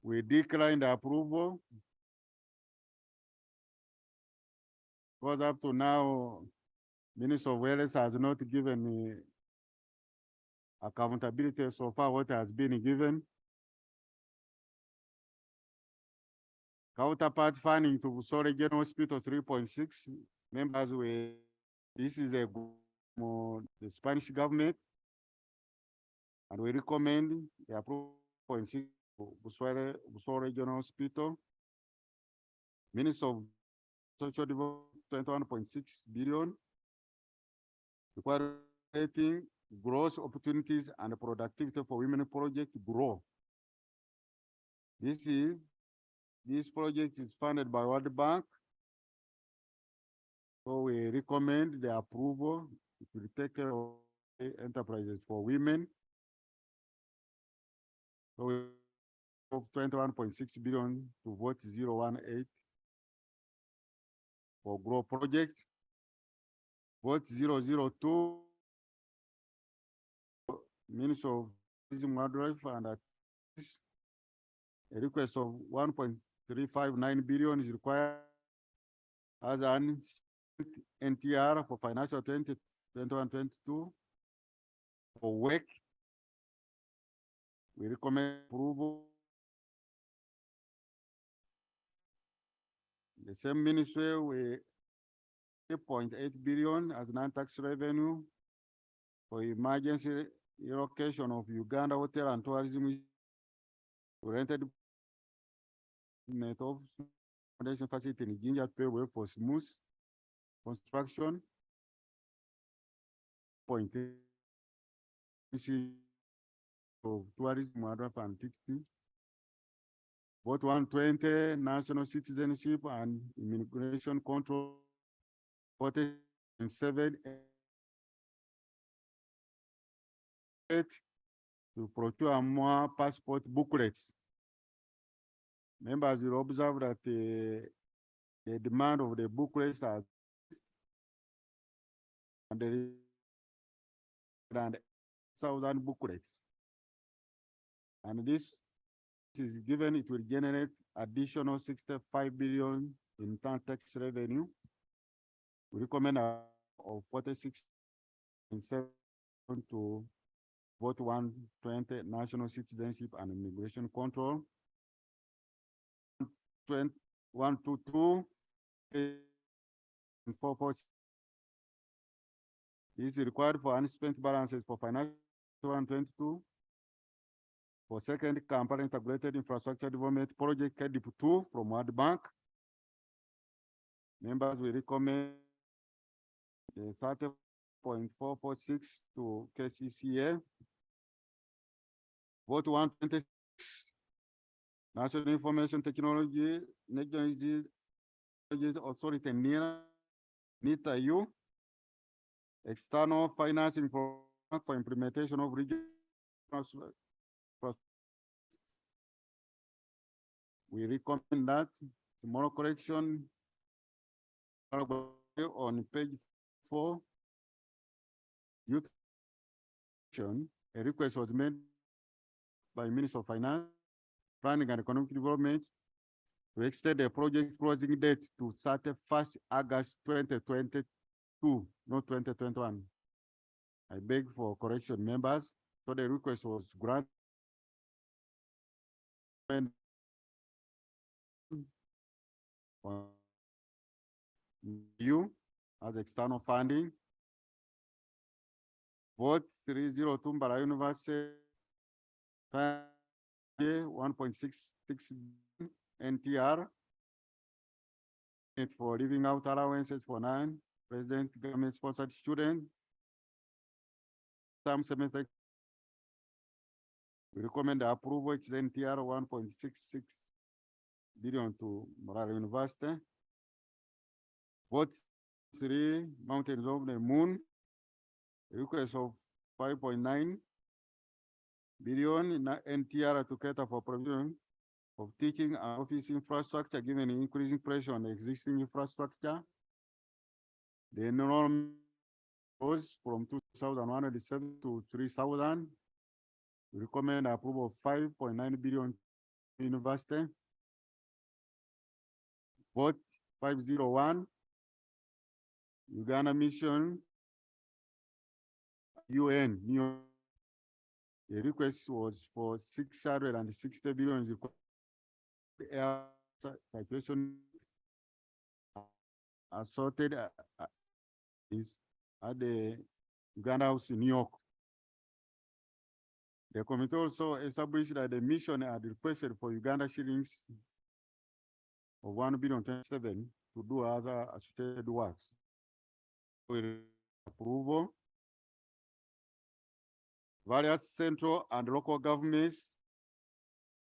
K: we decline the approval because up to now, Minister of Wellness has not given me accountability so far what has been given. Counterpart funding to Sorry General Hospital 3.6. Members, this is a the Spanish government, and we recommend the approval 0.6 Buswara Regional Hospital. Minister of Social Development 21.6 billion. Requiring growth opportunities and productivity for women project to grow. This project is funded by World Bank. So we recommend the approval to take care of enterprises for women. So we have 21.6 billion to vote 018 for grow projects. Vote 002 Minister of Tourism Wildlife and a request of 1.359 billion is required as an NTR for financial 2021-22 for work. We recommend approval. The same ministry, we 3.8 billion as non-tax revenue for emergency relocation of Uganda hotel and tourism rented of foundation facility in Ginger pay way for smooth construction. Point of tourism and ticketing. Vote 120 national citizenship and immigration control. 47 to procure more passport booklets. Members will observe that the demand of the booklets are and there is 1,000 booklets. And this is given, it will generate additional 65 billion in tax revenue. We recommend of 46.7 to vote 120 national citizenship and immigration control. 122 and 44 is required for unspent balances for financial 122 For second, Kampala Integrated Infrastructure Development Project, KDIP 2 from World Bank. Members will recommend the 30.446 to KCCA. Vote 126, National Information Technology Authority, NITA-U, external financing for implementation of regional. We recommend that tomorrow correction on page 4. Youth, a request was made by Minister of Finance, Planning and Economic Development to extend the project closing date to 31st August 2022, not 2021. I beg for correction, members. So the request was granted. You as external funding. Vote 302 Mbara University 1.66 NTR for living out allowances for 9 resident government sponsored students. Some semester we recommend the approval. It's NTR 1.66 billion to Morale University. Vote 3 Mountains of the Moon, request of 5.9 billion in NTR to cater for provision of teaching and office infrastructure, given increasing pressure on existing infrastructure. The enrollment rose from 2,107 to 3,000. We recommend approval of 5.9 billion university. Vote 501. Uganda Mission, UN, New York. The request was for 660 billion. Air situation assorted is at the Uganda House in New York. The committee also established that the mission had requested for Uganda shillings of 1,027 million to do other associated works. With approval, various central and local governments,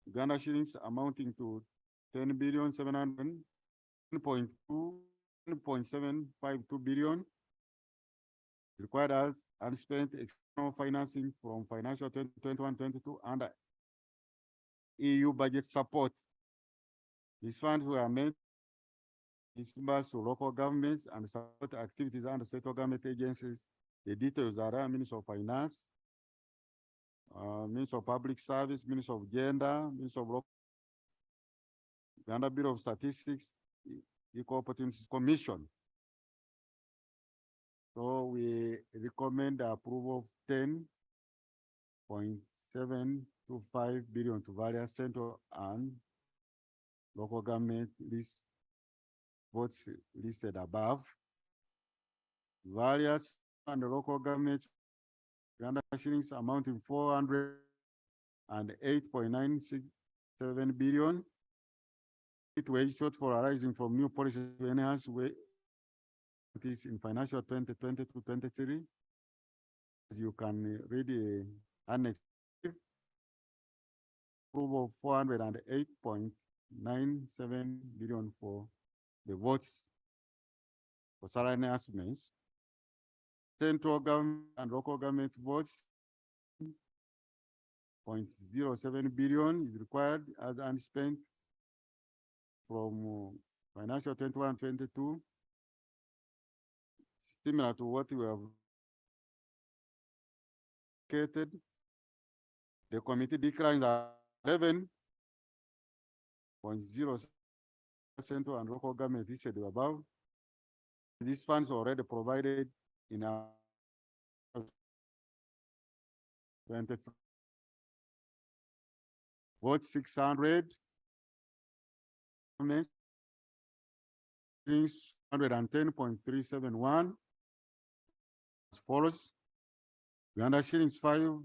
K: Uganda shillings amounting to 10,700.752 billion required as unspent external financing from financial 2021-22 under EU budget support. These funds were meant disbursed to local governments and support activities under central government agencies. The details are Minister of Finance, Minister of Public Service, Minister of Gender, Minister of Local, Uganda Bureau of Statistics, Equal Opportunities Commission. So we recommend the approval of 10.725 billion to various central and local government list votes listed above. Various and local governments Uganda shillings amounting 408.967 billion. It was shortfall arising from new policies to enhance in financial 2020-23. As you can read the annex, approval of 408.97 billion for the votes for salary enhancements. Central government and local government votes 0.07 billion is required as unspent from financial 21-22, similar to what we have indicated. The committee declines 11.0 central and local government listed above. These funds are already provided in our 20. Vote 600. 110.371 as follows. Uganda shillings 5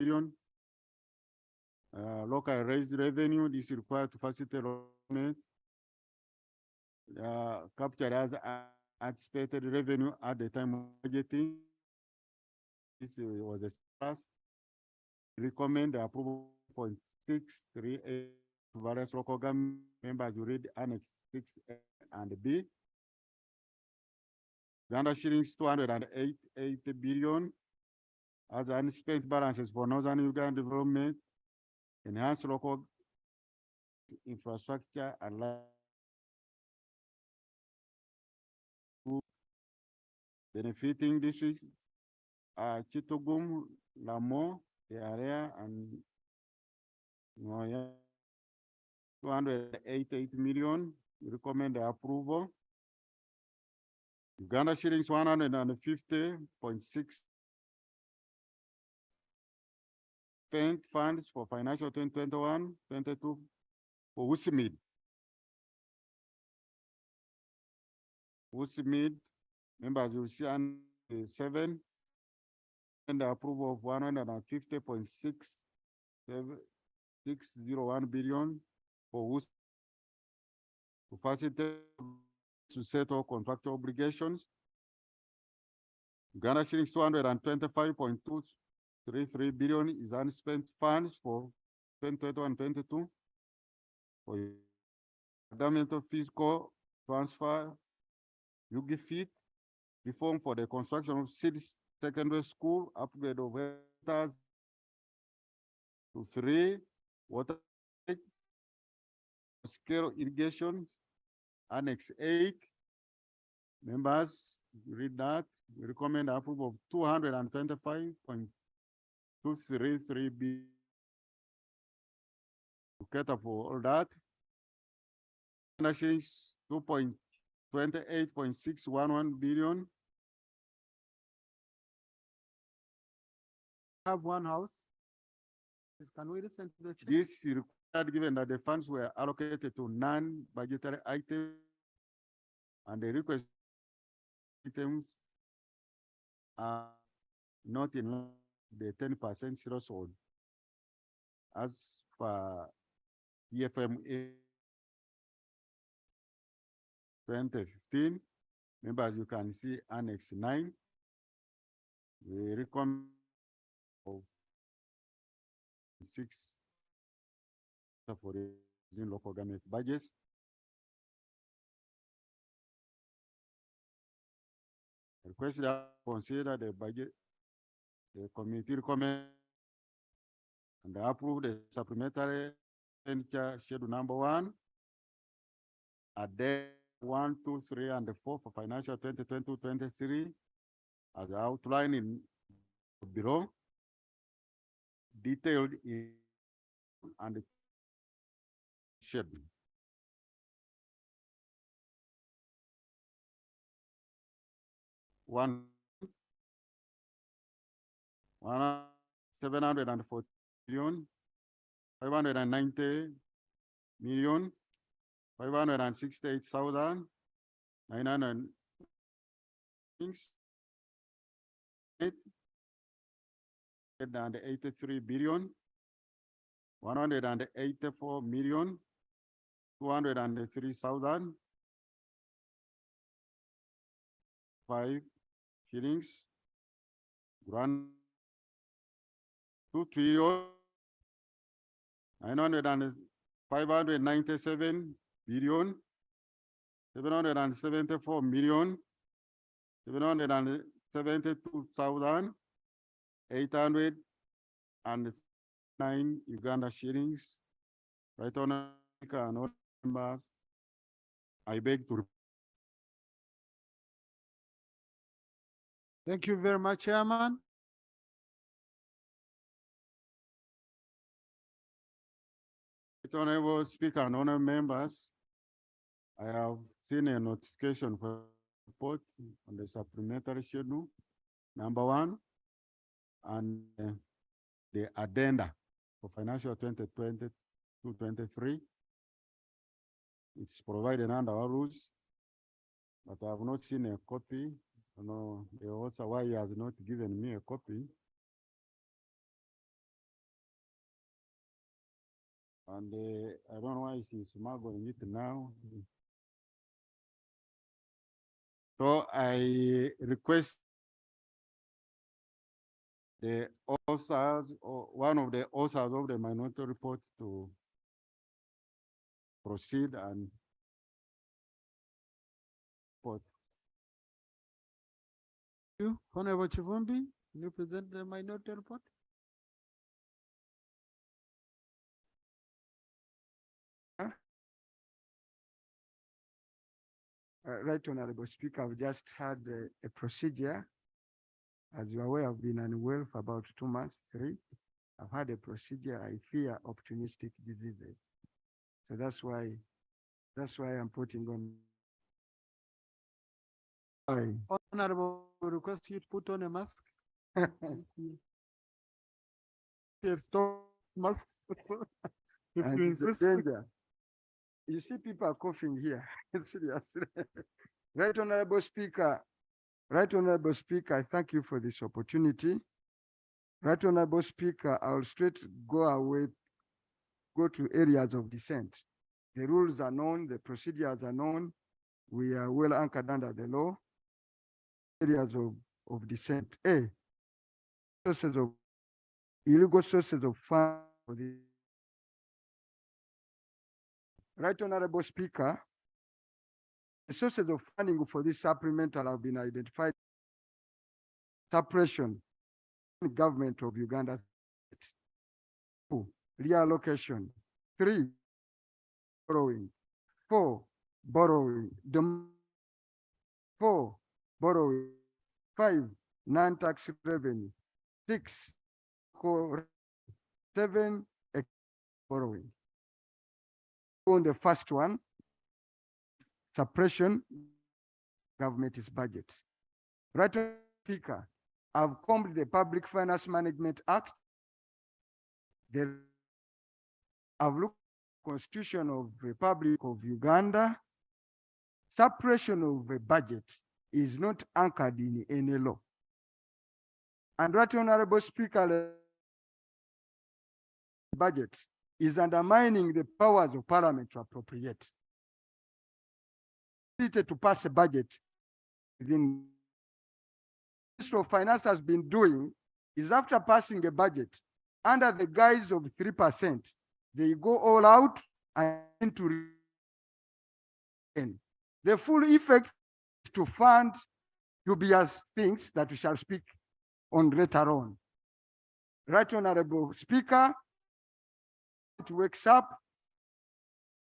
K: billion. Local raised revenue, this is required to facilitate government. Captured as anticipated revenue at the time of budgeting. This was a plus. Recommend the approval 0.638 to various local government members who read Annex 6A and B. Uganda shillings 288 billion as unspent balances for Northern Uganda development, enhance local infrastructure and benefiting districts, Chitogum, Lamo, the area, and 288 million. We recommend the approval. Uganda shillings 150.6 spent funds for financial 2021-22 for WUSIMID. WUSIMID members will see 7 and the approval of 150.601 billion for WUSIMID to facilitate to settle contractual obligations. Uganda shillings 225.233 billion is unspent funds for 2021-22 for fundamental fiscal transfer, UGFIT, reform for the construction of city secondary school, upgrade of hectares to 3, water scale irrigations, Annex 8. Members, read that. We recommend approval of 225.233 billion to cater for all that. Nations 2.28.611 billion.
D: Have one house. Can we listen to the chair?
K: This is required given that the funds were allocated to non-budgetary items and the request items are not in line with the 10% threshold as for EFMA 2015. Members, you can see Annex 9. We recommend of 6 for the local government budgets. Request that consider the budget, the committee recommend and approve the supplementary expenditure schedule number 1 at the 1, 2, 3, and 4 for financial 2022-23 as outlined in below, detailed in and schedule. One 740 million, 590 million, 568,000, 900 and 83 billion, 184 million, 203,000, 5 shillings, grand 2 trillion, 597 billion, 774 million, 772,809 Uganda shillings. Right on, and all members, I beg to.
D: Thank you very much, Chairman.
K: Honorable Speaker and honorable members, I have seen a notification for report on the supplementary schedule number 1 and the addenda for financial 2022-23. It's provided under our rules, but I have not seen a copy. I know the also why he has not given me a copy. And I don't know why she's smuggling it now. So I request the authors or one of the authors of the minority report to proceed and report.
D: You, Honorable Chivumbi, you present the minority report?
G: Right, Honorable Speaker, I've just had a procedure. As you are aware, I've been unwell for about 2 months, 3. I've had a procedure. I fear opportunistic diseases. So that's why I'm putting on. Sorry.
D: Honorable, request you to put on a mask. Yes, stop masks. If
G: And
D: you
G: it's a
D: insist.
G: danger. You see people are coughing here. Seriously. Right, Honorable Speaker. Right, Honorable Speaker, I thank you for this opportunity. Right, Honorable Speaker, I'll straight go to areas of dissent. The rules are known, the procedures are known. We are well anchored under the law. Areas of dissent. A, sources of illegal sources of funds for the Right, Honorable Speaker, the sources of funding for this supplemental have been identified. Suppression, government of Uganda. 2, reallocation. 3, borrowing. 4, borrowing. 4, borrowing. 5, non-tax revenue. 6, 7, borrowing. On the first one, suppression, government is budget. Right, Speaker, I've combed the Public Finance Management Act. I've looked at the Constitution of the Republic of Uganda. Suppression of a budget is not anchored in any law. And right, Honorable Speaker, budget is undermining the powers of Parliament to appropriate. To pass a budget within the Ministry of Finance has been doing is after passing a budget under the guise of 3%, they go all out and to the full effect is to fund dubious things that we shall speak on later on. Right, Honorable Speaker, it wakes up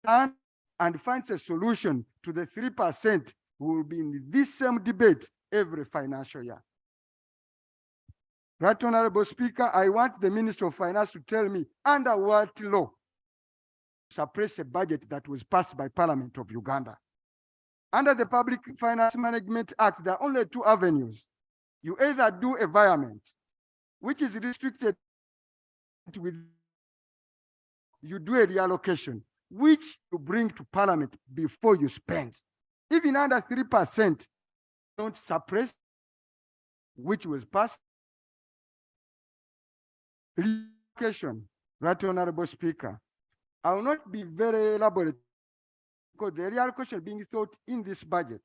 G: and finds a solution to the 3%. We will be in this same debate every financial year. Right, Honorable Speaker, I want the Minister of Finance to tell me under what law suppress a budget that was passed by Parliament of Uganda. Under the Public Finance Management Act, there are only 2 avenues. You either do environment, which is restricted with, you do a reallocation, which you bring to Parliament before you spend. Even under 3%, don't suppress, which was passed. Reallocation, right, Honorable Speaker. I will not be very elaborate because the reallocation being thought in this budget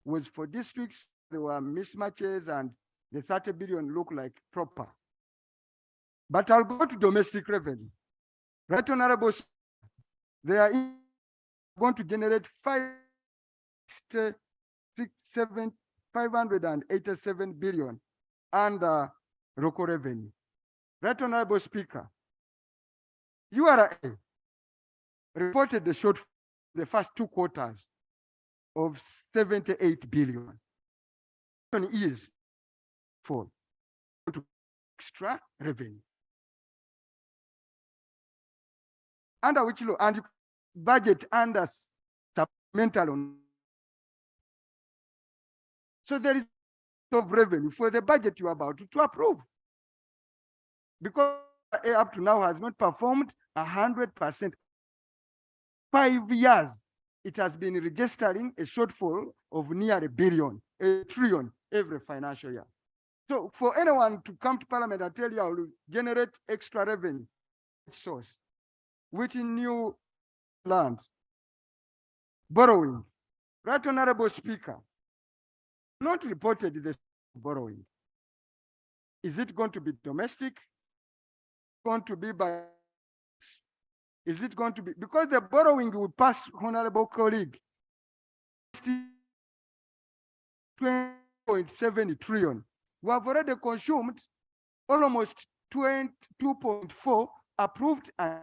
G: was for districts. There were mismatches and the 30 billion look like proper. But I'll go to domestic revenue. Right, Honorable Speaker, they are going to generate 587 billion under local revenue. Right, Honorable Speaker, URA reported the short the first 2 quarters of 78 billion. Is for extra revenue. Under which law? And budget under supplemental. So there is of revenue for the budget you are about to approve. Because up to now has not performed 100%. 5 years, it has been registering a shortfall of near $1 trillion every financial year. So for anyone to come to Parliament and tell you I will generate extra revenue source, with new land. Borrowing. Right, Honorable Speaker, not reported the borrowing. Is it going to be domestic? Going to be by? Is it going to be, because the borrowing will pass, honorable colleague, 20.7 trillion. We have already consumed almost 22.4 approved. And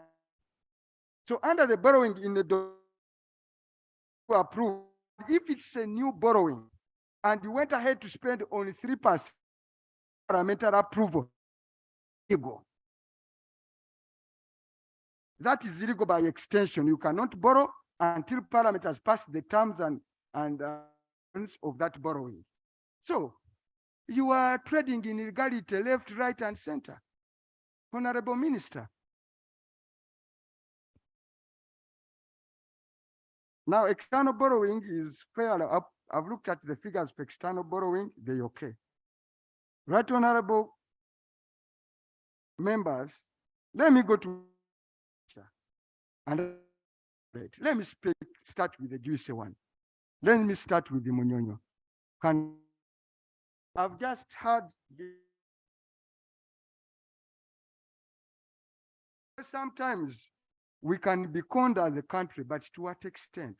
G: so under the borrowing in the approved, if it's a new borrowing and you went ahead to spend only 3% parliamentary approval, illegal. That is illegal by extension. You cannot borrow until Parliament has passed the terms and of that borrowing. So you are trading in illegality left, right, and center. Honorable Minister. Now, external borrowing is fairly up. I've looked at the figures for external borrowing, they're okay. Right, honorable members, let me go to and let me start with the juicy one. Let me start with the Munyonyo. I've just heard sometimes we can be conned as a country, but to what extent?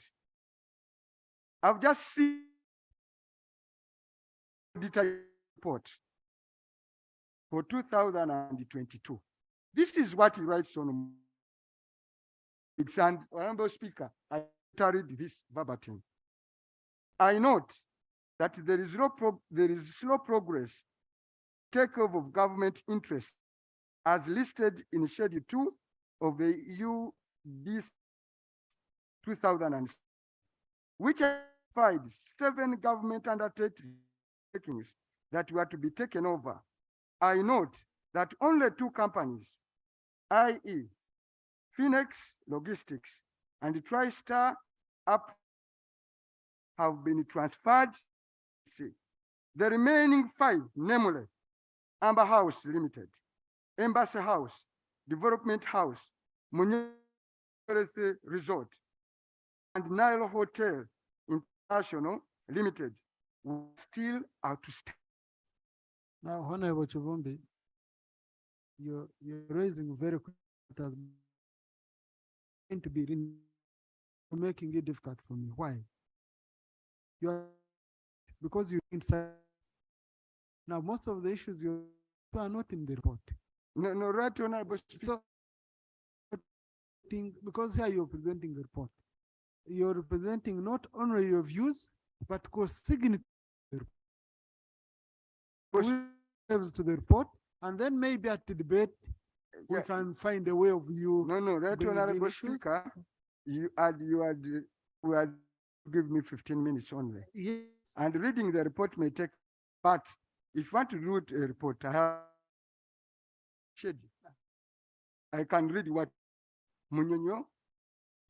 G: I've just seen the report for 2022. This is what he writes on. It's an honorable speaker. I read this verbatim. I note that there is slow progress takeover of government interest as listed in Schedule 2 of the UDC 2006, which identified 7 government undertakings that were to be taken over. I note that only 2 companies, i.e. Phoenix Logistics and TriStar Up, have been transferred. The remaining 5, namely Amber House Limited, Embassy House, Development House, Munyonyo Resort, and Nile Hotel International Limited, were still out to stay.
D: Now, Honorable Chivumbi, you're raising very quick to be making it difficult for me. Why? Because you're inside. Now, most of the issues you are not in the report.
G: No, right, Honorable.
D: So, because here you're presenting the report, you're representing not only your views, but co-signature to the report, and then maybe at the debate, we can find a way of you.
G: No, right, Honorable Speaker. We had give me 15 minutes only.
D: Yes.
G: And reading the report may take, but if you want to read a report, I have schedule. I can read what Munyonyo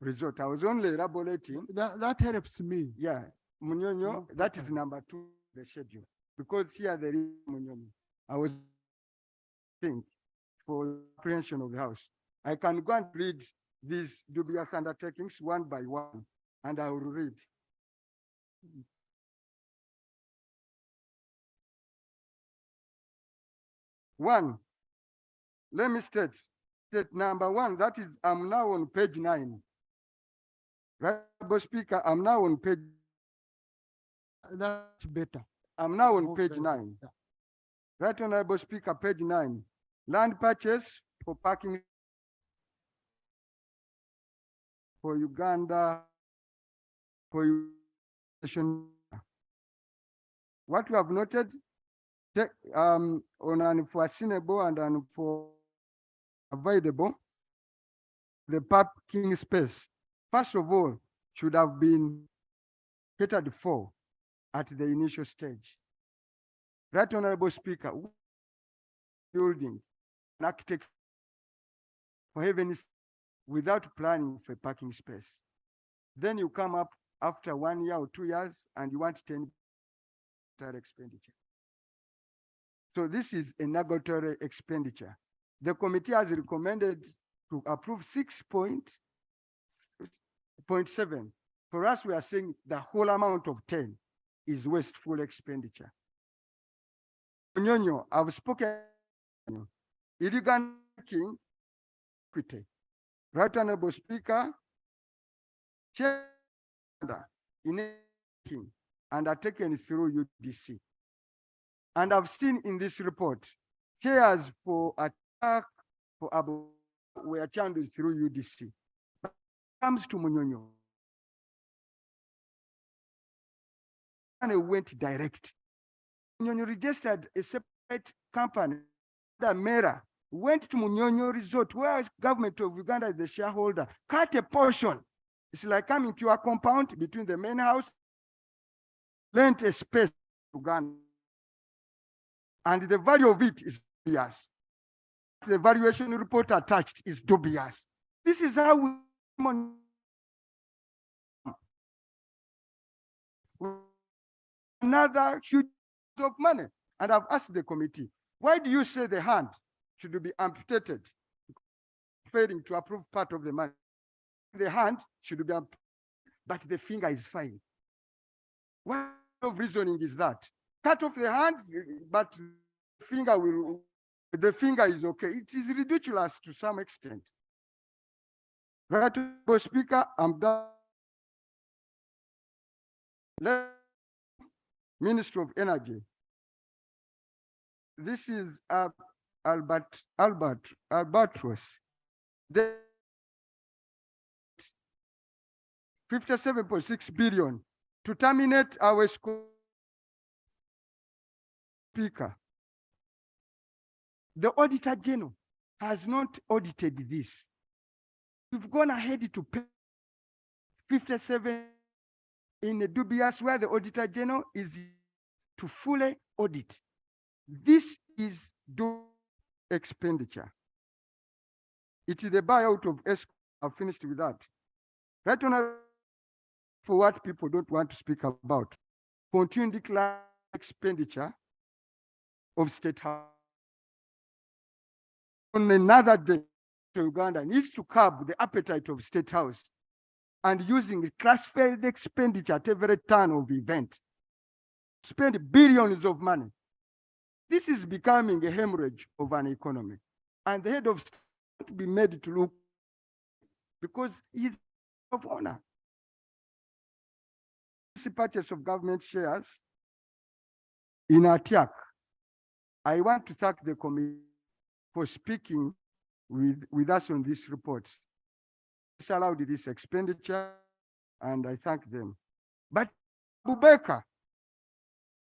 G: Resort. I was only elaborating.
D: That helps me.
G: Yeah, Munyonyo, that is number 2, the schedule. Because here there is Munyonyo. I was thinking for apprehension of the house. I can go and read these dubious undertakings one by one, and I will read. One, let me state number 1, that is, I'm now on page 9. Right, Speaker, I'm now on page.
D: That's better.
G: I'm now on page 9. Right, Honorable Speaker, page 9. Land purchase for parking for Uganda, for what we have noted on unforeseeable and unavoidable, the parking space, first of all, should have been catered for at the initial stage. Right, Honorable Speaker, building an architect for heaven without planning for parking space. Then you come up after 1 year or 2 years and you want 10 expenditure. So this is a negatory expenditure. The committee has recommended to approve 6.7. For us, we are saying the whole amount of 10 is wasteful expenditure. Nyonyo, I've spoken. Illegal king, equity. Right Honorable Speaker, Chair in king undertaken through UDC. And I've seen in this report, chairs for attack for Abu were channeled through UDC. But when it comes to Munyonyo, and it went direct. Munyonyo registered a separate company, the Mera, went to Munyonyo Resort, where government of Uganda is the shareholder, cut a portion. It's like coming to a compound between the main house, lent a space to Uganda. And the value of it is dubious. The valuation report attached is dubious. This is how we another huge of money. And I've asked the committee, why do you say the hand should be amputated, failing to approve part of the money? The hand should be amputated, but the finger is fine. What kind of reasoning is that? Cut off the hand, but the finger is okay. It is ridiculous to some extent. Right, Speaker, I'm done. Minister of Energy. This is Albatros. The 57.6 billion to terminate our school. Speaker, the Auditor General has not audited this. We've gone ahead to pay 57 in a dubious where the Auditor General is to fully audit. This is expenditure. It is the buyout of ESCO. I've finished with that. Right on for what people don't want to speak about. Continue declare expenditure of State House. On another day, Uganda needs to curb the appetite of State House and using classified expenditure at every turn of event. Spend billions of money. This is becoming a hemorrhage of an economy. And the head of state to be made to look because he's of honor. This purchase of government shares in Atiak. I want to thank the committee for speaking with us on this report. This allowed this expenditure, and I thank them. But Abubakar,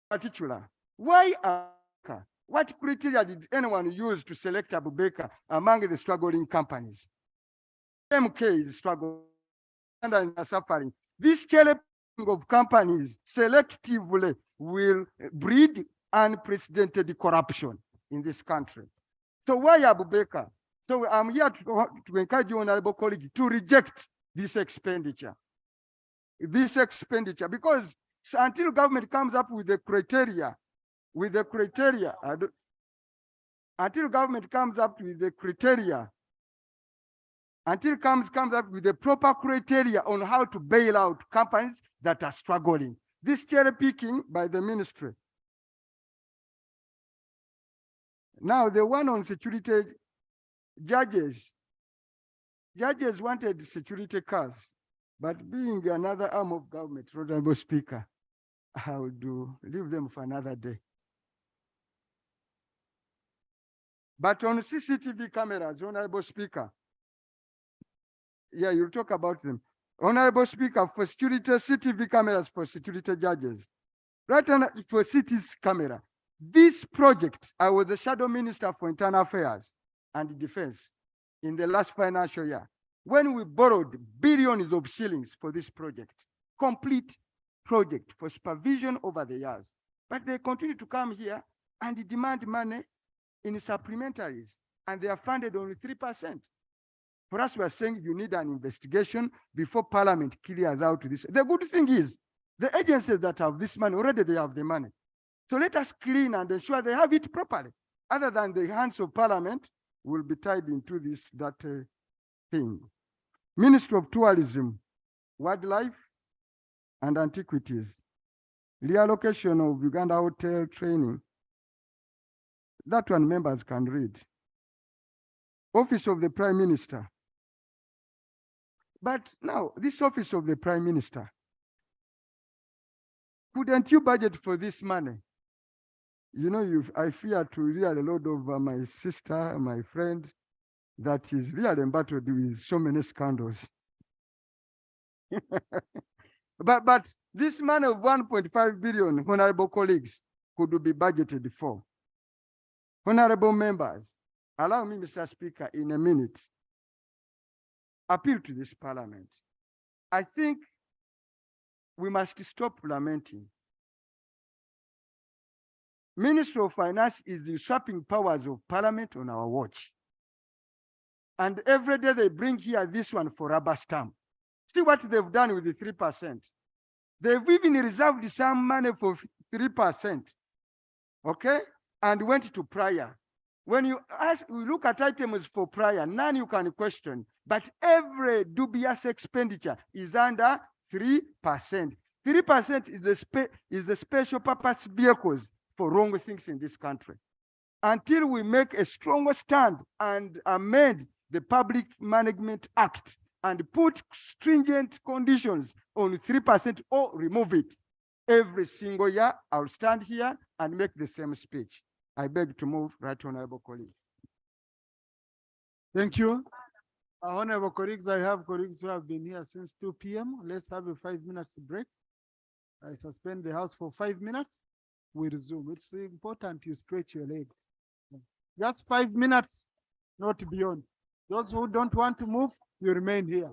G: particular, why Abubakar? What criteria did anyone use to select Abubakar among the struggling companies? MK is struggling and are suffering. This cherry picking of companies selectively will breed unprecedented corruption in this country. So why Abubakar? So I'm here to encourage you, honorable colleague, to reject this expenditure. Because until government comes up with the criteria, until government comes up with the criteria, until comes up with the proper criteria on how to bail out companies that are struggling. This cherry picking by the ministry. Now the one on security judges wanted security cars, but being another arm of government, Honorable Speaker, I will leave them for another day. But on CCTV cameras, Honorable Speaker, yeah, you'll talk about them. Honorable Speaker, for security, CCTV cameras for security judges. Right on for city's camera. This project, I was the shadow minister for internal affairs and defense in the last financial year, when we borrowed billions of shillings for this project, complete project for supervision over the years. But they continue to come here and demand money in supplementaries, and they are funded only 3%. For us, we are saying you need an investigation before Parliament clears out this. The good thing is, the agencies that have this money, already they have the money. So let us clean and ensure they have it properly. Other than the hands of Parliament will be tied into this, that thing. Ministry of Tourism, Wildlife and Antiquities, reallocation of Uganda hotel training. That one members can read. Office of the Prime Minister. But now, this Office of the Prime Minister, couldn't you budget for this money? You know, I fear to real a lot of my sister, my friend, that is really embattled with so many scandals. But this money of 1.5 billion, honorable colleagues, could be budgeted for. Honorable members, allow me, Mr. Speaker, in a minute, appeal to this parliament. I think we must stop lamenting. Ministry of Finance is usurping powers of parliament on our watch. And every day they bring here this one for rubber stamp. See what they've done with the 3%. They've even reserved some money for 3%, okay? And went to prior. When you look at items for prior, none you can question, but every dubious expenditure is under 3%. 3% is the special purpose vehicles for wrong things in this country. Until we make a stronger stand and amend the Public Management Act and put stringent conditions on 3% or remove it, every single year I'll stand here and make the same speech. I beg to move, right honorable colleagues.
D: Thank you. Honorable colleagues, I have colleagues who have been here since 2 p.m. Let's have a 5 minutes break. I suspend the house for 5 minutes. We resume. It's important you stretch your legs. Just 5 minutes, not beyond. Those who don't want to move, you remain here.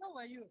T: How are you?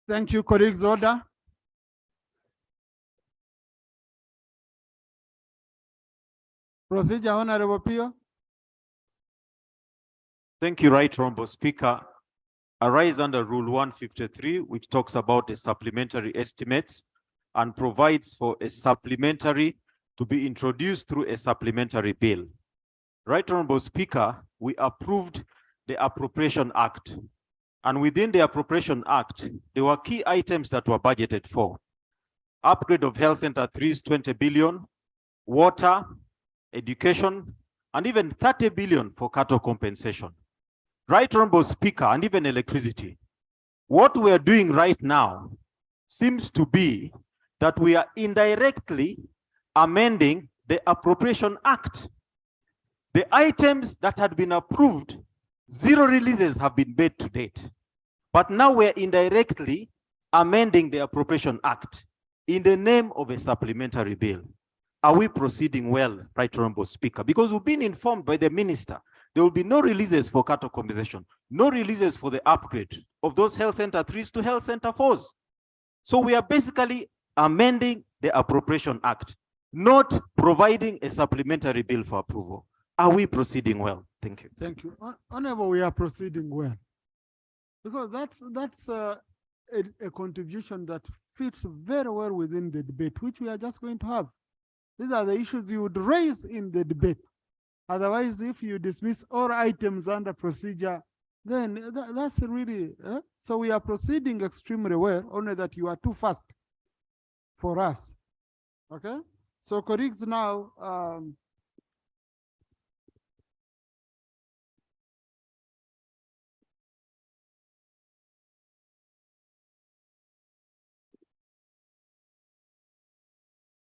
D: Thank you, colleagues. Order. Procedure, Honorable Pio.
R: Thank you, Right Honorable Speaker. Arise under Rule 153, which talks about the supplementary estimates and provides for a supplementary to be introduced through a supplementary bill. Right Honorable Speaker, we approved the Appropriation Act. And within the Appropriation Act, there were key items that were budgeted for. Upgrade of Health Center 3 is 20 billion, water, education, and even 30 billion for cattle compensation. Right Honorable Speaker, and even electricity. What we are doing right now seems to be that we are indirectly amending the Appropriation Act. The items that had been approved, 0 releases have been made to date. But now we're indirectly amending the Appropriation Act in the name of a supplementary bill. Are we proceeding well, Right Honorable Speaker? Because we've been informed by the minister, there will be no releases for cattle compensation, no releases for the upgrade of those Health Center 3s to Health Center 4s. So we are basically amending the Appropriation Act, not providing a supplementary bill for approval. Are we proceeding well? Thank you.
D: Thank you. Honorable, we are proceeding well. Because that's a contribution that fits very well within the debate, which we are just going to have. These are the issues you would raise in the debate. Otherwise, if you dismiss all items under procedure, then that's really, so we are proceeding extremely well, only that you are too fast for us. Okay? So colleagues, now,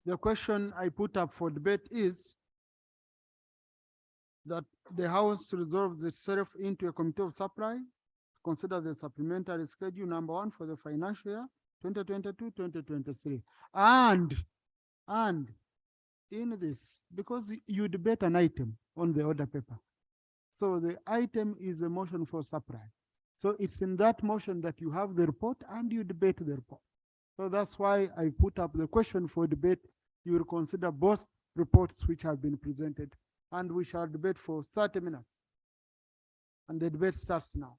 D: the question I put up for debate is that the House resolves itself into a committee of supply, consider the supplementary schedule number 1 for the financial year 2022-2023. And in this, because you debate an item on the order paper, so the item is a motion for supply. So it's in that motion that you have the report and you debate the report. So that's why I put up the question for debate. You will consider both reports which have been presented, and we shall debate for 30 minutes. And the debate starts now.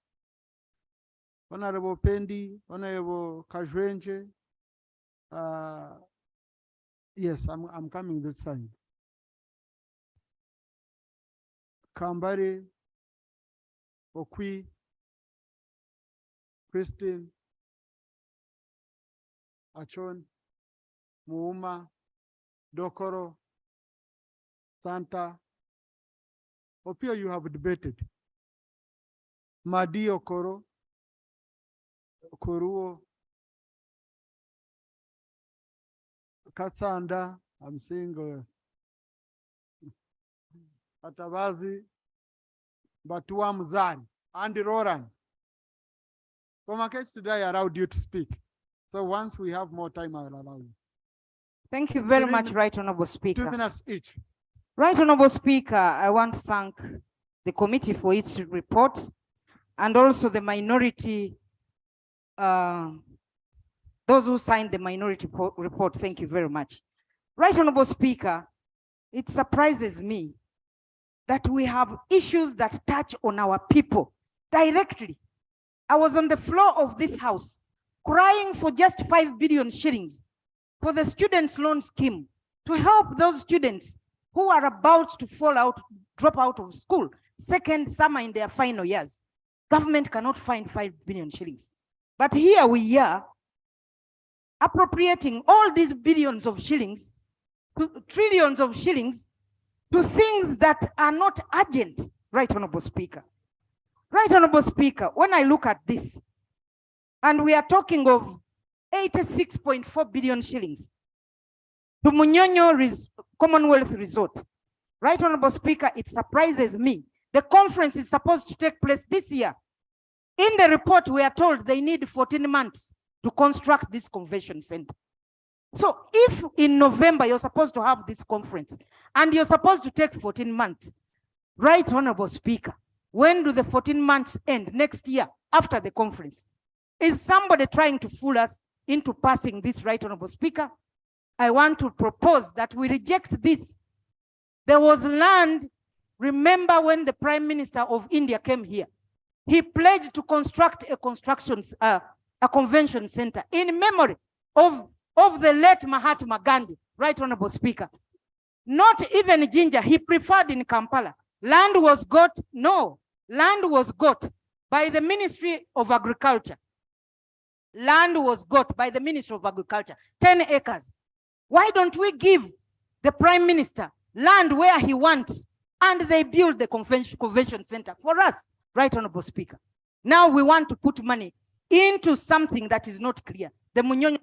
D: Honorable Pendi, Honorable Kajwenje, yes, I'm coming this side. Kambari, Okwi, Christine, Achon, Muuma, Dokoro, Santa. Opio, you have debated. Madi Okoro, Koruo, Katsanda, I'm seeing Atabazi, Batua Mzani, Andy Roran. For my case today, I allowed you to speak. So once we have more time, I will allow you.
L: Thank you very much, Right Honorable Speaker.
D: 2 minutes each.
L: Right Honorable Speaker, I want to thank the committee for its report and also the minority, those who signed the minority report. Thank you very much. Right Honorable Speaker, it surprises me that we have issues that touch on our people directly. I was on the floor of this house crying for just 5 billion shillings for the students' loan scheme to help those students who are about to drop out of school, some are in their final years. Government cannot find 5 billion shillings. But here we are appropriating all these billions of shillings, trillions of shillings, to things that are not urgent, Right Honorable Speaker. Right Honorable Speaker, when I look at this, and we are talking of 86.4 billion shillings to Munyonyo Commonwealth Resort. Right Honorable Speaker, it surprises me. The conference is supposed to take place this year. In the report, we are told they need 14 months to construct this convention center. So if in November you're supposed to have this conference and you're supposed to take 14 months, Right Honorable Speaker, when do the 14 months end? Next year, after the conference? Is somebody trying to fool us into passing this, Right Honorable Speaker? I want to propose that we reject this. There was land, remember when the Prime Minister of India came here, he pledged to construct a convention center in memory of the late Mahatma Gandhi, Right Honorable Speaker. Not even Ginger, he preferred in Kampala. Land was got by the Ministry of Agriculture. Land was got by the Ministry of Agriculture, 10 acres. Why don't we give the Prime Minister land where he wants, and they build the convention center for us, Right Honorable Speaker? Now we want to put money into something that is not clear. The Munyonyo.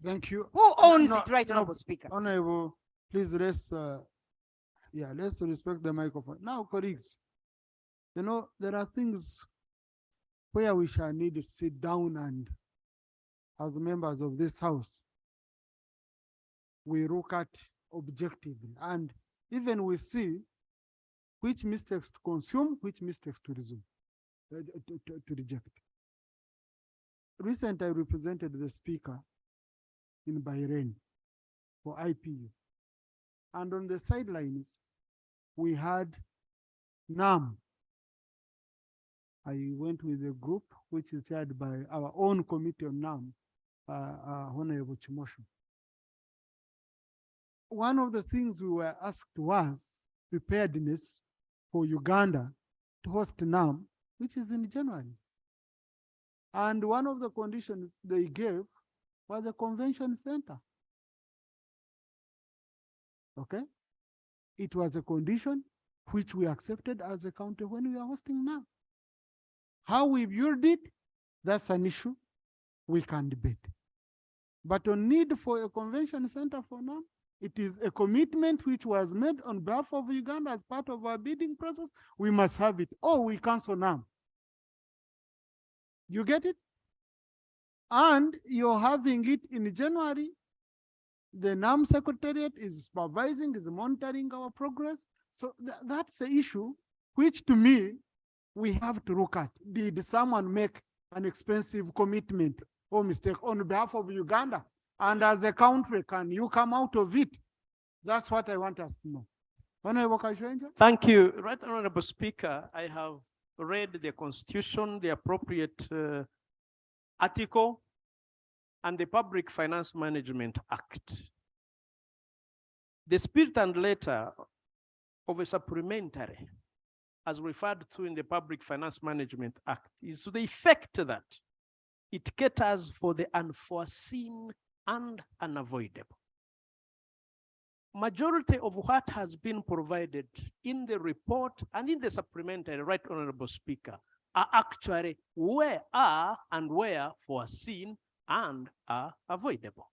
D: Thank you.
L: Who owns it, Right Honorable Speaker?
D: Honorable, please let's respect the microphone. Now, colleagues, you know, there are things where we shall need to sit down and, as members of this house, we look at objectively, and even we see which mistakes to consume, which mistakes to resume, to reject. Recently, I represented the speaker in Bahrain for IPU. And on the sidelines, we had NAM. I went with a group which is chaired by our own committee on NAM, Honorable Chimosho. One of the things we were asked was preparedness for Uganda to host NAM, which is in January. And one of the conditions they gave was a convention center. Okay? It was a condition which we accepted as a country when we are hosting NAM. How we build it, that's an issue we can debate. But on need for a convention center for NAM, it is a commitment which was made on behalf of Uganda as part of our bidding process. We must have it, or we cancel NAM. You get it? And you're having it in January. The NAM Secretariat is supervising, is monitoring our progress. So that's the issue which, to me, we have to look at. Did someone make an expensive commitment or mistake on behalf of Uganda? And as a country, can you come out of it? That's what I want us to know. Honorable Kashwenja?
J: Thank you. Right Honorable Speaker, I have read the Constitution, the appropriate article, and the Public Finance Management Act. The spirit and letter of a supplementary, as referred to in the Public Finance Management Act, is to the effect that it caters for the unforeseen and unavoidable. Majority of what has been provided in the report and in the supplementary, Right Honorable Speaker, are actually where foreseen and are avoidable.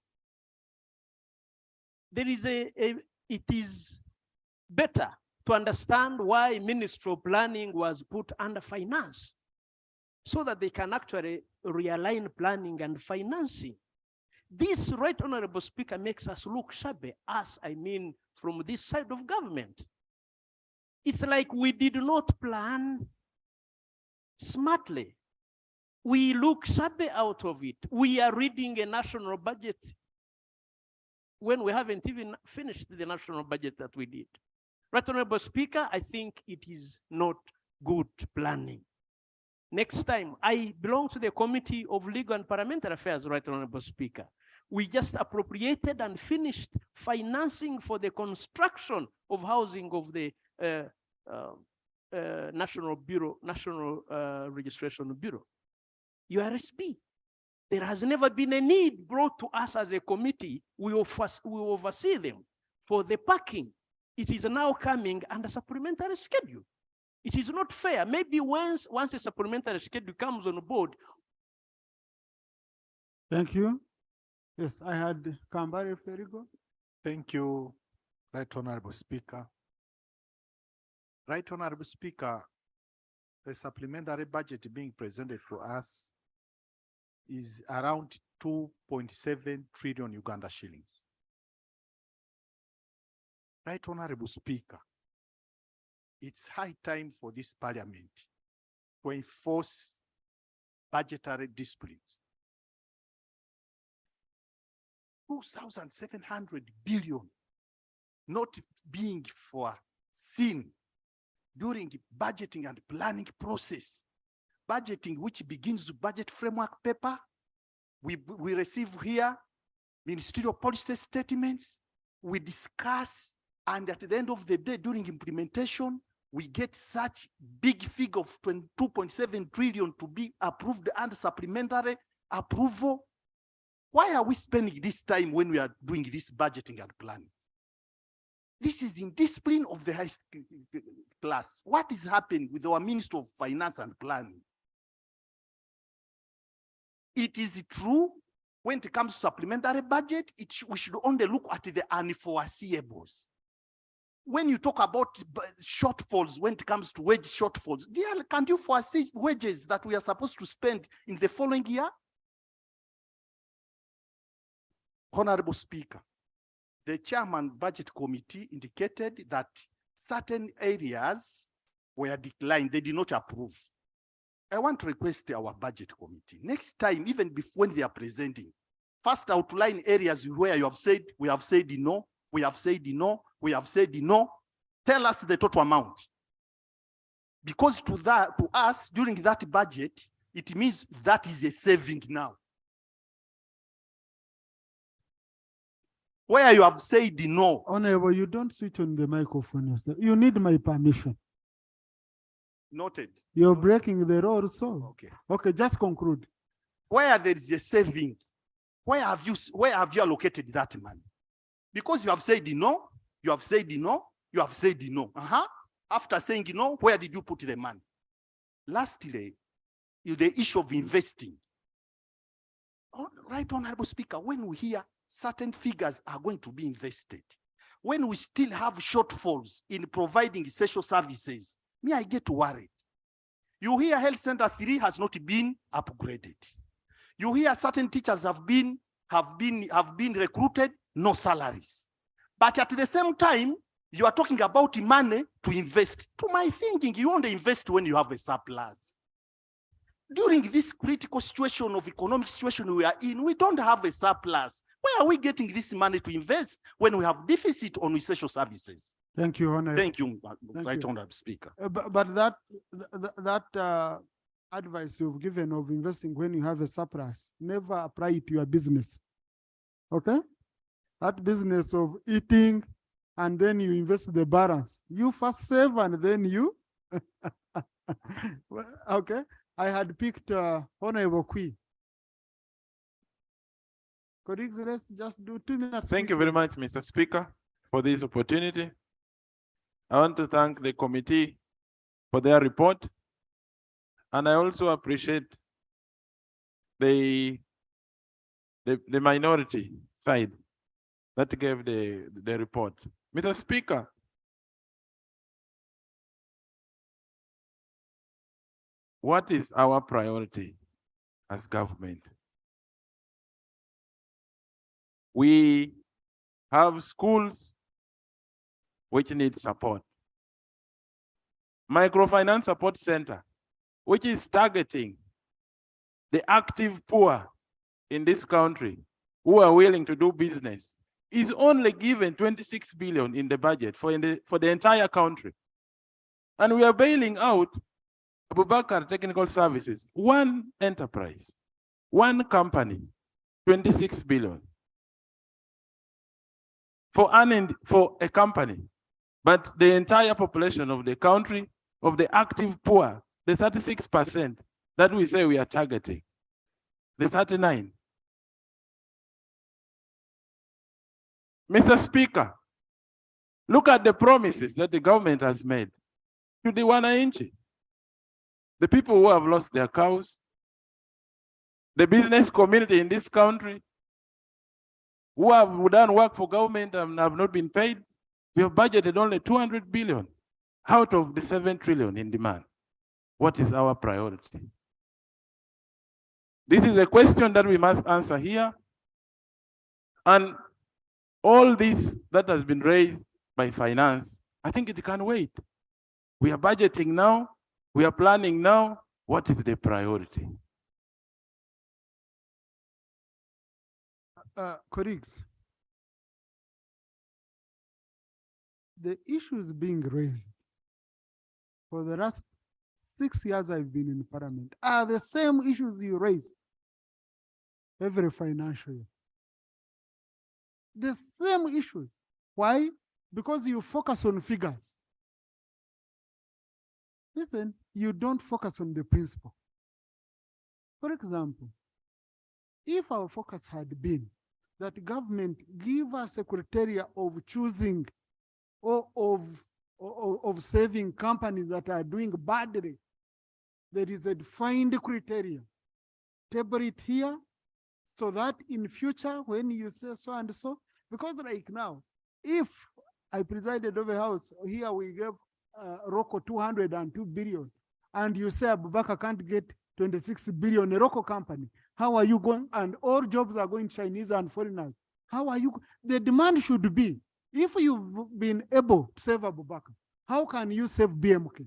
J: There is it is better to understand why Ministry of Planning was put under finance, so that they can actually realign planning and financing. This, Right Honorable Speaker, makes us look shabby, us, I mean, from this side of government. It's like we did not plan smartly. We look shabby out of it. We are reading a national budget when we haven't even finished the national budget that we did. Right Honorable Speaker, I think it is not good planning. Next time, I belong to the Committee of Legal and Parliamentary Affairs, Right Honorable Speaker. We just appropriated and finished financing for the construction of housing of the National Registration Bureau, URSB. There has never been a need brought to us as a committee. We oversee them for the parking. It is now coming under supplementary schedule. It is not fair. Maybe once a supplementary schedule comes on board.
D: Thank you. Yes, I had Kambare Ferigo.
E: Thank you, Right Honorable Speaker. Right Honorable Speaker, the supplementary budget being presented to us is around 2.7 trillion Uganda shillings. Right Honorable Speaker, it's high time for this parliament to enforce budgetary disciplines. 2,700 billion not being foreseen during the budgeting and planning process. Budgeting, which begins with budget framework paper, we receive here ministerial policy statements, we discuss, and at the end of the day, during implementation, we get such big figure of 22.7 trillion to be approved and supplementary approval. Why are we spending this time when we are doing this budgeting and planning? This is in discipline of the highest class. What is happening with our Minister of Finance and Planning? It is true when it comes to supplementary budget, we should only look at the unforeseeables. When you talk about shortfalls, when it comes to wage shortfalls, can you foresee wages that we are supposed to spend in the following year? Honorable Speaker, the chairman budget committee indicated that certain areas were declined, they did not approve. I want to request our budget committee, next time, even before when they are presenting, first outline areas where you have said, we have said no, we have said no, we have said no. Tell us the total amount. Because to us, during that budget, it means that is a saving now. Where you have said no.
D: Honorable, you don't switch on the microphone yourself. You need my permission.
E: Noted.
D: You're breaking the law, so.
E: Okay.
D: Okay, just conclude.
E: Where there is a saving, where have you allocated that money? Because you have said no, you have said no, you have said no. After saying no, where did you put the money? Lastly, the issue of investing. Right, Honorable Speaker, when we hear certain figures are going to be invested, when we still have shortfalls in providing essential services, I get worried. You hear Health Center 3 has not been upgraded. You hear certain teachers have been recruited, no salaries. But at the same time, you are talking about money to invest. To my thinking, you only invest when you have a surplus. During this critical situation of economic situation we are in, we don't have a surplus. Where are we getting this money to invest when we have deficit on essential services?
D: Thank you, Honorable.
E: Thank you, Right Honorable Speaker.
D: But that advice you've given of investing when you have a surplus, never apply it to your business. Okay? That business of eating and then you invest the balance. You first save and then you. Okay. I had picked Honorable Kui. Colleagues, let's just do 2 minutes.
N: Thank you very much, Mr. Speaker, for this opportunity. I want to thank the committee for their report. And I also appreciate the minority side that gave the report. Mr. Speaker, what is our priority as government? We have schools which need support. Microfinance Support Center, which is targeting the active poor in this country who are willing to do business, is only given 26 billion in the budget for the entire country. And we are bailing out Abubakar Technical Services, one enterprise, one company, 26 billion for a company. But the entire population of the country, of the active poor, the 36% that we say we are targeting, the 39. Mr. Speaker, look at the promises that the government has made to the wananchi, the people who have lost their cows, the business community in this country who have done work for government and have not been paid. We have budgeted only 200 billion out of the 7 trillion in demand. What is our priority? This is a question that we must answer here. And all this that has been raised by finance, I think it can wait. We are budgeting now, we are planning now. What is the priority?
D: Colleagues, the issues being raised for the last 6 years I've been in parliament are the same issues you raise every financial year. The same issues. Why? Because you focus on figures. Listen, you don't focus on the principle. For example, if our focus had been that government give us a criteria of choosing or of saving companies that are doing badly, there is a defined criteria. Table it here so that in future when you say so and so, because like now, if I presided over house, here we gave Rocco 202 billion, and you say Abubakar can't get 26 billion, a local company, how are you going? And all jobs are going Chinese and foreigners. How are you? The demand should be, if you've been able to save Abubakar, how can you save BMK?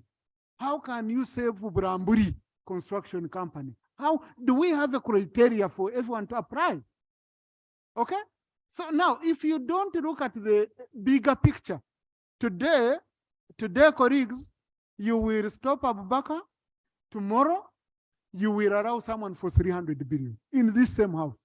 D: How can you save Bramburi construction company? How do we have a criteria for everyone to apply? Okay? So now, if you don't look at the bigger picture, today, colleagues, you will stop Abubakar. Tomorrow, you will allow someone for 300 billion in this same house.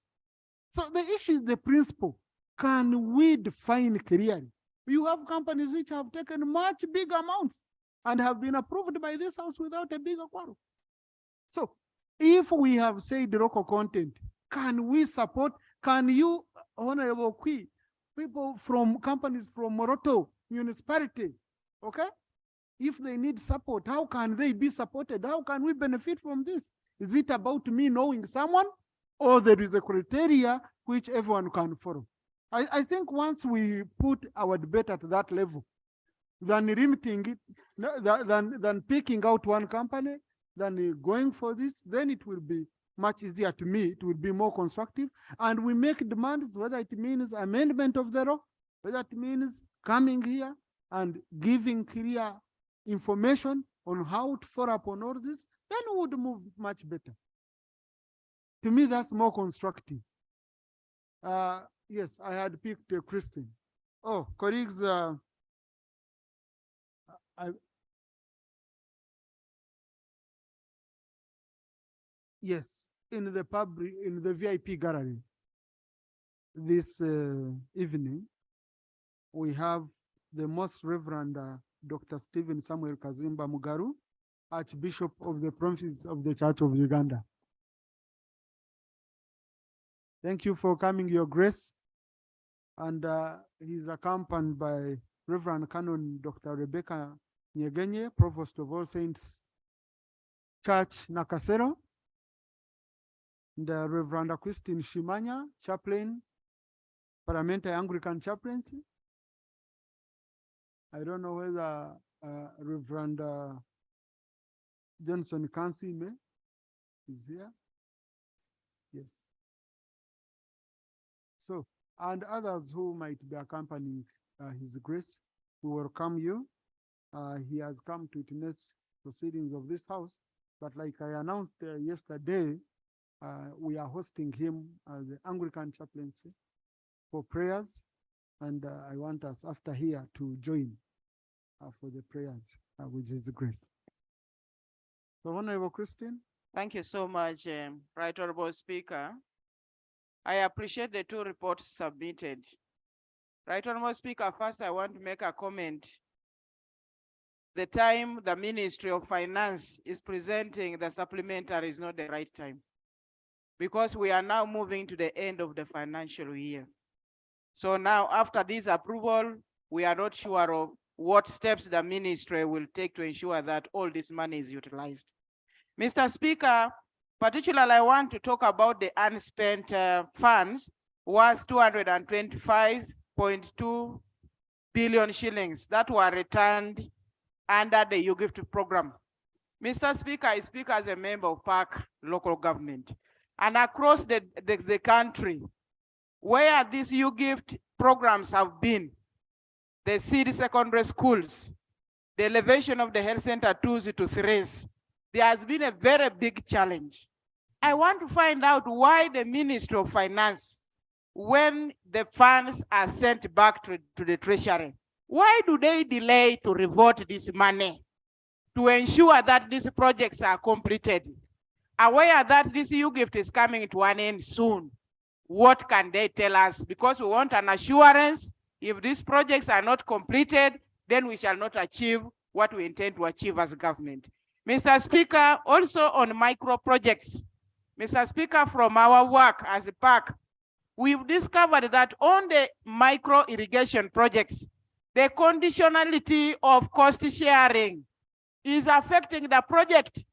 D: So the issue is the principle. Can we define clearly? You have companies which have taken much bigger amounts and have been approved by this house without a bigger quarrel. So if we have said local content, can we support, can you, Honorable Qui, people from companies from Moroto municipality, okay? If they need support, how can they be supported? How can we benefit from this? Is it about me knowing someone, or there is a criteria which everyone can follow? I think once we put our debate at that level, than limiting it, than picking out one company, than going for this, then it will be much easier to me. It will be more constructive. And we make demands, whether it means amendment of the law, whether it means coming here and giving clear information on how to follow up on all this, then we would move much better. To me, that's more constructive. Yes, I had picked Christine. Oh, colleagues, yes, in the VIP gallery this evening, we have the Most Reverend Dr. Stephen Samuel Kazimba Mugaru, Archbishop of the Province of the Church of Uganda. Thank you for coming, Your Grace. And he's accompanied by Reverend Canon Dr. Rebecca Nyegenye, Provost of All Saints Church, Nakasero, and Reverend Christine Shimanya, Chaplain, Parliamentary Anglican Chaplaincy. I don't know whether Reverend Johnson Kansime is here. Yes. So, and others who might be accompanying His Grace, we welcome you. He has come to witness proceedings of this house, but like I announced yesterday, we are hosting him as the Anglican chaplaincy for prayers, and I want us after here to join for the prayers with His Grace. So, Honorable Christine.
P: Thank you so much, Right Honorable Speaker. I appreciate the two reports submitted. Right Honorable Speaker, first I want to make a comment. The time the Ministry of Finance is presenting the supplementary is not the right time, because we are now moving to the end of the financial year. So now after this approval, we are not sure of what steps the ministry will take to ensure that all this money is utilized. Mr. Speaker, particularly I want to talk about the unspent funds worth 225.2 billion shillings that were returned under the UGIFT program. Mr. Speaker, I speak as a member of PAC local government, and across the country, where these UGIFT programs have been, the city secondary schools, the elevation of the health center 2s to 3s, there has been a very big challenge. I want to find out why the Ministry of Finance when the funds are sent back to the treasury? Why do they delay to revert this money to ensure that these projects are completed? Aware that this gift is coming to an end soon, what can they tell us? Because we want an assurance, if these projects are not completed, then we shall not achieve what we intend to achieve as government. Mr. Speaker, also on micro projects, Mr. Speaker, from our work as a PAC, we've discovered that on the micro irrigation projects, the conditionality of cost sharing is affecting the project.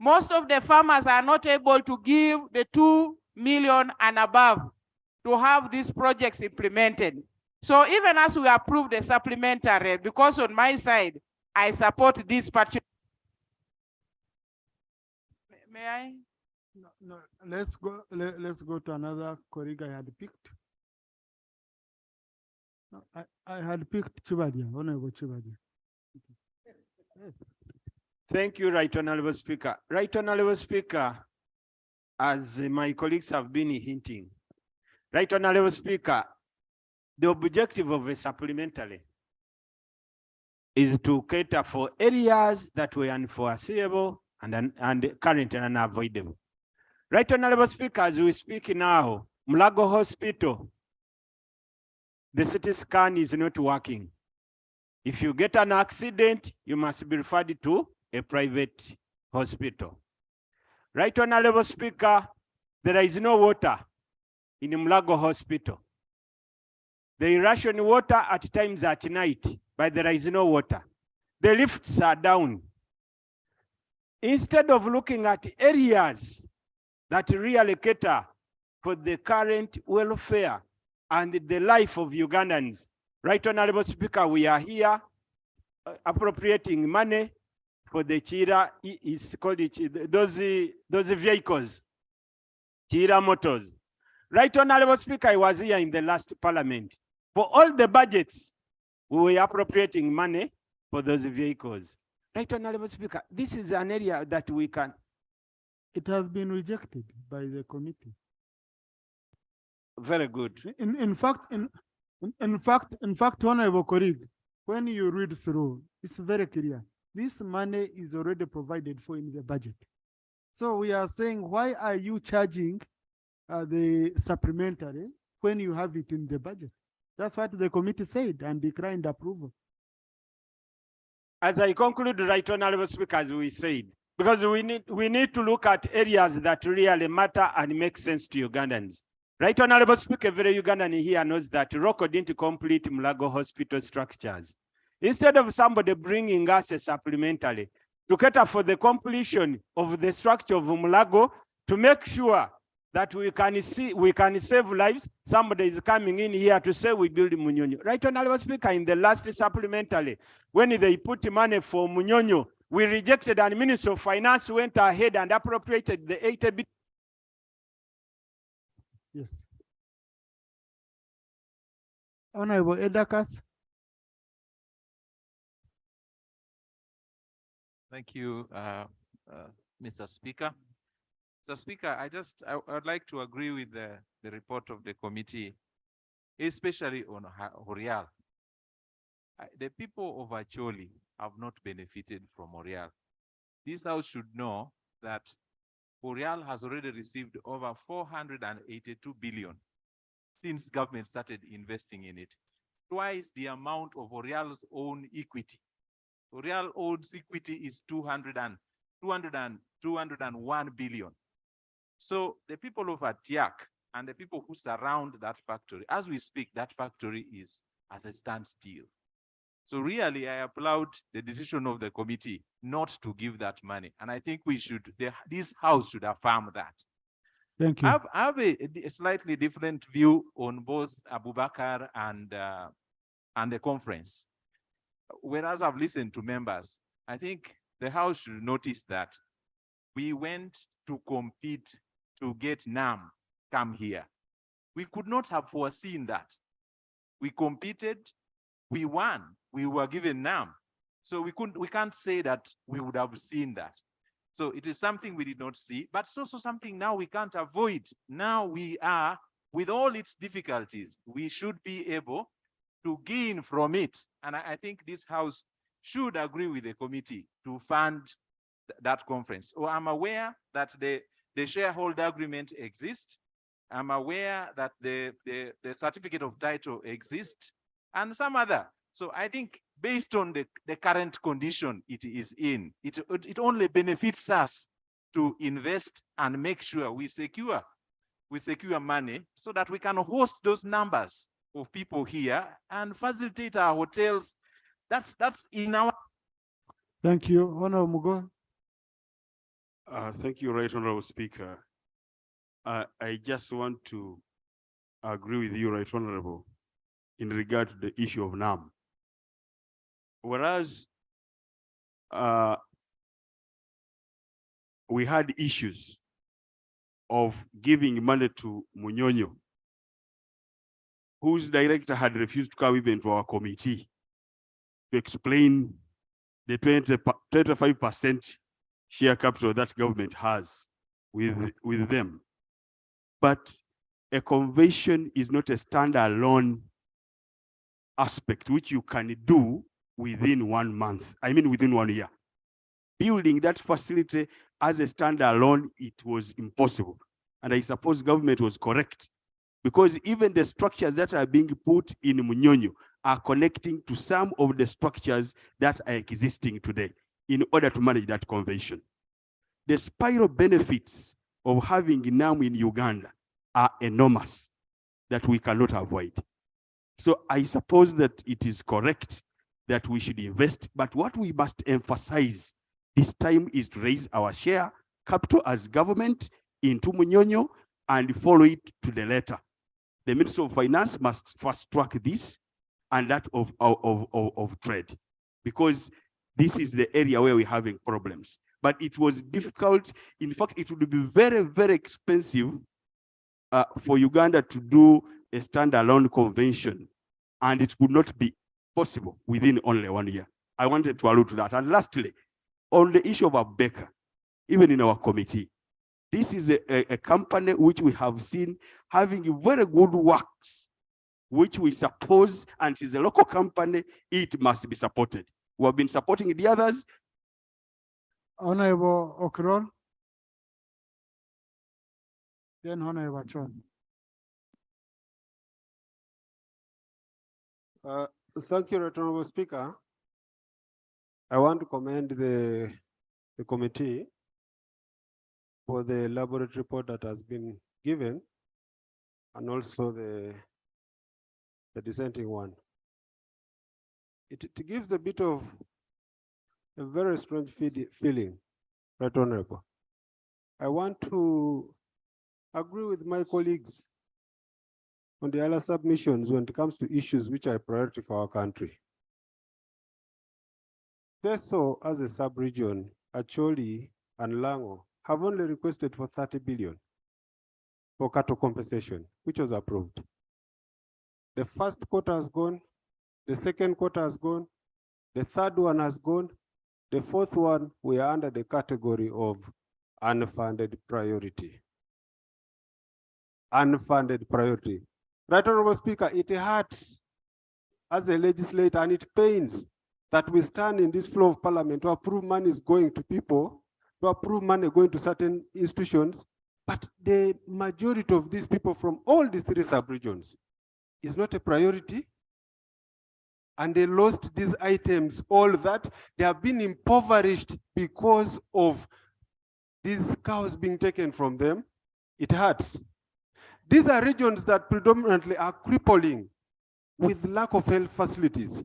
P: Most of the farmers are not able to give the 2 million and above to have these projects implemented. So even as we approve the supplementary, because on my side, I support this particular. May I?
D: No, let's go to another colleague I had picked. No, I had picked Chibadia, Honorable Chibadia. Yes.
Q: Thank you, Right Honorable Speaker. Right Honorable Speaker, as my colleagues have been hinting, Right Honorable Speaker, the objective of a supplementary is to cater for areas that were unforeseeable and currently unavoidable. Right Honorable Speaker, as we speak now, Mulago Hospital, the CT scan is not working. If you get an accident, you must be referred to a private hospital. Right Honorable Speaker, there is no water in Mulago Hospital. They ration water at times at night, but there is no water. The lifts are down. Instead of looking at areas that really cater for the current welfare and the life of Ugandans, Right Honorable Speaker, we are here appropriating money for the Chira, is called it, those vehicles, Chira motors. Right Honorable Speaker, I was here in the last parliament. For all the budgets, we were appropriating money for those vehicles. Right Honorable Speaker, this is an area that we can.
D: It has been rejected by the committee.
Q: Very good.
D: In fact, Honorable colleague, when you read through, it's very clear. This money is already provided for in the budget. So we are saying, why are you charging the supplementary when you have it in the budget? That's what the committee said and declined approval.
Q: As I conclude, Right Honorable Speaker, as we said, because we need to look at areas that really matter and make sense to Ugandans. Right Honorable Speaker, every Ugandan here knows that ROCO didn't complete Mulago Hospital structures. Instead of somebody bringing us a supplementary to cater for the completion of the structure of Mulago, to make sure that we can save lives, somebody is coming in here to say we build Munyonyo. Right Honorable Speaker, in the last supplementary, when they put money for Munyonyo, we rejected, and Minister of Finance went ahead and appropriated the 80 billion.
D: Yes. Honorable Edakas.
U: Thank you, Mr. Speaker. So, Speaker, I would like to agree with the report of the committee, especially on Horial. The people of Acholi have not benefited from Horial. This House should know that Horial has already received over 482 billion since government started investing in it, twice the amount of Horial's own equity. Horial owns equity is 201 billion. So the people of Atiak and the people who surround that factory, as we speak, that factory is as a standstill. So really, I applaud the decision of the committee not to give that money. And I think we should, this House should affirm that.
D: Thank you.
U: I have a slightly different view on both Abubakar and the conference. Whereas I've listened to members, I think the House should notice that we went to compete to get NAM come here. We could not have foreseen that. We competed, we won, we were given NAM. So we can't say that we would have seen that. So it is something we did not see, but it's also something now we can't avoid. Now we are with all its difficulties, we should be able to gain from it. And I think this House should agree with the committee to fund that conference. So I'm aware that the shareholder agreement exists. I'm aware that the certificate of title exists and some other. So I think based on the current condition it is in, it only benefits us to invest and make sure we secure money so that we can host those numbers of people here and facilitate our hotels. That's in our.
D: Thank you. Honorable Mugo.
C: Thank you, Right Honorable Speaker. I just want to agree with you, Right Honorable, in regard to the issue of NAM. Whereas we had issues of giving money to Munyonyo, whose director had refused to come even to our committee to explain the 25% share capital that government has with them. But a convention is not a standalone aspect which you can do within 1 month, within 1 year. Building that facility as a standalone, it was impossible. And I suppose government was correct, because even the structures that are being put in Munyonyo are connecting to some of the structures that are existing today in order to manage that convention. The spiral benefits of having NAM in Uganda are enormous that we cannot avoid. So I suppose that it is correct that we should invest, but what we must emphasize this time is to raise our share capital as government into Munyonyo and follow it to the letter. The Minister of Finance must fast track this and that of trade, because this is the area where we're having problems. But it was difficult. In fact, it would be very, very expensive for Uganda to do a standalone convention, and it would not be possible within only 1 year. I wanted to allude to that. And lastly, on the issue of Abeka, even in our committee, this is a company which we have seen having very good works, which we suppose, and it is a local company, it must be supported. We have been supporting the others.
D: Honorable Okron. Then Honorable Chon.
V: Thank you, Honorable Speaker. I want to commend the committee for the elaborate report that has been given, and also the dissenting one. It gives a bit of a very strange feeling, Right Honorable. I want to agree with my colleagues on the other submissions when it comes to issues which are a priority for our country. Teso as a sub-region, Acholi and Lango have only requested for 30 billion for cattle compensation, which was approved. The first quarter has gone, the second quarter has gone, the third one has gone, the fourth one, we are under the category of unfunded priority. Unfunded priority. Right Honorable Speaker, it hurts as a legislator, and it pains that we stand in this floor of parliament to approve money is going to people, to approve money going to certain institutions, but the majority of these people from all these 3 sub-regions is not a priority. And they lost these items, all that. They have been impoverished because of these cows being taken from them. It hurts. These are regions that predominantly are crippling with lack of health facilities.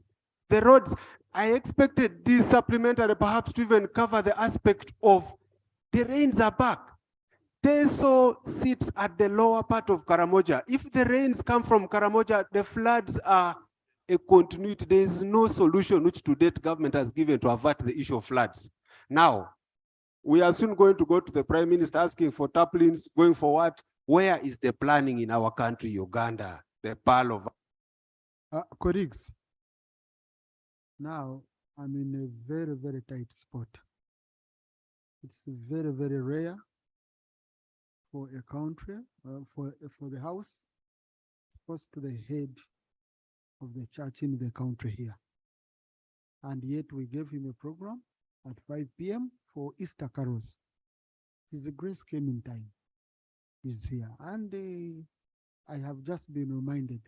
V: The roads, I expected this supplementary perhaps to even cover the aspect of the rains are back. Teso sits at the lower part of Karamoja. If the rains come from Karamoja, the floods are a continuity. There is no solution which to date government has given to avert the issue of floods. Now, we are soon going to go to the Prime Minister asking for taplings, going for what? Where is the planning in our country, Uganda, the pearl of...
D: Colleagues, now I'm in a very, very tight spot. It's very, very rare for a country, for the House supposed to the head of the church in the country here. And yet we gave him a program at 5 p.m. for Easter carols. His grace came in time. He's here. And I have just been reminded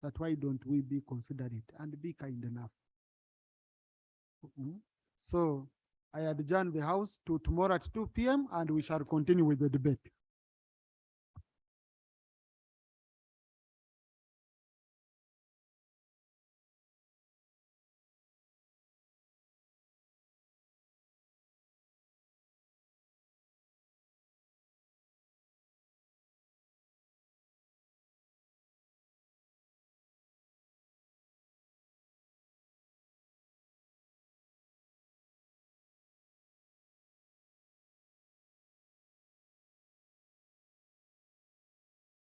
D: that why don't we be considerate and be kind enough. So I adjourn the house to tomorrow at 2 p.m. and we shall continue with the debate.